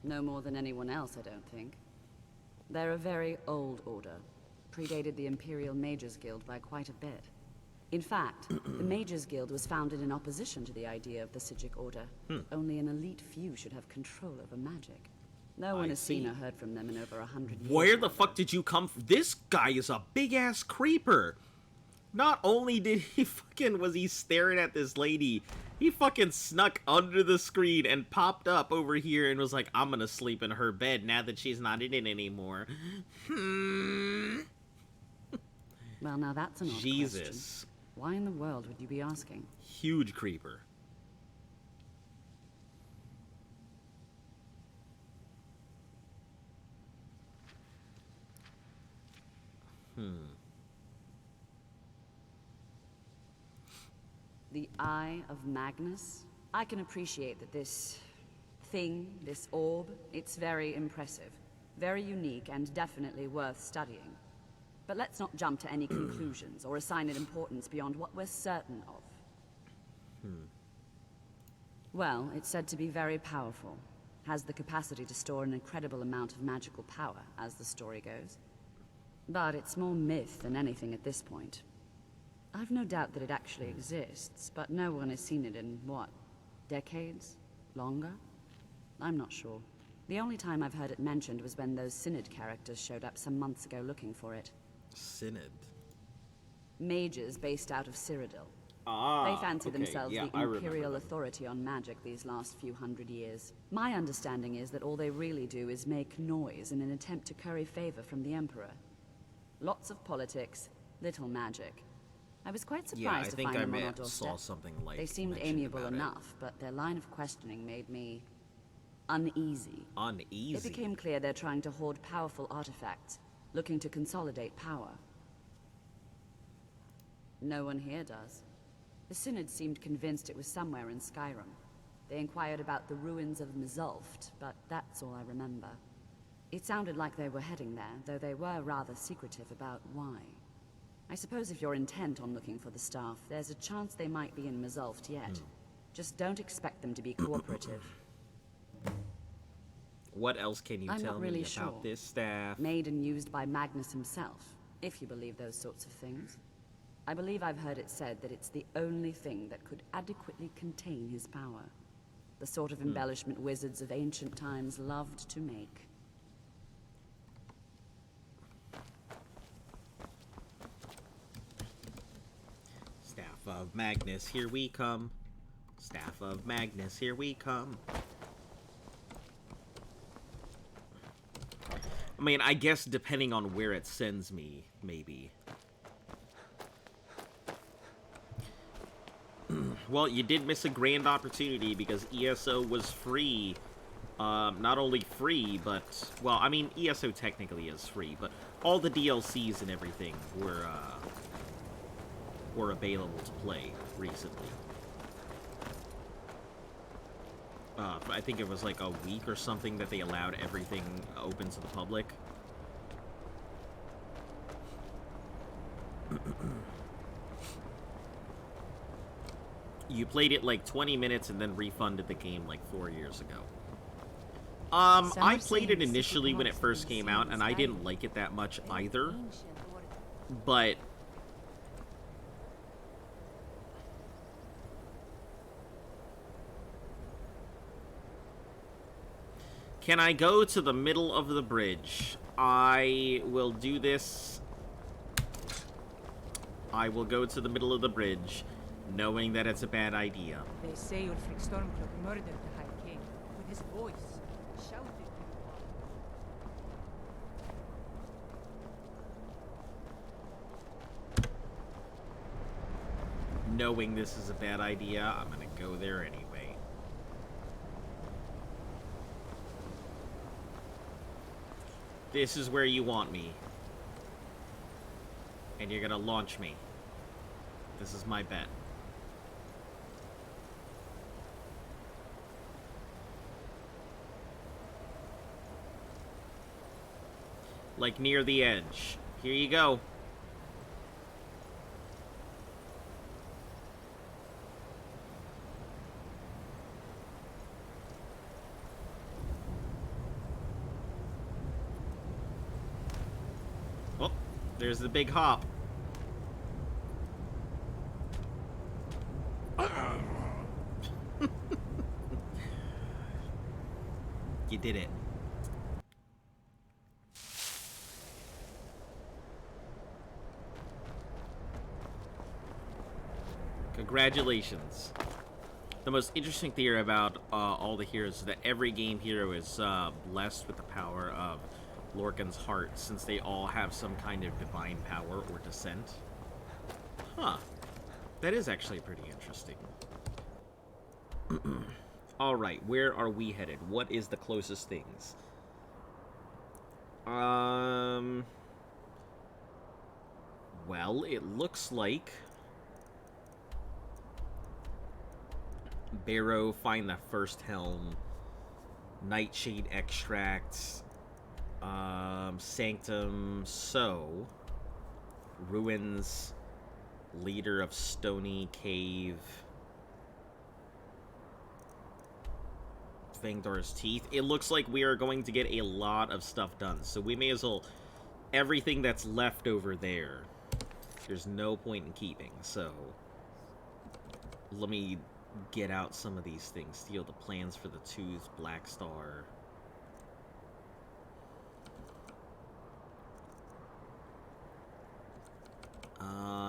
No more than anyone else, I don't think. They're a very old order. Predated the Imperial Mages Guild by quite a bit. In fact, the Mages Guild was founded in opposition to the idea of the Psijic Order. Only an elite few should have control over magic. No one has seen or heard from them in over 100 years. Where the fuck did you come from? This guy is a big-ass creeper. Not only did he was he staring at this lady, he fucking snuck under the screen and popped up over here and was like, I'm gonna sleep in her bed now that she's not in it anymore. Well, now that's an odd Jesus. question. Why in the world would you be asking? Huge creeper. The Eye of Magnus? I can appreciate that this thing, this orb, it's very impressive. Very unique and definitely worth studying. But let's not jump to any conclusions or assign it importance beyond what we're certain of. Well, it's said to be very powerful. Has the capacity to store an incredible amount of magical power, as the story goes. But it's more myth than anything at this point. I've no doubt that it actually exists, but no one has seen it in, what, decades? Longer? I'm not sure. The only time I've heard it mentioned was when those Synod characters showed up some months ago looking for it. Synod? Mages based out of Cyrodiil. Ah, They fancy okay, themselves yeah, the I remember imperial them. authority on magic these last few hundred years. My understanding is that all they really do is make noise in an attempt to curry favor from the Emperor. Lots of politics, little magic. I was quite Yeah, I surprised to think find I them on may our have doorstep. saw something like They seemed mentioned amiable about it. enough, but their line of questioning made me uneasy. Uneasy? It became clear they're trying to hoard powerful artifacts, looking to consolidate power. No one here does. The Synod seemed convinced it was somewhere in Skyrim. They inquired about the ruins of Mzulft, but that's all I remember. It sounded like they were heading there, though they were rather secretive about why. I suppose if you're intent on looking for the staff, there's a chance they might be in Mzulft yet. Just don't expect them to be cooperative. What else can you I'm tell not really me sure. about this staff? Made and used by Magnus himself, if you believe those sorts of things. I believe I've heard it said that it's the only thing that could adequately contain his power. The sort of embellishment wizards of ancient times loved to make. Staff of Magnus, here we come. Staff of Magnus, here we come. I mean, I guess depending on where it sends me, maybe. Well, you did miss a grand opportunity because ESO was free. Not only free, but... Well, I mean, ESO technically is free, but all the DLCs and everything were available to play recently. I think it was like a week or something that they allowed everything open to the public. You played it like 20 minutes and then refunded the game like 4 years ago. I played it initially when it first came out, and I didn't like it that much either. But... Can I go to the middle of the bridge? I will do this. I will go to the middle of the bridge, knowing that it's a bad idea. They say Ulfric Stormcloak murdered the High King with his voice. Shouted. Knowing this is a bad idea, I'm gonna go there anyway. This is where you want me. And you're gonna launch me. This is my bet. Like near the edge. Here you go. Oh, there's the big hop. You did it. Congratulations. The most interesting theory about all the heroes is that every game hero is blessed with the power of Lorkhan's heart, since they all have some kind of divine power or descent. Huh. That is actually pretty interesting. Alright, where are we headed? What is the closest things? Well, it looks like Barrow, find the first helm, Nightshade extracts, Sanctum, so Ruins, Leader of Stony Cave, Fangdar's Teeth. It looks like we are going to get a lot of stuff done, so we may as well, everything that's left over there, there's no point in keeping, so let me get out some of these things. Steal the plans for the Tooth, Black Star.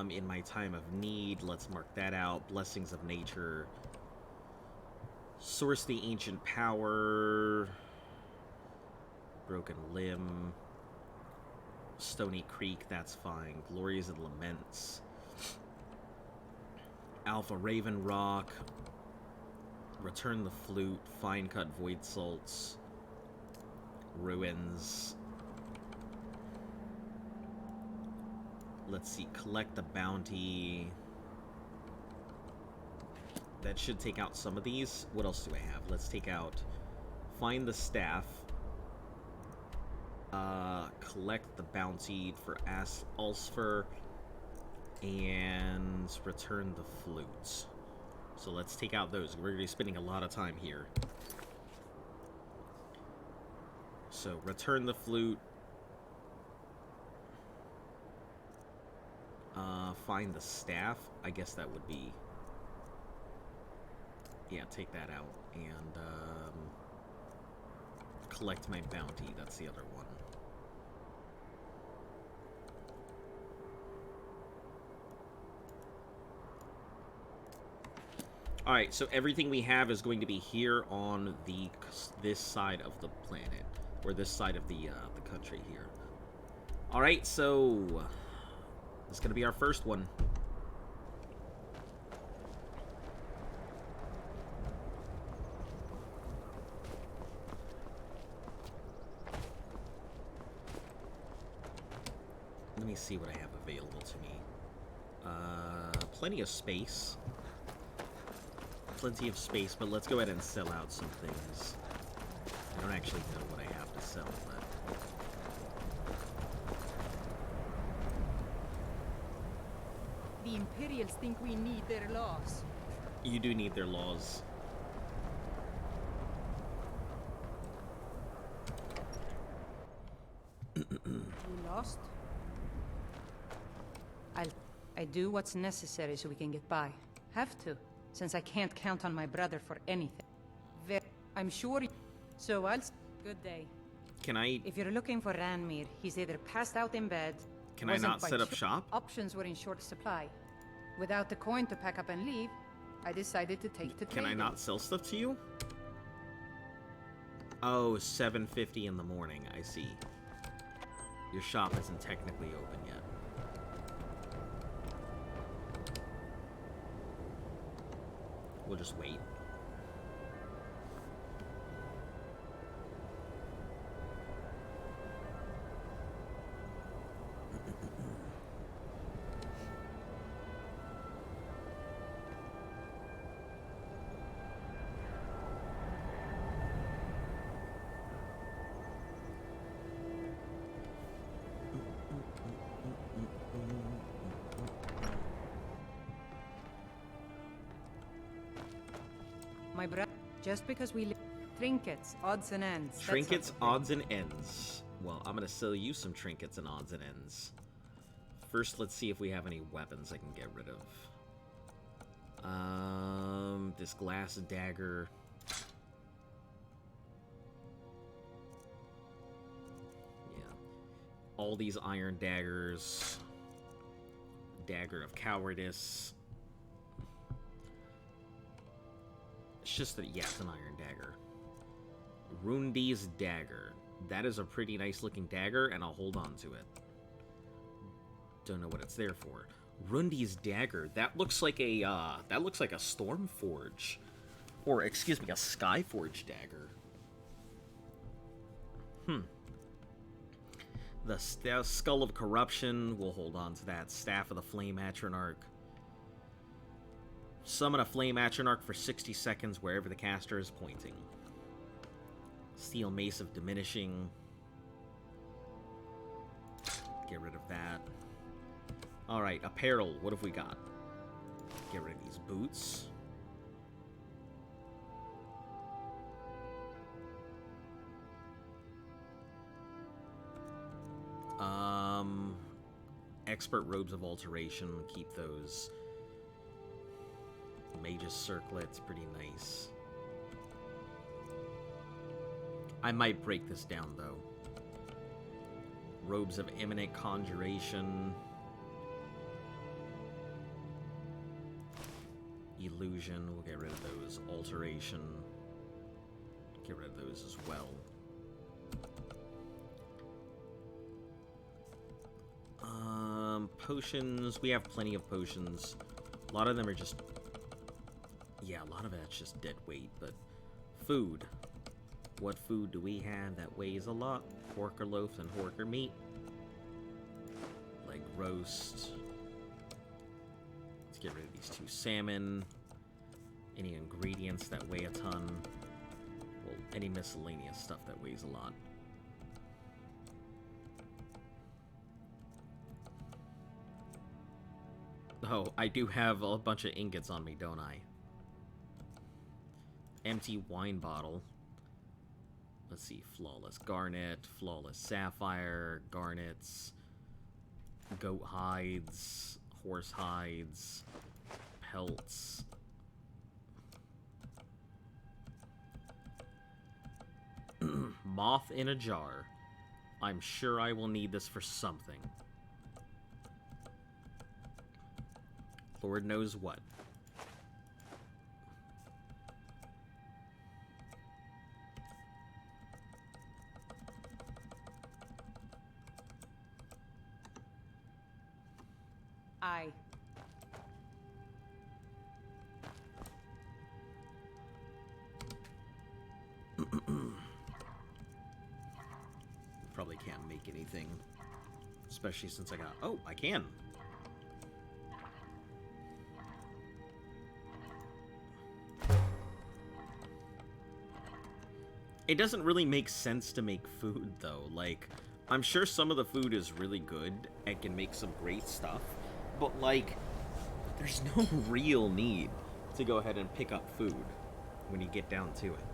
In my time of need, let's mark that out. Blessings of Nature. Source the Ancient Power. Broken Limb. Stony Creek, that's fine. Glories and Laments. Alpha Raven Rock. Return the Flute. Fine Cut Void Salts. Ruins. Let's see, collect the bounty. That should take out some of these. What else do I have? Let's take out, find the staff. Collect the bounty for Ulfr. And return the flutes. So let's take out those. We're going to be spending a lot of time here. So, return the flute. Find the staff. I guess that would be... Yeah, take that out. And, collect my bounty. That's the other one. Alright, so everything we have is going to be here on this side of the planet. Or this side of the country here. Alright, so... this is going to be our first one. Let me see what I have available to me. Plenty of space. Plenty of space, but let's go ahead and sell out some things. I don't actually know what I have to sell, but... The Imperials think we need their laws. You do need their laws. You lost? I do what's necessary so we can get by. Have to, since I can't count on my brother for anything. I'm sure. So good day. Can I? If you're looking for Ranmir, he's either passed out in bed. Can I not set up shop? Options were in short supply. Without the coin to pack up and leave, I decided to take to Can I trading. not sell stuff to you? Oh, 7:50 in the morning. I see. Your shop isn't technically open yet. We'll just wait. My brother, just because we live trinkets, odds and ends. that Trinkets, sort of thing. odds, and ends. Well, I'm gonna sell you some trinkets and odds and ends. First, let's see if we have any weapons I can get rid of. This glass dagger. Yeah. All these iron daggers. Dagger of cowardice. It's just that, yeah, it's an iron dagger. Rundi's dagger. That is a pretty nice looking dagger, and I'll hold on to it. Don't know what it's there for. Rundi's dagger. That looks like a Stormforge, or excuse me, a Skyforge dagger. The Skull of Corruption. We'll hold on to that. Staff of the Flame Atronach. Summon a Flame Atronach for 60 seconds wherever the caster is pointing. Steel Mace of Diminishing. Get rid of that. Alright, apparel. What have we got? Get rid of these boots. Expert Robes of Alteration. Keep those. Mage's Circlet's pretty nice. I might break this down, though. Robes of Imminent Conjuration. Illusion. We'll get rid of those. Alteration. Get rid of those as well. Potions. We have plenty of potions. A lot of them are just... Yeah, a lot of it's just dead weight, but... Food. What food do we have that weighs a lot? Horker loaf and horker meat. Leg roast. Let's get rid of these 2 salmon. Any ingredients that weigh a ton. Well, any miscellaneous stuff that weighs a lot. Oh, I do have a bunch of ingots on me, don't I? Empty wine bottle. let's see, flawless garnet, flawless sapphire, garnets, goat hides, horse hides, pelts. Moth in a jar. I'm sure I will need this for something. Lord knows what. I. Probably can't make anything. Especially since I got... Oh, I can! It doesn't really make sense to make food, though. Like, I'm sure some of the food is really good and can make some great stuff, but, like, there's no real need to go ahead and pick up food when you get down to it.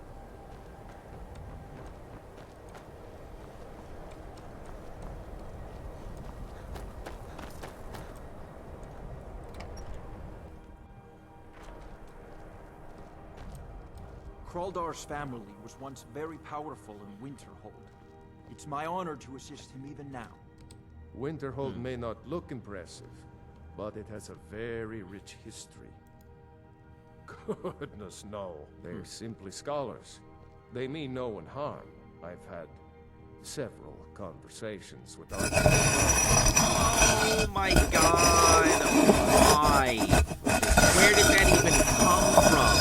Kraldar's family was once very powerful in Winterhold. It's my honor to assist him even now. Winterhold may not look impressive, but it has a very rich history. Goodness, no. They're simply scholars. They mean no one harm. I've had several conversations with our... Oh my god! Why? Where did that even come from?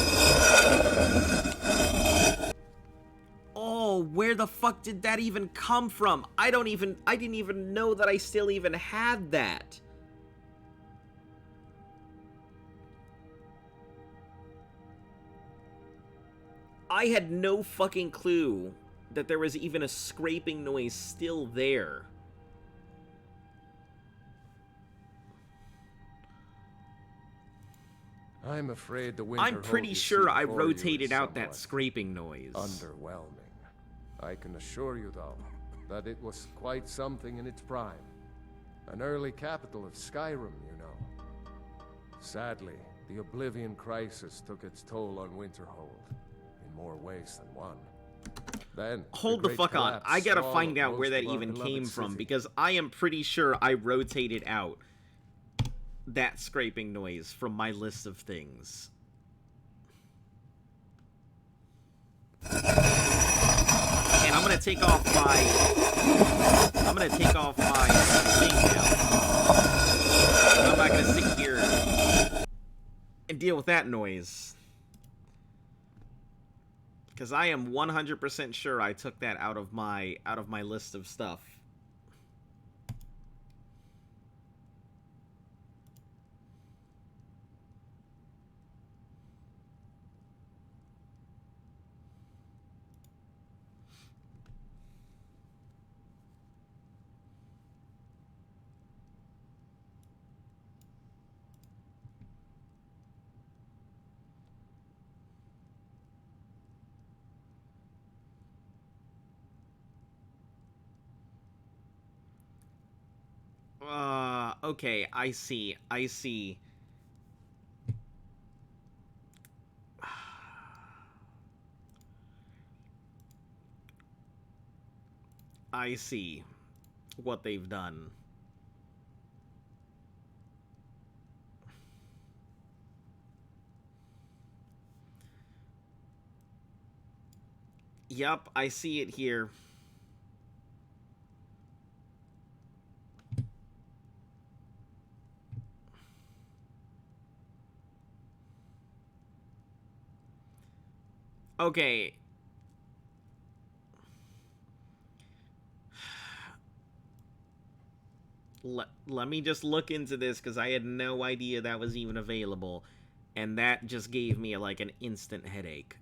Oh, where the fuck did that even come from? I didn't even know that I still even had that. I had no fucking clue that there was even a scraping noise still there. I'm afraid the I'm pretty sure I rotated out that scraping noise. Underwhelming. I can assure you, though, that it was quite something in its prime. An early capital of Skyrim, you know. Sadly, the Oblivion Crisis took its toll on Winterhold, in more ways than one. Then, hold the fuck on. I gotta find out where that even came from, because I am pretty sure I rotated out that scraping noise from my list of things. And I'm gonna take off my thing now. I'm not gonna sit here and deal with that noise, because I am 100% sure I took that out of my list of stuff. Okay, I see. I see. I see what they've done. Yup, I see it here. Okay. Let me just look into this, because I had no idea that was even available. And that just gave me, like, an instant headache.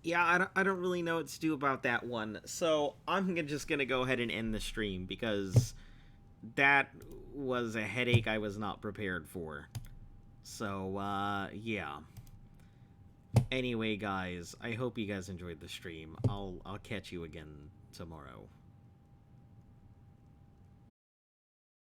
yeah, I don't really know what to do about that one. So I'm just gonna go ahead and end the stream because that was a headache I was not prepared for. So, yeah. Anyway, guys, I hope you guys enjoyed the stream. I'll catch you again tomorrow.